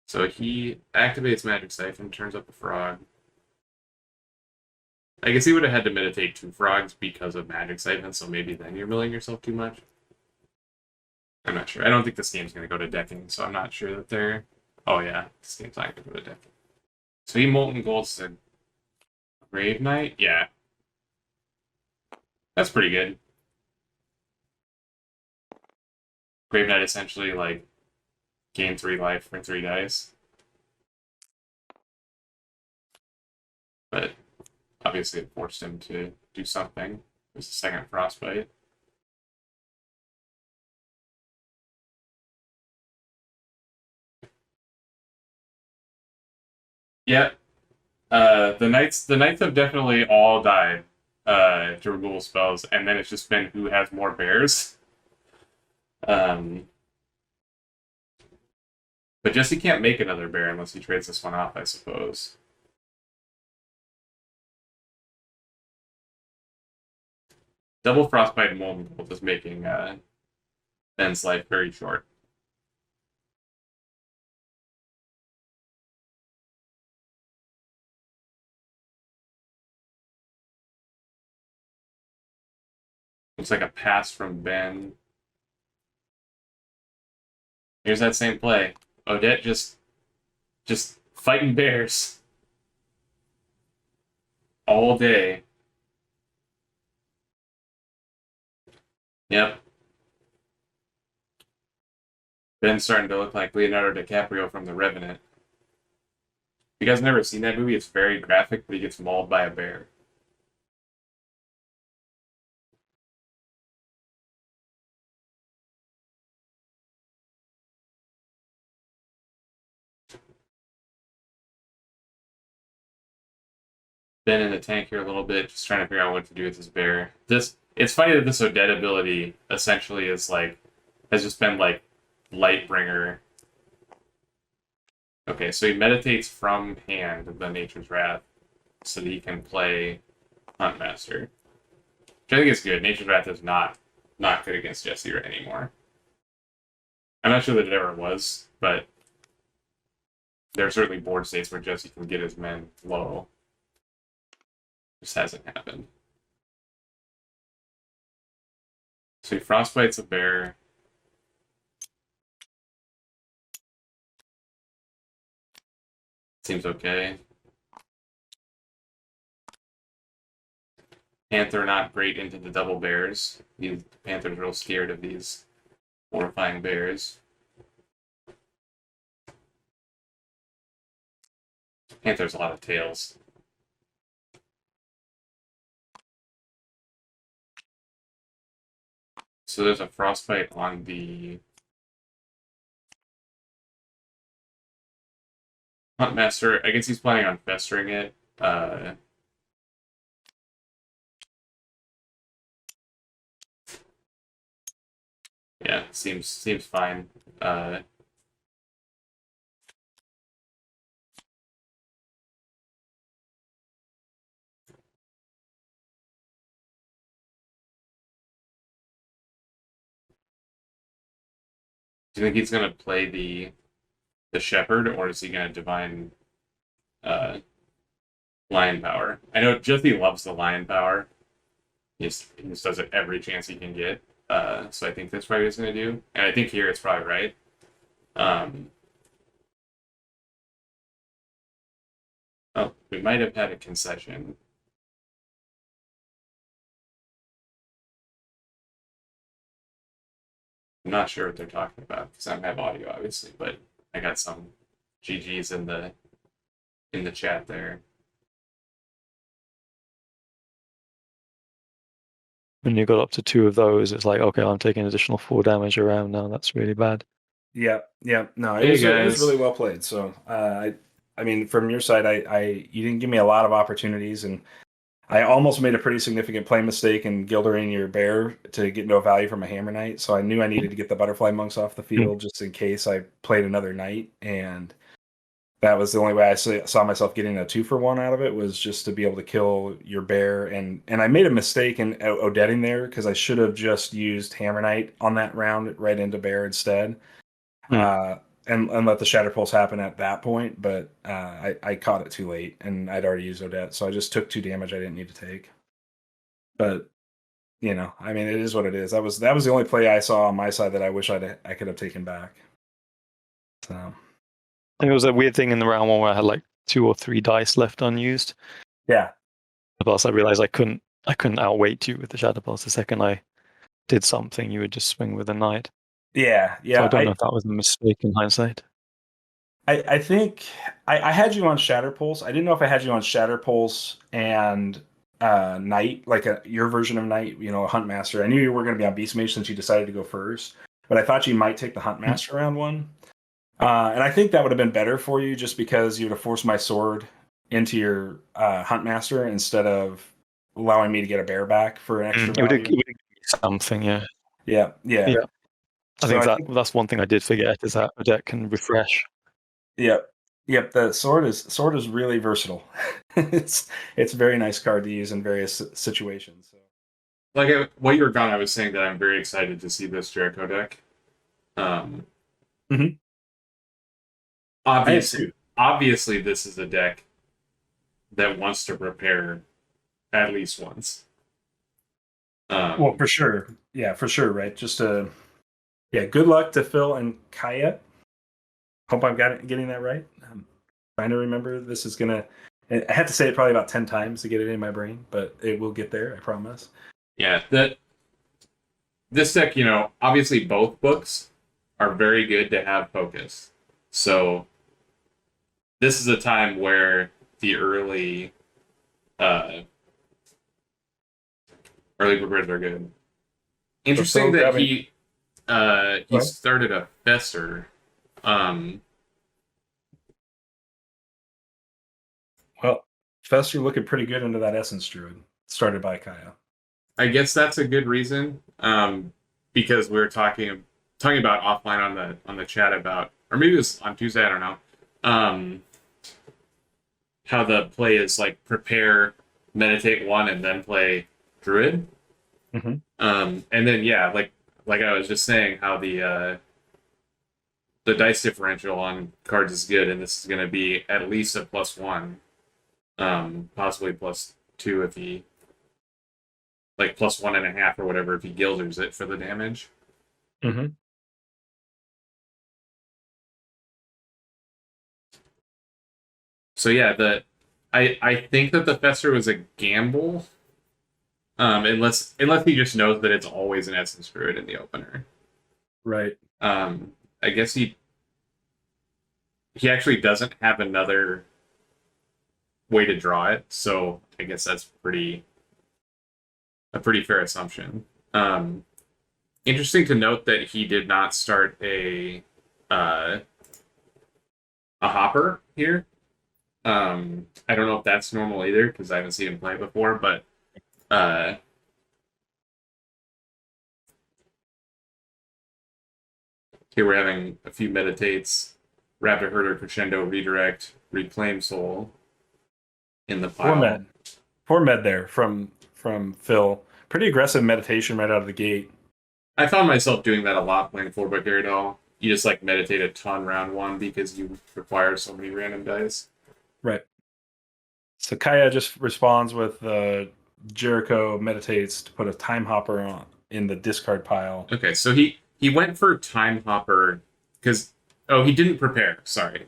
So he activates Magic Siphon, turns up the frog. I guess he would have had to meditate 2 frogs because of Magic Siphon, so maybe then you're milling yourself too much. I'm not sure. I don't think this game's going to go to decking, so I'm not sure that they're... Oh yeah, this game's not going to go to decking. So he Molten Golds to Grave Knight? Yeah. That's pretty good. Grave Knight essentially, like, gain 3 life for 3 dice. But obviously it forced him to do something. It was the second Frostbite. Yeah. The knights have definitely all died to removal spells, and then it's just been who has more bears. But Jesse can't make another bear unless he trades this one off, I suppose. Double Frostbite and Molten Gold is making Ben's life very short. Looks like a pass from Ben. Here's that same play. Odette just fighting bears all day. Yep. Ben's starting to look like Leonardo DiCaprio from The Revenant. You guys never seen that movie? It's very graphic, but he gets mauled by a bear. Ben in the tank here a little bit, just trying to figure out what to do with this bear. It's funny that this Odette ability essentially is like has just been like Lightbringer. Okay, so he meditates from hand the Nature's Wrath so that he can play Huntmaster. Which I think is good. Nature's Wrath is not good against Jesse anymore. I'm not sure that it ever was, but there are certainly board states where Jesse can get his men low. Just hasn't happened. So he Frostbites a bear. Seems okay. Panther not great into the double bears. The Panther's real scared of these horrifying bears. Panther's a lot of tails. So there's a Frostbite on the Huntmaster. I guess he's planning on festering it. Yeah, seems fine. Do you think he's gonna play the Shepherd, or is he gonna divine Lion Power? I know Jesse loves the Lion Power. He just does it every chance he can get. So I think that's probably what he's gonna do, and I think here it's probably right. Oh, we might have had a concession. I'm not sure what they're talking about because I don't have audio, obviously, but I got some GGs in the chat there. When you got up to 2 of those, it's like, okay, I'm taking additional 4 damage around now. That's really bad. Yeah. No, Hey, it was guys. really well played. So, I mean, from your side, you didn't give me a lot of opportunities, and I almost made a pretty significant play mistake in gildering your bear to get no value from a Hammer Knight. So I knew I needed to get the Butterfly Monks off the field just in case I played another Knight, and that was the only way I saw myself getting a 2-for-1 out of it, was just to be able to kill your bear. And I made a mistake in Odetting there, because I should have just used Hammer Knight on that round right into bear instead, and let the Shatter Pulse happen at that point. But I caught it too late, and I'd already used Odette, so I just took 2 damage I didn't need to take. But I mean, it is what it is. That was the only play I saw on my side that I wish I could have taken back. So. And it was a weird thing in the round one where I had like 2 or 3 dice left unused. Yeah. Plus, I realized I couldn't outweight you with the Shadow Pulse. The second I did something, you would just swing with a knight. Yeah. So I don't know if that was a mistake in hindsight. I think I had you on Shatter Pulse. I didn't know if I had you on Shatter Pulse and Knight, like your version of Knight, a Hunt Master. I knew you were going to be on Beast Mage since you decided to go first, but I thought you might take the Hunt Master round one. And I think that would have been better for you, just because you would have forced my sword into your Hunt Master instead of allowing me to get a bear back for an extra value. It would have given me something, yeah. Yeah. I think that's one thing I did forget, is that Odette can refresh. Yep. The sword is really versatile. it's a very nice card to use in various situations. So. Like while you were gone, I was saying that I'm very excited to see this Jericho deck. Obviously, this is a deck that wants to prepare at least once. Well, for sure. Yeah, for sure, right? Just good luck to Phil and Kaile. Hope I'm getting that right. I'm trying to remember. This is going to... I had to say it probably about 10 times to get it in my brain, but it will get there, I promise. Yeah, this deck, obviously both books are very good to have focus. So this is a time where the early prepares are good. Interesting that he started a Fester. Well, Fester looking pretty good into that Essence Druid, started by Kaile. I guess that's a good reason, because we were talking about offline on the chat about, or maybe it was on Tuesday, I don't know, how the play is like prepare, meditate 1, and then play Druid. Mm-hmm. And then like I was just saying, how the dice differential on cards is good, and this is going to be at least a +1, possibly +2 if he, like +1.5 or whatever if he Gilders it for the damage. Mm-hmm. So yeah, I think that the Fester was a gamble, unless he just knows that it's always an Essence Druid in the opener. Right. I guess he actually doesn't have another way to draw it, so I guess that's a pretty fair assumption. Interesting to note that he did not start a hopper here. I don't know if that's normal either, because I haven't seen him play before, but here we're having a few meditates, Raptor Herder, Crescendo, Redirect, Reclaim Soul in the pile. Poor med there from Phil. Pretty aggressive meditation right out of the gate. I found myself doing that a lot playing 4-book Aradel. You just like meditate a ton round 1 because you require so many random dice. Right. So Kaya just responds with Jericho meditates to put a Time Hopper in the discard pile. Okay, so he went for Time Hopper because he didn't prepare. Sorry,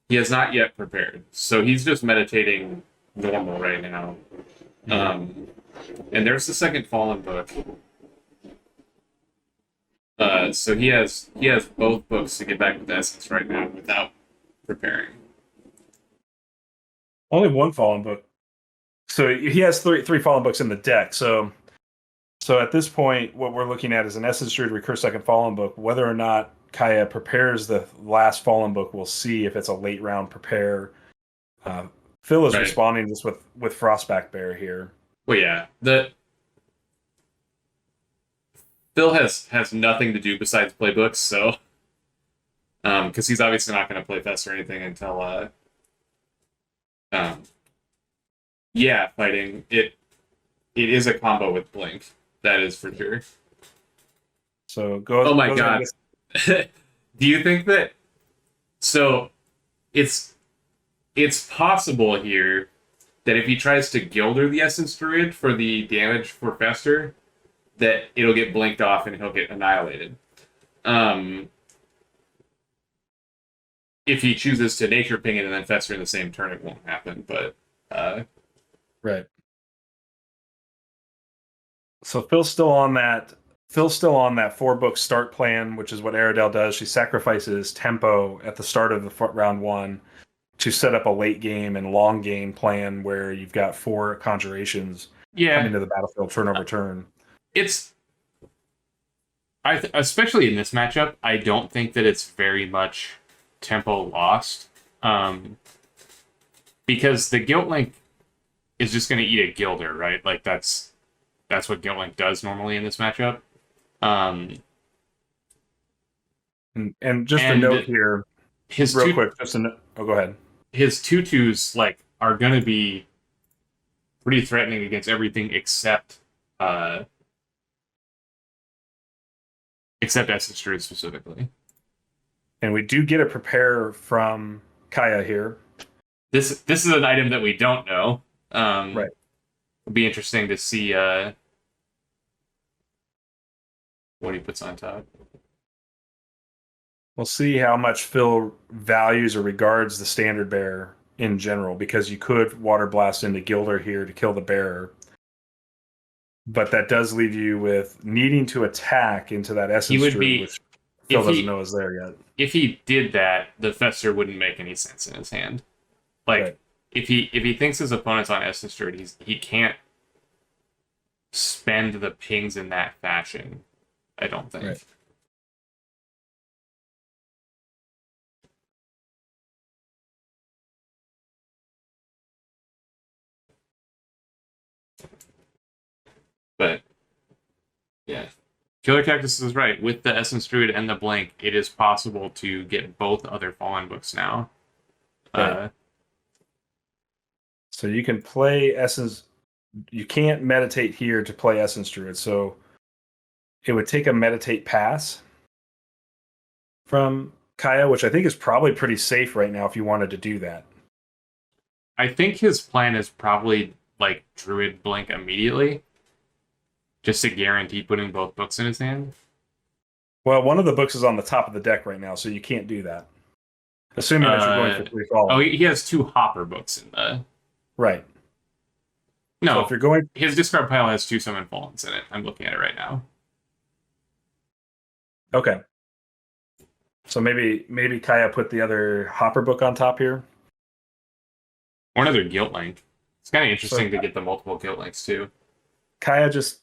he has not yet prepared. So he's just meditating normal right now. And there's the second Fallen book. So he has both books to get back with Essence right now without preparing. Only one Fallen book. So he has three Fallen books in the deck. So at this point, what we're looking at is an Essence Druid Recurse Second Fallen book. Whether or not Kaya prepares the last Fallen book, we'll see if it's a late round prepare. Phil is responding just with Frostback Bear here. Well, yeah. Phil has nothing to do besides playbooks, so Because he's obviously not going to play Fest or anything until fighting it. It is a combo with Blink. That is for sure. So go. Oh my god! Do you think that? So, it's possible here that if he tries to Gilder the Essence Druid for the damage for Fester, that it'll get blinked off and he'll get annihilated. If he chooses to Nature Ping it and then Fester in the same turn, it won't happen. But right. So Phil's still on that 4-book start plan, which is what Aradel does. She sacrifices tempo at the start of the round 1 to set up a late game and long game plan where you've got 4 conjurations coming to the battlefield turn over turn. Especially in this matchup, I don't think that it's very much tempo lost, because the Guilt Link is just going to eat a Gilder, right? Like that's what Guilt Link does normally in this matchup. And just a note here, quick. Go ahead. His 2/2s are going to be pretty threatening against everything except Essence Druid specifically. And we do get a prepare from Kaya here. This is an item that we don't know. Right. It'll be interesting to see what he puts on top. We'll see how much Phil values or regards the standard bearer in general, because you could Water Blast into Gilder here to kill the bearer. But that does leave you with needing to attack into that Essence Druid, which Phil doesn't know is there yet. If he did that, the Fester wouldn't make any sense in his hand. Right. if he thinks his opponent's on Essence Druid, he can't spend the pings in that fashion, I don't think. Right. But yeah, Killer Cactus is right. With the Essence Druid and the Blink, it is possible to get both other Fallen books now. Right. So you can play Essence. You can't meditate here to play Essence Druid. So it would take a meditate pass from Kaya, which I think is probably pretty safe right now if you wanted to do that. I think his plan is probably Druid Blink immediately, just to guarantee putting both books in his hand. Well, one of the books is on the top of the deck right now, so you can't do that. Assuming that you're going for 3 Fallen. Oh, he has 2 Hopper books in the... Right. No, so if you're going... his discard pile has 2 Summon Fallens in it. I'm looking at it right now. Okay. So maybe Kaya put the other Hopper book on top here? Or another Guilt Link. It's kind of interesting to get the multiple Guilt Links, too. Kaya just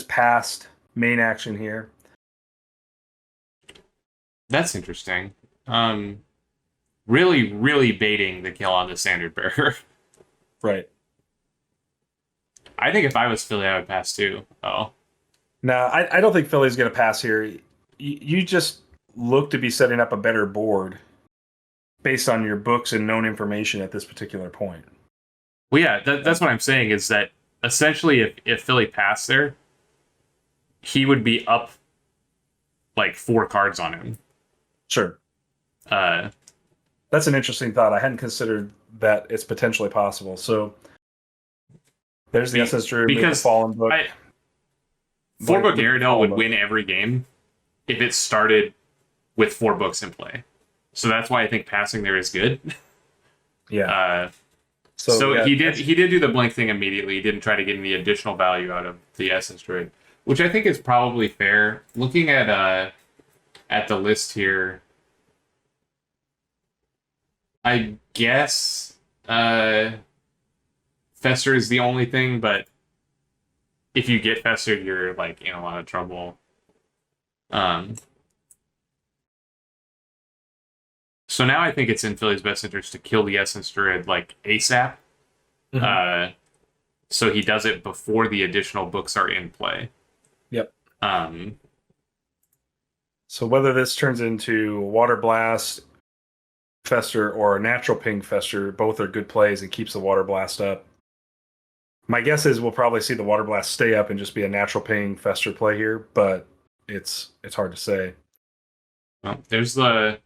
passed main action here. That's interesting. Really, really baiting the kill on the Standard Bearer. Right. I think if I was Philly, I would pass too. Oh. No, I don't think Philly's going to pass here. You just look to be setting up a better board based on your books and known information at this particular point. Well, yeah, that's what I'm saying is that essentially if Philly passed there, he would be up 4 cards on him. Sure. That's an interesting thought. I hadn't considered that it's potentially possible. So there's the Essence Druid, because the Fallen book. 4-book Aradel would win every game if it started with 4 books in play. So that's why I think passing there is good. Yeah. So he did do the Blink thing immediately. He didn't try to get any additional value out of the Essence Druid, which I think is probably fair. Looking at the list here, I guess Fester is the only thing, but if you get Festered, you're in a lot of trouble. So now I think it's in Philly's best interest to kill the Essence Druid ASAP. Mm-hmm. So he does it before the additional books are in play. Yep. So whether this turns into Water Blast, Fester, or Natural Ping Fester, both are good plays and keeps the Water Blast up. My guess is we'll probably see the Water Blast stay up and just be a Natural Ping Fester play here, but it's hard to say. Well, there's the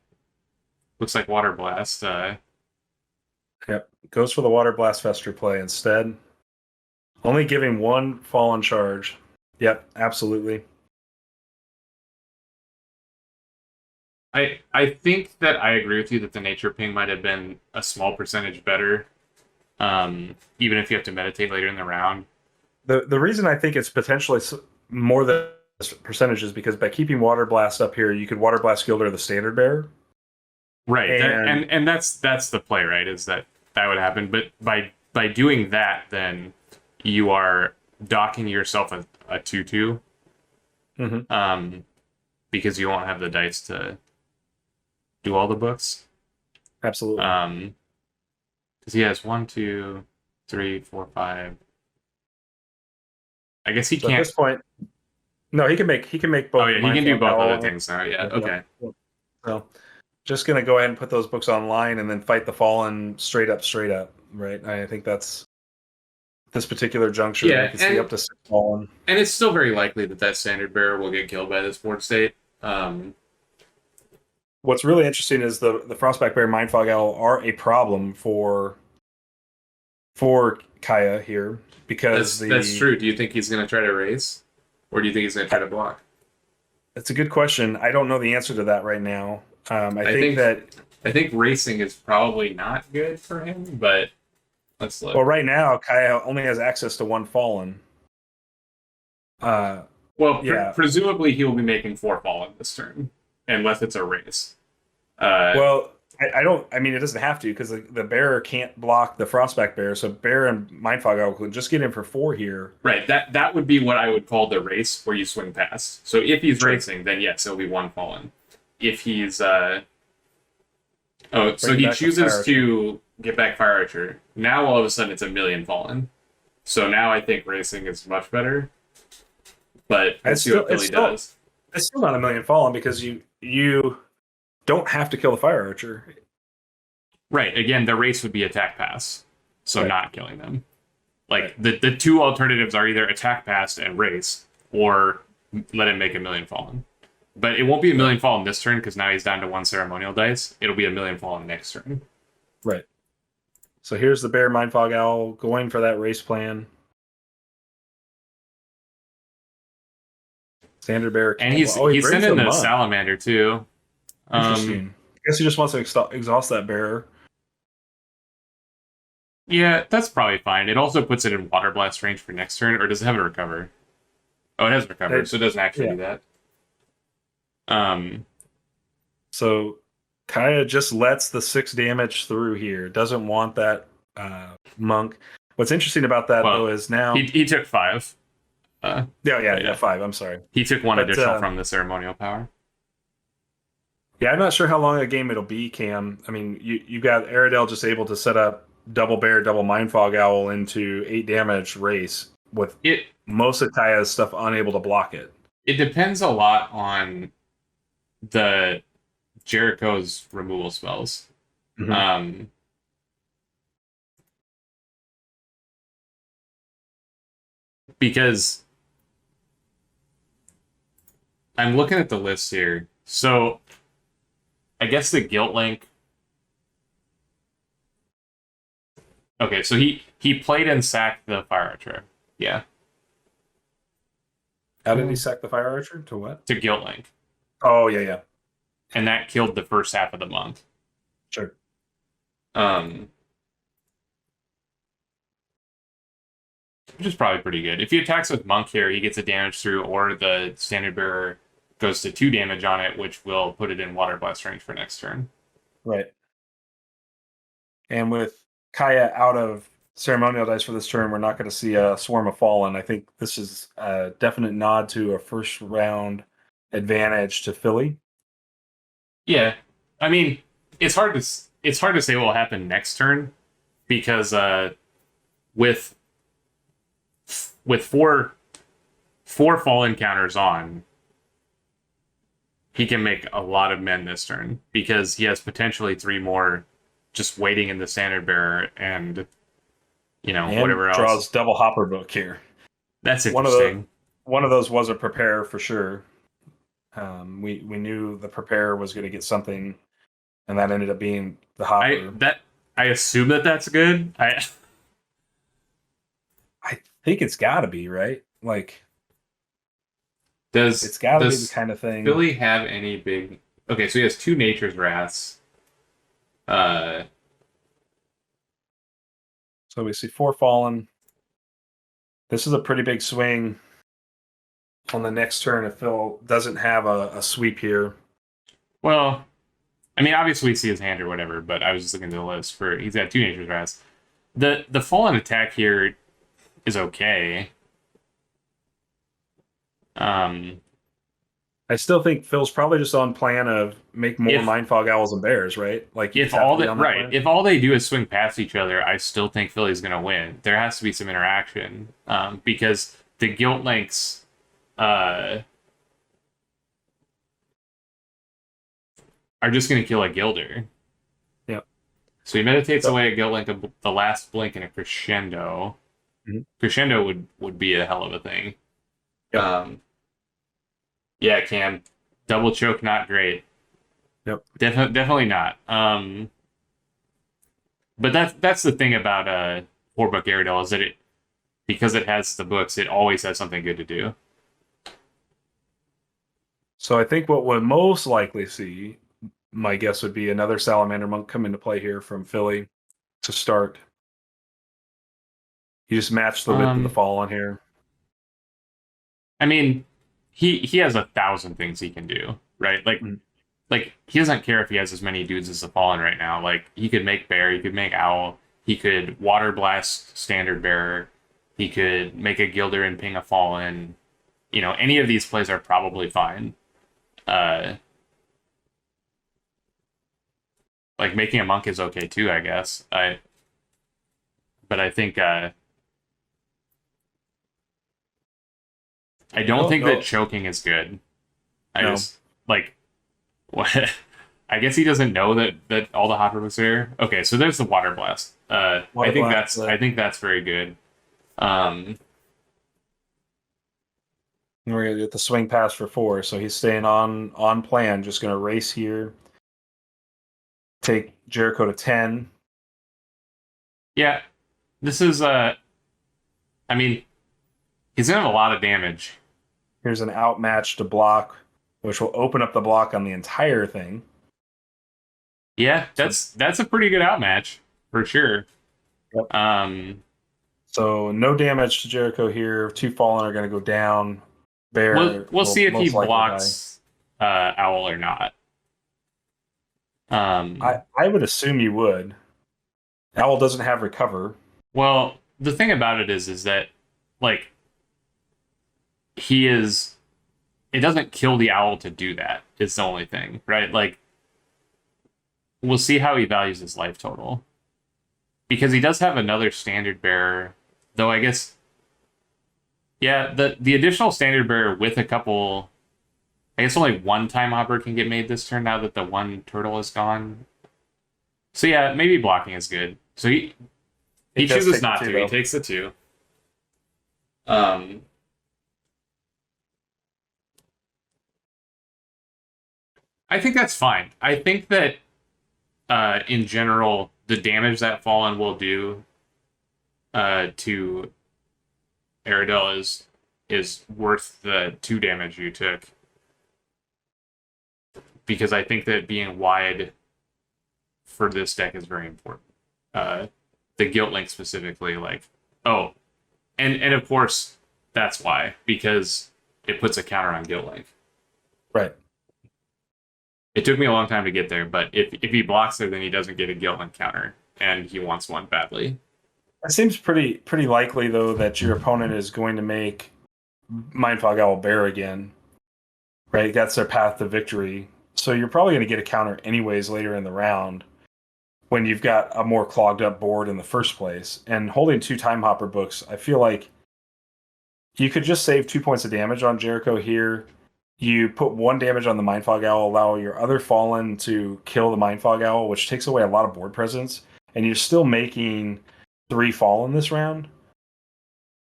looks like Water Blast. Yep, goes for the Water Blast Fester play instead. Only giving one fallen charge. Yep, absolutely. I think that I agree with you that the nature ping might have been a small percentage better, even if you have to meditate later in the round. The reason I think it's potentially more than percentage is because by keeping Water Blast up here, you could Water Blast Gilder the Standard Bearer. Right, and that's the play, right? Is that would happen, but by doing that, then you are docking yourself a 2/2, because you won't have the dice to do all the books. Absolutely. Because he has 1, 2, 3, 4, 5. I guess he can't. At this point, no, he can make both. Oh yeah, he can do both other things now. Yeah, okay. So, just gonna go ahead and put those books online, and then fight the Fallen straight up. Right. I think that's this particular juncture. Yeah, I can see up to 6 Fallen. And it's still very likely that Standard Bearer will get killed by this board state. What's really interesting is the Frostback Bear, Mindfog Owl are a problem for Kaya here because that's true. Do you think he's going to try to race, or do you think he's going to try to block? That's a good question. I don't know the answer to that right now. I think racing is probably not good for him, but let's look. Well, right now Kaya only has access to 1 Fallen. Presumably he will be making 4 Fallen this turn, unless it's a race. I mean, it doesn't have to because the bearer can't block the Frostback Bear, so Bear and Mindfog Owl could just get in for 4 here. Right, that would be what I would call the race where you swing past. So if he's racing, then yes, it'll be 1 Fallen. If he's so he chooses to get back Fire Archer. Now all of a sudden it's 1,000,000 Fallen. So now I think racing is much better. But let's see what Philly does. It's still not 1,000,000 Fallen because you don't have to kill the Fire Archer. Right. Again, the race would be attack pass, so not killing them. Like the 2 alternatives are either attack pass and race, or let him make 1,000,000 Fallen. But it won't be 1,000,000 Fallen this turn because now he's down to 1 ceremonial dice. It'll be 1,000,000 Fallen next turn. Right. So here's the Bear, Mindfog Owl going for that race plan. Standard Bear, and he's sending the Salamander too. Interesting. I guess he just wants to exhaust that bearer. Yeah, that's probably fine. It also puts it in Water Blast range for next turn, or does it have a recover? Oh, it has recover, so it doesn't actually do that. So Kaya just lets the 6 damage through here. Doesn't want that monk. What's interesting about that though is now he took 5. 5. I'm sorry. He took 1 additional from the ceremonial power. Yeah, I'm not sure how long a game it'll be, Cam. I mean, you got Aradel just able to set up double Bear, double Mindfog Owl into 8 damage race with most of Kaya's stuff unable to block it. It depends a lot on the Jericho's removal spells. Because I'm looking at the list here. So I guess the Guilt Link. Okay, so he played and sacked the Fire Archer. Yeah. How did he sack the Fire Archer? To what? To Guilt Link. Oh, yeah. And that killed the first half of the month. Sure. Which is probably pretty good. If he attacks with Monk here, he gets a damage through, or the Standard Bearer goes to 2 damage on it, which will put it in Water Blast range for next turn. Right. And with Kaya out of ceremonial dice for this turn, we're not going to see a Swarm of Fallen. I think this is a definite nod to a first round advantage to Philly. Yeah, I mean, it's hard to say what will happen next turn because with 4 Fallen counters on, he can make a lot of men this turn because he has potentially 3 more just waiting in the standard bearer and And whatever else. draws double hopper book here. That's interesting. One of those was a prepare for sure. We knew the prepare was going to get something, and that ended up being the hopper. I assume that's good. I think it's got to be, right? Like, it's got to be the kind of thing. Philly have any big? Okay, so he has 2 Nature's Wraths. So we see 4 fallen. This is a pretty big swing on the next turn if Phil doesn't have a sweep here. Well, I mean, obviously we see his hand or whatever, but I was just looking at the list for he's got 2 Nature's Wraths. The fallen attack here is okay. I still think Phil's probably just on plan of make more Mindfog Owls and Bears, right? Like if all they do is swing past each other, I still think Philly's going to win. There has to be some interaction because the Guilt Links are just going to kill a Gilder. Yep. So he meditates away a Guilt Link, the last blink, and a Crescendo. Mm-hmm. Crescendo would be a hell of a thing. Yep. Yeah, Cam. Double choke, not great. Yep. Definitely not. But that's the thing about 4-book Aradel is that because it has the books, it always has something good to do. So I think what we'll most likely see, my guess would be another Salamander Monk come into play here from Philly to start. You just match the width of the Fallen here. I mean, he has 1,000 things he can do, right? Like he doesn't care if he has as many dudes as the Fallen right now. Like he could make Bear, he could make Owl, he could Water Blast Standard Bearer, he could make a Gilder and ping a Fallen. Any of these plays are probably fine. Like making a Monk is okay too, I guess. But I think I don't think that choking is good. Just like what? I guess he doesn't know that all the hopper books are there. Okay, so there's the Water Blast. I think that's very good. We're gonna get the swing pass for 4, so he's staying on plan. Just gonna race here. Take Jericho to 10. Yeah, this is I mean, he's gonna have a lot of damage. Here's an outmatch to block, which will open up the block on the entire thing. Yeah, that's a pretty good outmatch for sure. Yep. So no damage to Jericho here. 2 Fallen are going to go down. Bear. We'll see if he blocks Owl or not. I would assume you would. Owl doesn't have recover. Well, the thing about it is that like it doesn't kill the Owl to do that. It's the only thing, right? Like we'll see how he values his life total. Because he does have another Standard Bearer, though I guess yeah, the additional Standard Bearer with a couple I guess only 1 time hopper can get made this turn now that the 1 turtle is gone. So yeah, maybe blocking is good. So he chooses not to. He takes the 2. I think that's fine. I think that in general, the damage that Fallen will do to Aradel is worth the 2 damage you took. Because I think that being wide for this deck is very important. The Guilt Link specifically, and of course that's why, because it puts a counter on Guilt Link. Right. It took me a long time to get there, but if he blocks there, then he doesn't get a Guilt Link counter, and he wants one badly. It seems pretty likely though that your opponent is going to make Mindfog Owl Bear again. Right? That's their path to victory. So you're probably going to get a counter anyways later in the round when you've got a more clogged up board in the first place. And holding 2 time hopper books, I feel like you could just save 2 points of damage on Jericho here you put 1 damage on the Mindfog Owl, allow your other Fallen to kill the Mindfog Owl, which takes away a lot of board presence, and you're still making 3 Fallen this round.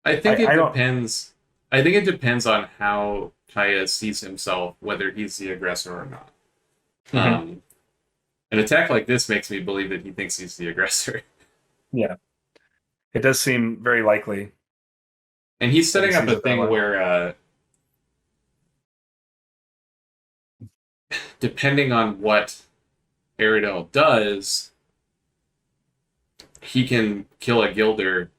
I think it I don't. depends. I think it depends on how Kaya sees himself, whether he's the aggressor or not. Mhm. An attack like this makes me believe that he thinks he's the aggressor. Yeah. It does seem very likely. And he's setting That he up sees a it that thing way. where, depending on what Aradel does, he can kill a Gilder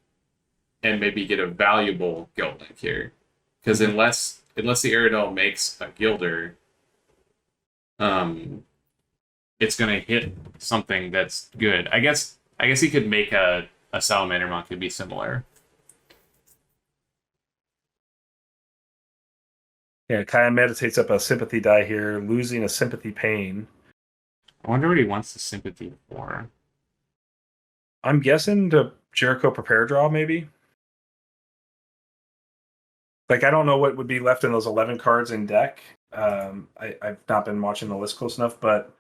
and maybe get a valuable Guild Link here. Because unless the Aradel makes a Gilder, it's gonna hit something that's good. I guess he could make a Salamander Monk could be similar. Yeah, Kaya meditates up a sympathy die here, losing a sympathy pain. I wonder what he wants the sympathy for. I'm guessing to Jericho prepare draw, maybe. Like, I don't know what would be left in those 11 cards in deck. I've not been watching the list close enough, but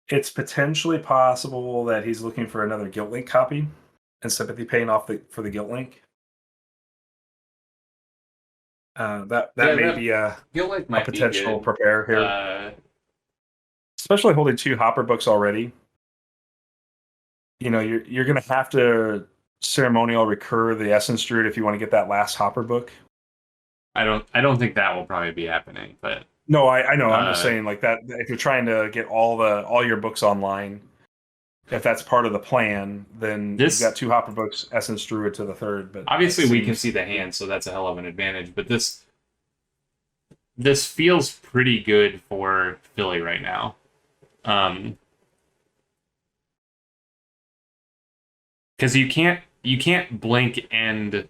it's potentially possible that he's looking for another Guilt Link copy and sympathy pain for the Guilt Link. That may be a Guild Link might potential be good. prepare here. Especially holding 2 Hopper books already. You know, you're going to have to ceremonial recur the Essence Druid if you want to get that last Hopper book. I don't think that will probably be happening, but no, I know. I'm just saying, like, that if you're trying to get all your books online, if that's part of the plan, then you've got 2 Hopper books, Essence Druid to the 3rd. But obviously, we can see the hand, so that's a hell of an advantage. But this feels pretty good for Philly right now. Because you can't blink and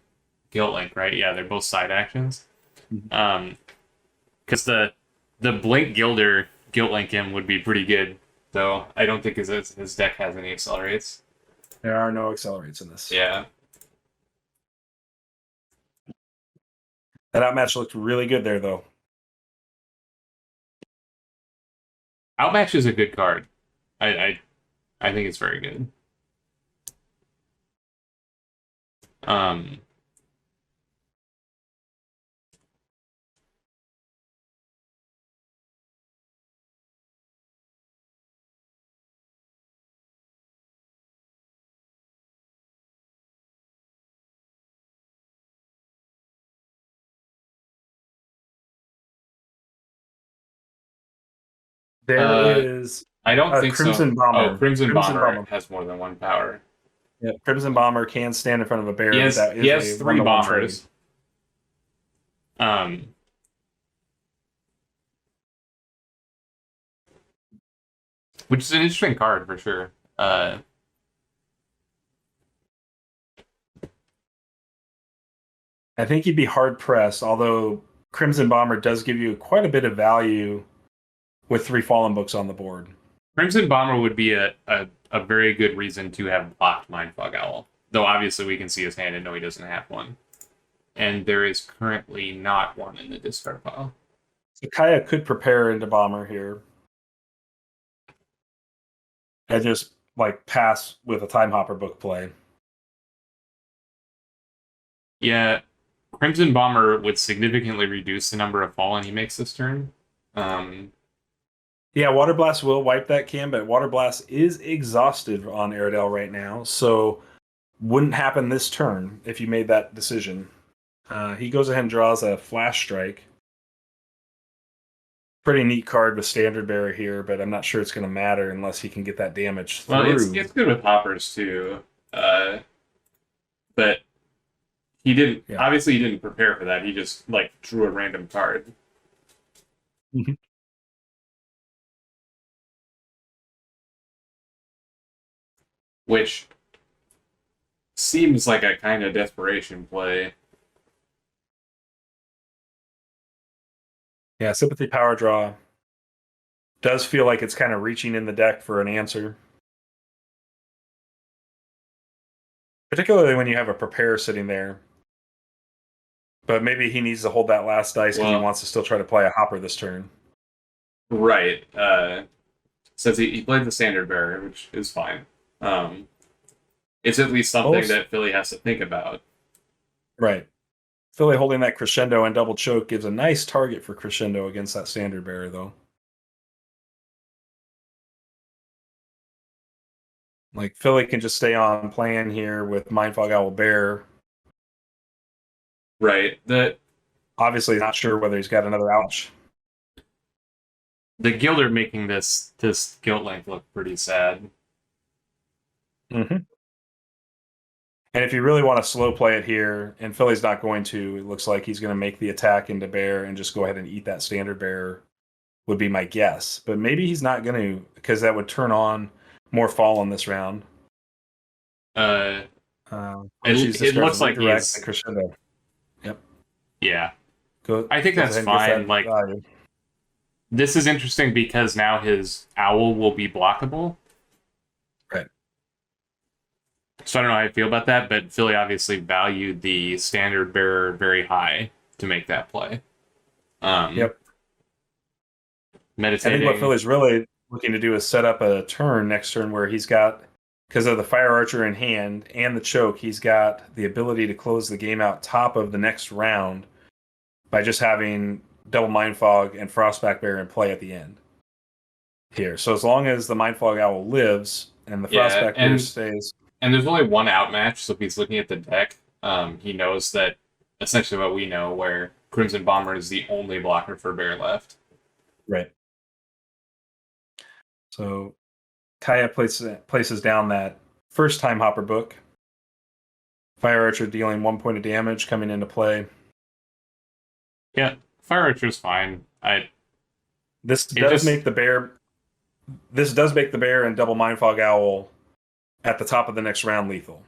Guilt Link, right? Yeah, they're both side actions. Because the blink Gilder Guilt Link him would be pretty good, though. I don't think his deck has any accelerates. There are no accelerates in this. Yeah. That outmatch looked really good there, though. Outmatch is a good card. I think it's very good. There is. I don't think Crimson so. Bomber. Oh, Crimson Bomber has more than 1 power. Yeah, Crimson Bomber can stand in front of a bear. He has 3 bombers. Which is an interesting card for sure. I think he'd be hard pressed, although Crimson Bomber does give you quite a bit of value with 3 Fallen books on the board. Crimson Bomber would be a very good reason to have blocked Mindfog Owl. Though obviously we can see his hand and know he doesn't have one. And there is currently not one in the discard pile. So Kaya could prepare into Bomber here. And just, like, pass with a Time Hopper book play. Yeah, Crimson Bomber would significantly reduce the number of Fallen he makes this turn. Yeah, Water Blast will wipe that can, but Water Blast is exhausted on Aradel right now, so wouldn't happen this turn if you made that decision. He goes ahead and draws a Flash Strike. Pretty neat card with Standard Bearer here, but I'm not sure it's going to matter unless he can get that damage through. Well, it's good with Hoppers too, but he didn't. Yeah. Obviously, he didn't prepare for that. He just drew a random card. Mm-hmm. Which seems like a kind of desperation play. Yeah, Sympathy Power Draw does feel like it's kind of reaching in the deck for an answer. Particularly when you have a Prepare sitting there. But maybe he needs to hold that last dice because he wants to still try to play a hopper this turn. Right. Says he played the standard bearer, which is fine. It's at least something that Philly has to think about. Right. Philly holding that crescendo and double choke gives a nice target for crescendo against that standard bearer, though. Like, Philly can just stay on plan here with Mindfog Owl Bear. Right. Obviously not sure whether he's got another ouch. The Gilder making this Guilt Link look pretty sad. Mm-hmm. And if you really want to slow play it here, and Philly's not going to, it looks like he's going to make the attack into bear and just go ahead and eat that standard bear, would be my guess. But maybe he's not going to, because that would turn on more fall on this round. It looks like he's crescendo. Yep. Yeah. I think that's fine. Like, this is interesting because now his owl will be blockable. Right. So I don't know how I feel about that, but Philly obviously valued the standard bearer very high to make that play. Yep. Meditating. I think what Philly's really looking to do is set up a turn next turn where he's got, because of the Fire Archer in hand and the choke, he's got the ability to close the game out top of the next round by just having Double Mind Fog and Frostback Bear in play at the end here. So as long as the Mind Fog Owl lives and the Frostback Bear stays. And there's only one outmatch, so if he's looking at the deck, he knows that essentially what we know, where Crimson Bomber is the only blocker for Bear left. Right. So Kaya places down that first time hopper book. Fire Archer dealing 1 point of damage coming into play. Yeah, Fire Archer's fine. This does make the bear and Double Mindfog Owl at the top of the next round lethal.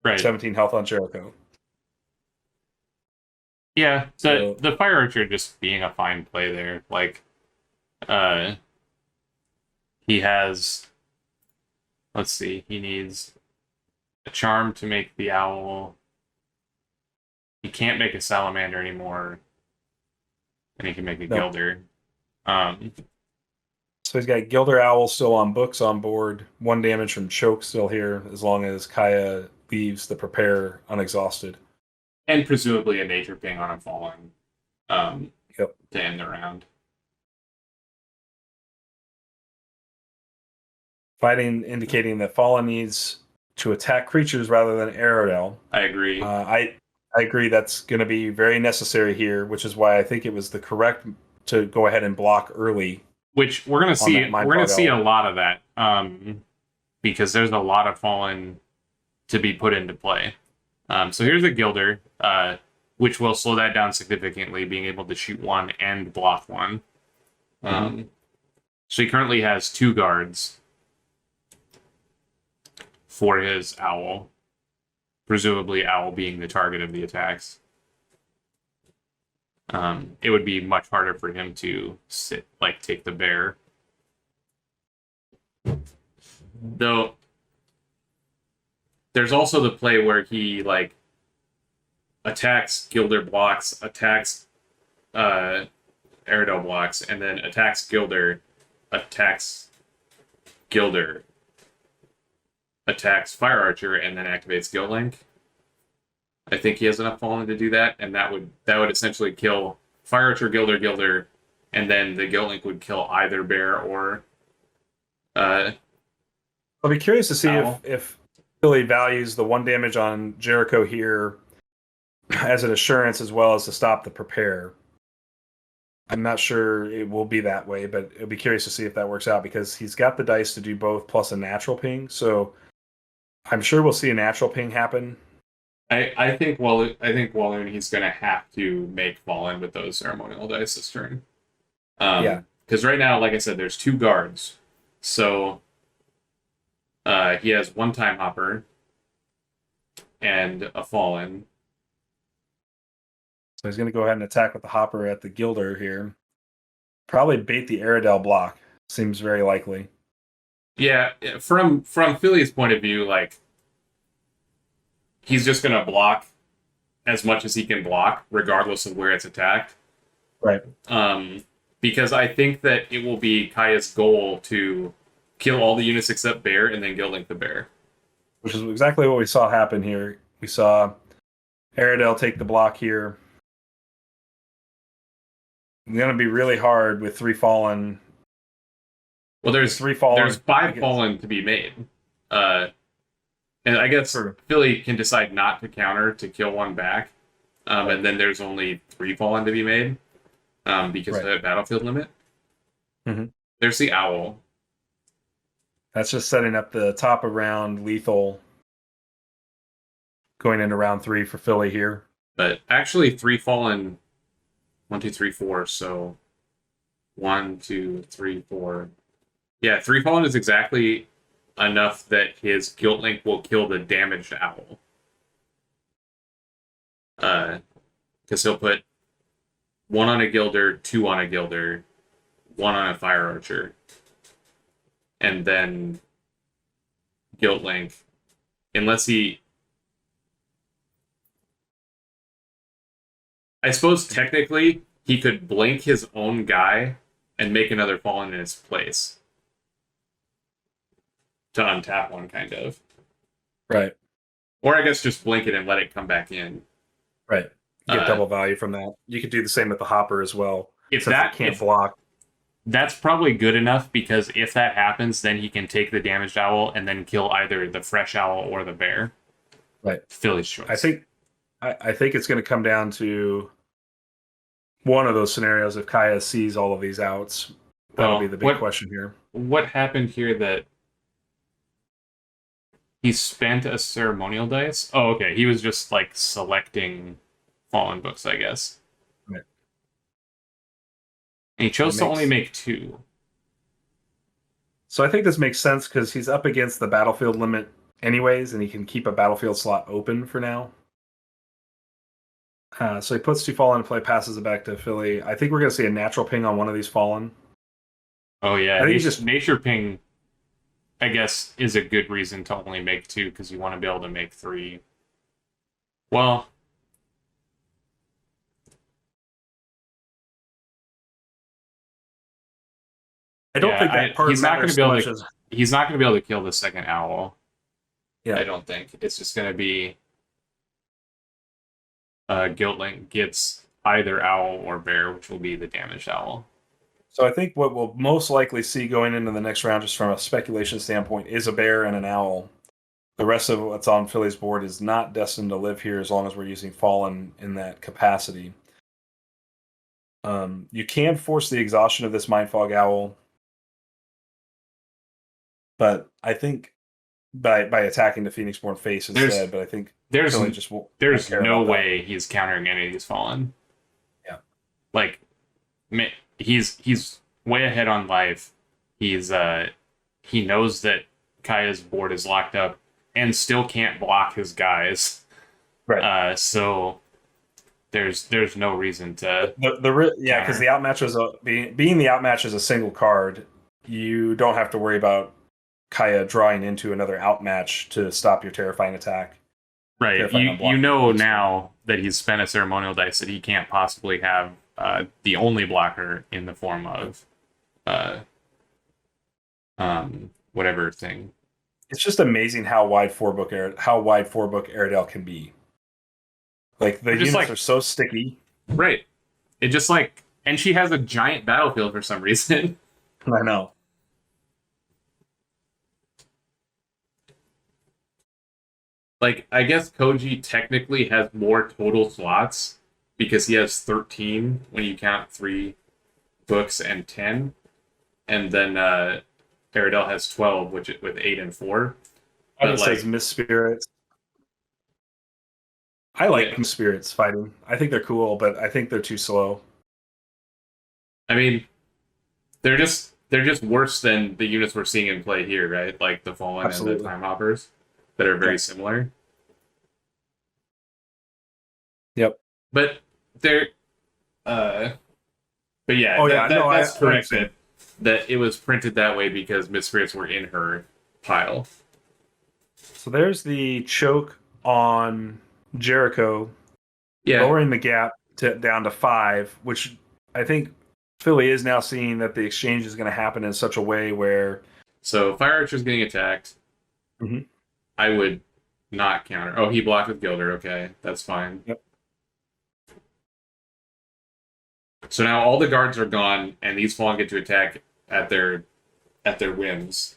Right. 17 health on Jericho. Yeah, the Fire Archer just being a fine play there. Like, he has, let's see, he needs a charm to make the owl. He can't make a salamander anymore. And he can make a Gilder. So he's got Gilder Owl still on books on board. 1 damage from choke still here, as long as Kaya leaves the prepare unexhausted. And presumably a nature ping on a falling to end the round. Fighting indicating that Fallen needs to attack creatures rather than Aradel. I agree. I agree that's going to be very necessary here, which is why I think it was the correct to go ahead and block early. Which we're going to see. We're going to see a lot of that because there's a lot of Fallen to be put into play. So here's a Gilder, which will slow that down significantly, being able to shoot 1 and block 1. So he currently has 2 guards for his owl. Presumably owl being the target of the attacks. It would be much harder for him to take the bear. Though there's also the play where he attacks Gilder, blocks, attacks Aradel, blocks, and then attacks Gilder, attacks Gilder, attacks Fire Archer, and then activates Guild Link. I think he has enough fallen to do that, and that would essentially kill Fire Archer, Gilder, and then the Guild Link would kill either bear or. I'll be curious to see if Philly values the 1 damage on Jericho here as an assurance as well as to stop the prepare. I'm not sure it will be that way, but I'll be curious to see if that works out because he's got the dice to do both plus a natural ping. So I'm sure we'll see a natural ping happen. I think Walloon he's going to have to make Fallen with those ceremonial dice this turn. Because right now, like I said, there's 2 guards. So he has 1 time hopper and a Fallen. So he's going to go ahead and attack with the hopper at the Gilder here. Probably bait the Aradel block. Seems very likely. Yeah, from Philly's point of view, he's just going to block as much as he can block, regardless of where it's attacked. Right. Because I think that it will be Kaya's goal to kill all the units except Bear and then Guild Link the Bear. Which is exactly what we saw happen here. We saw Aradel take the block here. It's going to be really hard with 3 fallen. Well, there's 3 fallen. There's 5 fallen to be made. And I guess Philly can decide not to counter to kill 1 back. And then there's only 3 fallen to be made because of the battlefield limit. Mm-hmm. There's the Owl. That's just setting up the top of round lethal going into round 3 for Philly here. But actually 3 fallen, 1, 2, 3, 4. So 1, 2, 3, 4. Yeah, 3 fallen is exactly enough that his Guild Link will kill the damaged Owl. Because he'll put 1 on a Gilder, 2 on a Gilder, 1 on a Fire Archer, and then Guild Link, unless he... I suppose technically he could blink his own guy and make another fallen in his place. To untap 1, kind of. Right. Or I guess just blink it and let it come back in. Right. You get double value from that. You could do the same with the Hopper as well. If that can't block. That's probably good enough, because if that happens, then he can take the damaged Owl and then kill either the fresh Owl or the Bear. Right. Philly's choice. I think it's going to come down to one of those scenarios if Kaya sees all of these outs. That'll be the big question here. What happened here that he spent a ceremonial dice? Oh, okay. He was just like selecting fallen books, I guess. Right. And he chose to only make 2. So I think this makes sense because he's up against the battlefield limit anyways, and he can keep a battlefield slot open for now. So he puts 2 fallen in play, passes it back to Philly. I think we're going to see a natural ping on one of these fallen. Oh, yeah. I think Nature ping, I guess, is a good reason to only make 2, because you want to be able to make 3. Well, I don't think that part he's not going to be able to. He's not going to be able to kill the second Owl. Yeah, I don't think it's just going to be Guild Link gets either Owl or Bear, which will be the damaged Owl. So I think what we'll most likely see going into the next round, just from a speculation standpoint, is a Bear and an Owl. The rest of what's on Philly's board is not destined to live here as long as we're using Fallen in that capacity. You can force the exhaustion of this Mindfog Owl, but I think by attacking the Phoenixborn face instead. But I think there's just no way he's countering any of these Fallen. Yeah, like he's way ahead on life. He's he knows that Kaya's board is locked up and still can't block his guys. Right. So there's no reason to because the outmatch was being the outmatch is a single card. You don't have to worry about Kaya drawing into another outmatch to stop your terrifying attack. Right. You know now that he's spent a ceremonial dice that he can't possibly have the only blocker in the form of whatever thing. It's just amazing how wide four book Aradel can be. Like the units are so sticky. Right. It just and she has a giant battlefield for some reason. I know. I guess Koji technically has more total slots because he has 13 when you count 3 books and 10. And then Aradel has 12, with 8 and 4. It says Miss Spirits. I like Miss Spirits fighting. I think they're cool, but I think they're too slow. I mean, they're just worse than the units we're seeing in play here, right? Like the Fallen and the Time Hoppers that are very similar. Yep. But they're but yeah, that's correct. That it was printed that way because Misspirits were in her pile. So there's the choke on Jericho Yeah. lowering the gap down to 5, which I think Philly is now seeing that the exchange is going to happen in such a way where. So Fire Archer's getting attacked. Mhm. I would not counter. Oh, he blocked with Gilder. Okay, that's fine. Yep. So now all the guards are gone, and these Fallen get to attack at their whims.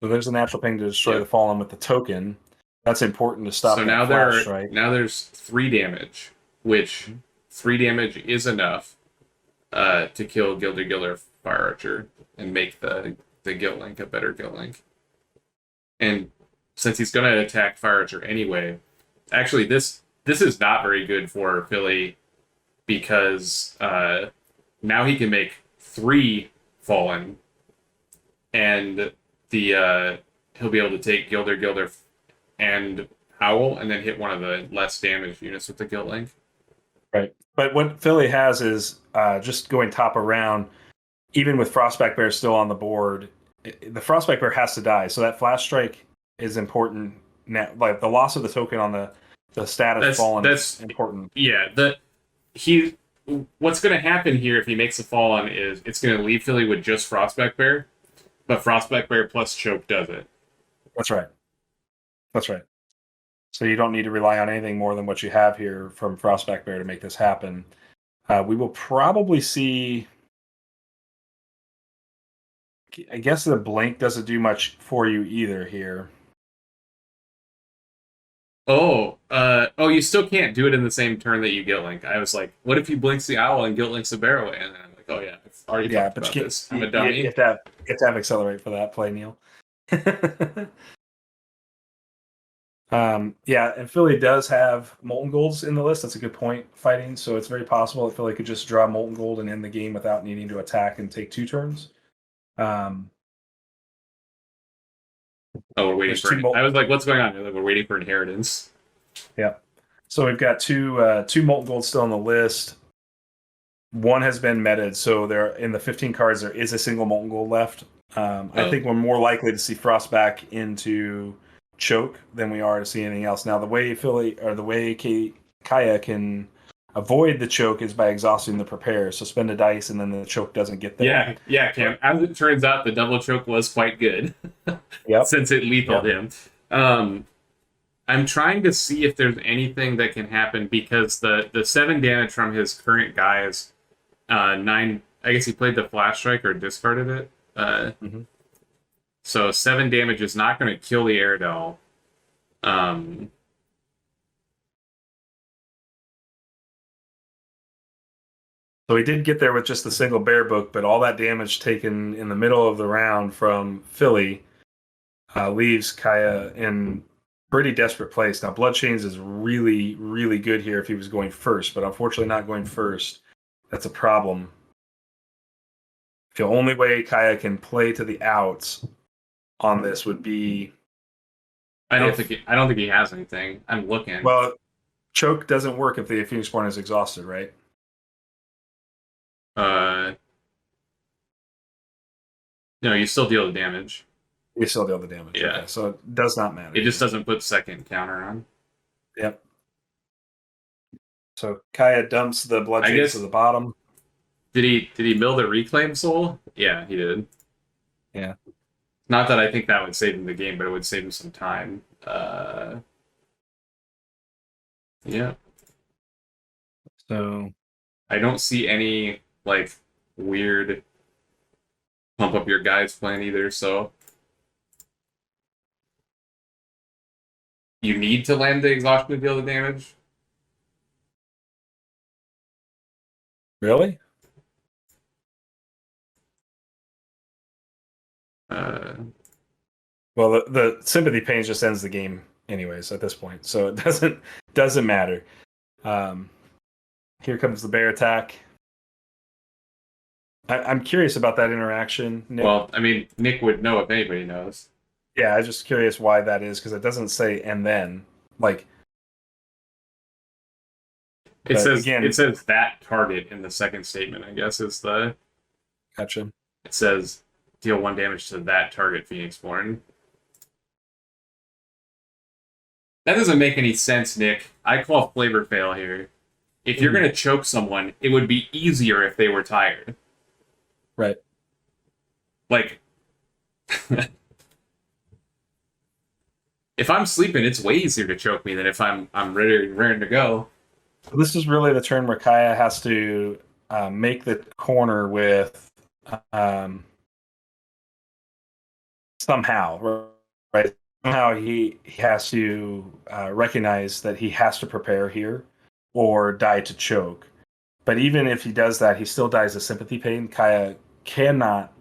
So there's a natural thing to destroy Yep. the Fallen with the token. That's important to stop. So that flash strike. now there's 3 damage, which 3 damage is enough to kill Gilder Fire Archer and make the Guild Link a better Guild Link. And since he's going to attack Fire Archer anyway, actually this is not very good for Philly because now he can make 3 Fallen, and he'll be able to take Gilder, and Howl, and then hit one of the less damaged units with the Guild Link. Right. But what Philly has is just going top around, even with Frostback Bear still on the board, the Frostback Bear has to die. So that flash strike is important now. Like the loss of the token on the status Fallen is important. Yeah. What's going to happen here if he makes a Fallen is it's going to leave Philly with just Frostback Bear, but Frostback Bear plus Choke does it. That's right. That's right. So you don't need to rely on anything more than what you have here from Frostback Bear to make this happen. We will probably see. I guess the blink doesn't do much for you either here. You still can't do it in the same turn that you Guild Link. I was like, what if he blinks the Owl and Guild Links the Bear away? And then I'm like, oh yeah, I've already talked about this. I'm a dummy. You have to have Accelerate for that play, Neil. And Philly does have Molten Golds in the list. That's a good point, fighting. So it's very possible that Philly could just draw Molten Gold and end the game without needing to attack and take 2 turns. We're waiting for. I was like, "What's going on?" Like, we're waiting for Inheritance. Yeah. So we've got two Molten Gold still on the list. One has been meted, so there in the 15 cards there is a single Molten Gold left. I think we're more likely to see Frost back into Choke than we are to see anything else. Now the way Kaya can avoid the Choke is by exhausting the Prepare. So spend a dice and then the Choke doesn't get there. Yeah, Cam. As it turns out, the double Choke was quite good. Yep. Since it lethaled him. I'm trying to see if there's anything that can happen because the 7 damage from his current guy is 9. I guess he played the Flash Strike or discarded it. So 7 damage is not going to kill the Aradel. So he did get there with just the single Bear Book, but all that damage taken in the middle of the round from Philly leaves Kaya in pretty desperate place. Now, Bloodchains is really, really good here if he was going first, but unfortunately not going first. That's a problem. The only way Kaya can play to the outs on this would be. I don't think he has anything. I'm looking. Well, Choke doesn't work if the Phoenixborn is exhausted, right? No, you still deal the damage. You still deal the damage. Yeah. Okay, so it does not matter. It just doesn't put second counter on. Yep. So Kaya dumps the Bloodchains to the bottom. Did he mill the Reclaim Soul? Yeah, he did. Yeah. Not that I think that would save him the game, but it would save him some time. Yeah. So I don't see any weird pump up your guys plan either, so you need to land the exhaustion to deal the damage. Really? Well, the sympathy pain just ends the game anyways at this point, so it doesn't matter. Here comes the bear attack. I'm curious about that interaction, Nick. Well, I mean, Nick would know if anybody knows. Yeah, I'm just curious why that is, because it doesn't say and then. It says that target in the second statement, I guess, is the... Gotcha. It says deal 1 damage to that target Phoenixborn. That doesn't make any sense, Nick. I call flavor fail here. If you're going to choke someone, it would be easier if they were tired. Right. Like, if I'm sleeping, it's way easier to choke me than if I'm ready to go. This is really the turn where Kaya has to make the corner with somehow, right? Somehow he has to recognize that he has to prepare here or die to choke. But even if he does that, he still dies of sympathy pain. Kaya cannot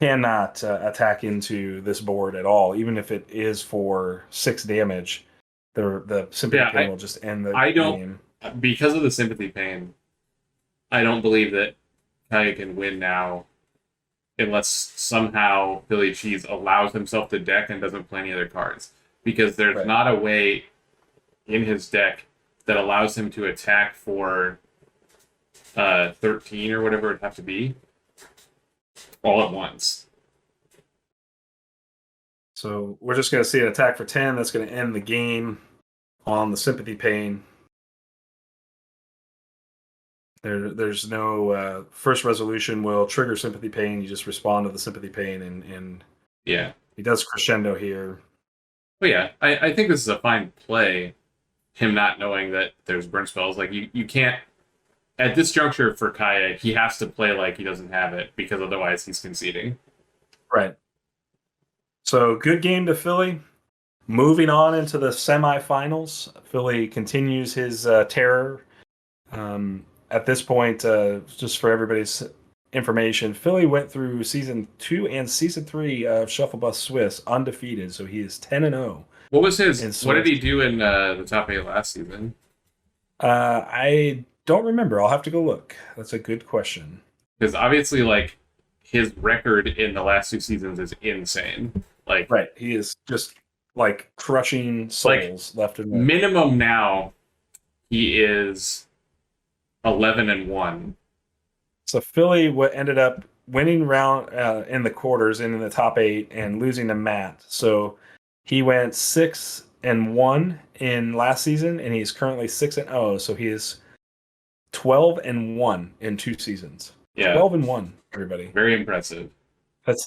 attack into this board at all, even if it is for 6 damage. The sympathy pain will just end the game. Because of the sympathy pain, I don't believe that Kaya can win now unless somehow Phillycheaz allows himself to deck and doesn't play any other cards. Because there's not a way in his deck that allows him to attack for 13 or whatever it'd have to be all at once. So we're just going to see an attack for 10. That's going to end the game on the sympathy pain. There's no first resolution will trigger sympathy pain. You just respond to the sympathy pain, and yeah, he does crescendo here. But yeah, I think this is a fine play. Him not knowing that there's burn spells, like you can't at this juncture for Kaya, he has to play like he doesn't have it because otherwise he's conceding. Right. So good game to Philly. Moving on into the semifinals, Philly continues his terror. At this point, just for everybody's information, Philly went through season 2 and season 3 of Shufflebus Swiss undefeated, so he is 10-0. What was his? What did he do in the top 8 last season? I don't remember. I'll have to go look. That's a good question. Because obviously, like, his record in the last 2 seasons is insane. Like, right, he is just like crushing souls left and right. Minimum now, he is 11-1. So Philly ended up winning round in the quarters and in the top 8 and losing to Matt. So he went 6-1 in last season, and he's currently 6-0. So he is 12-1 in 2 seasons. Yeah, 12-1, everybody. Very impressive.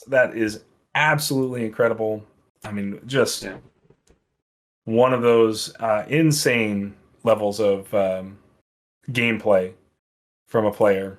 That is absolutely incredible. I mean, just one of those insane levels of gameplay from a player.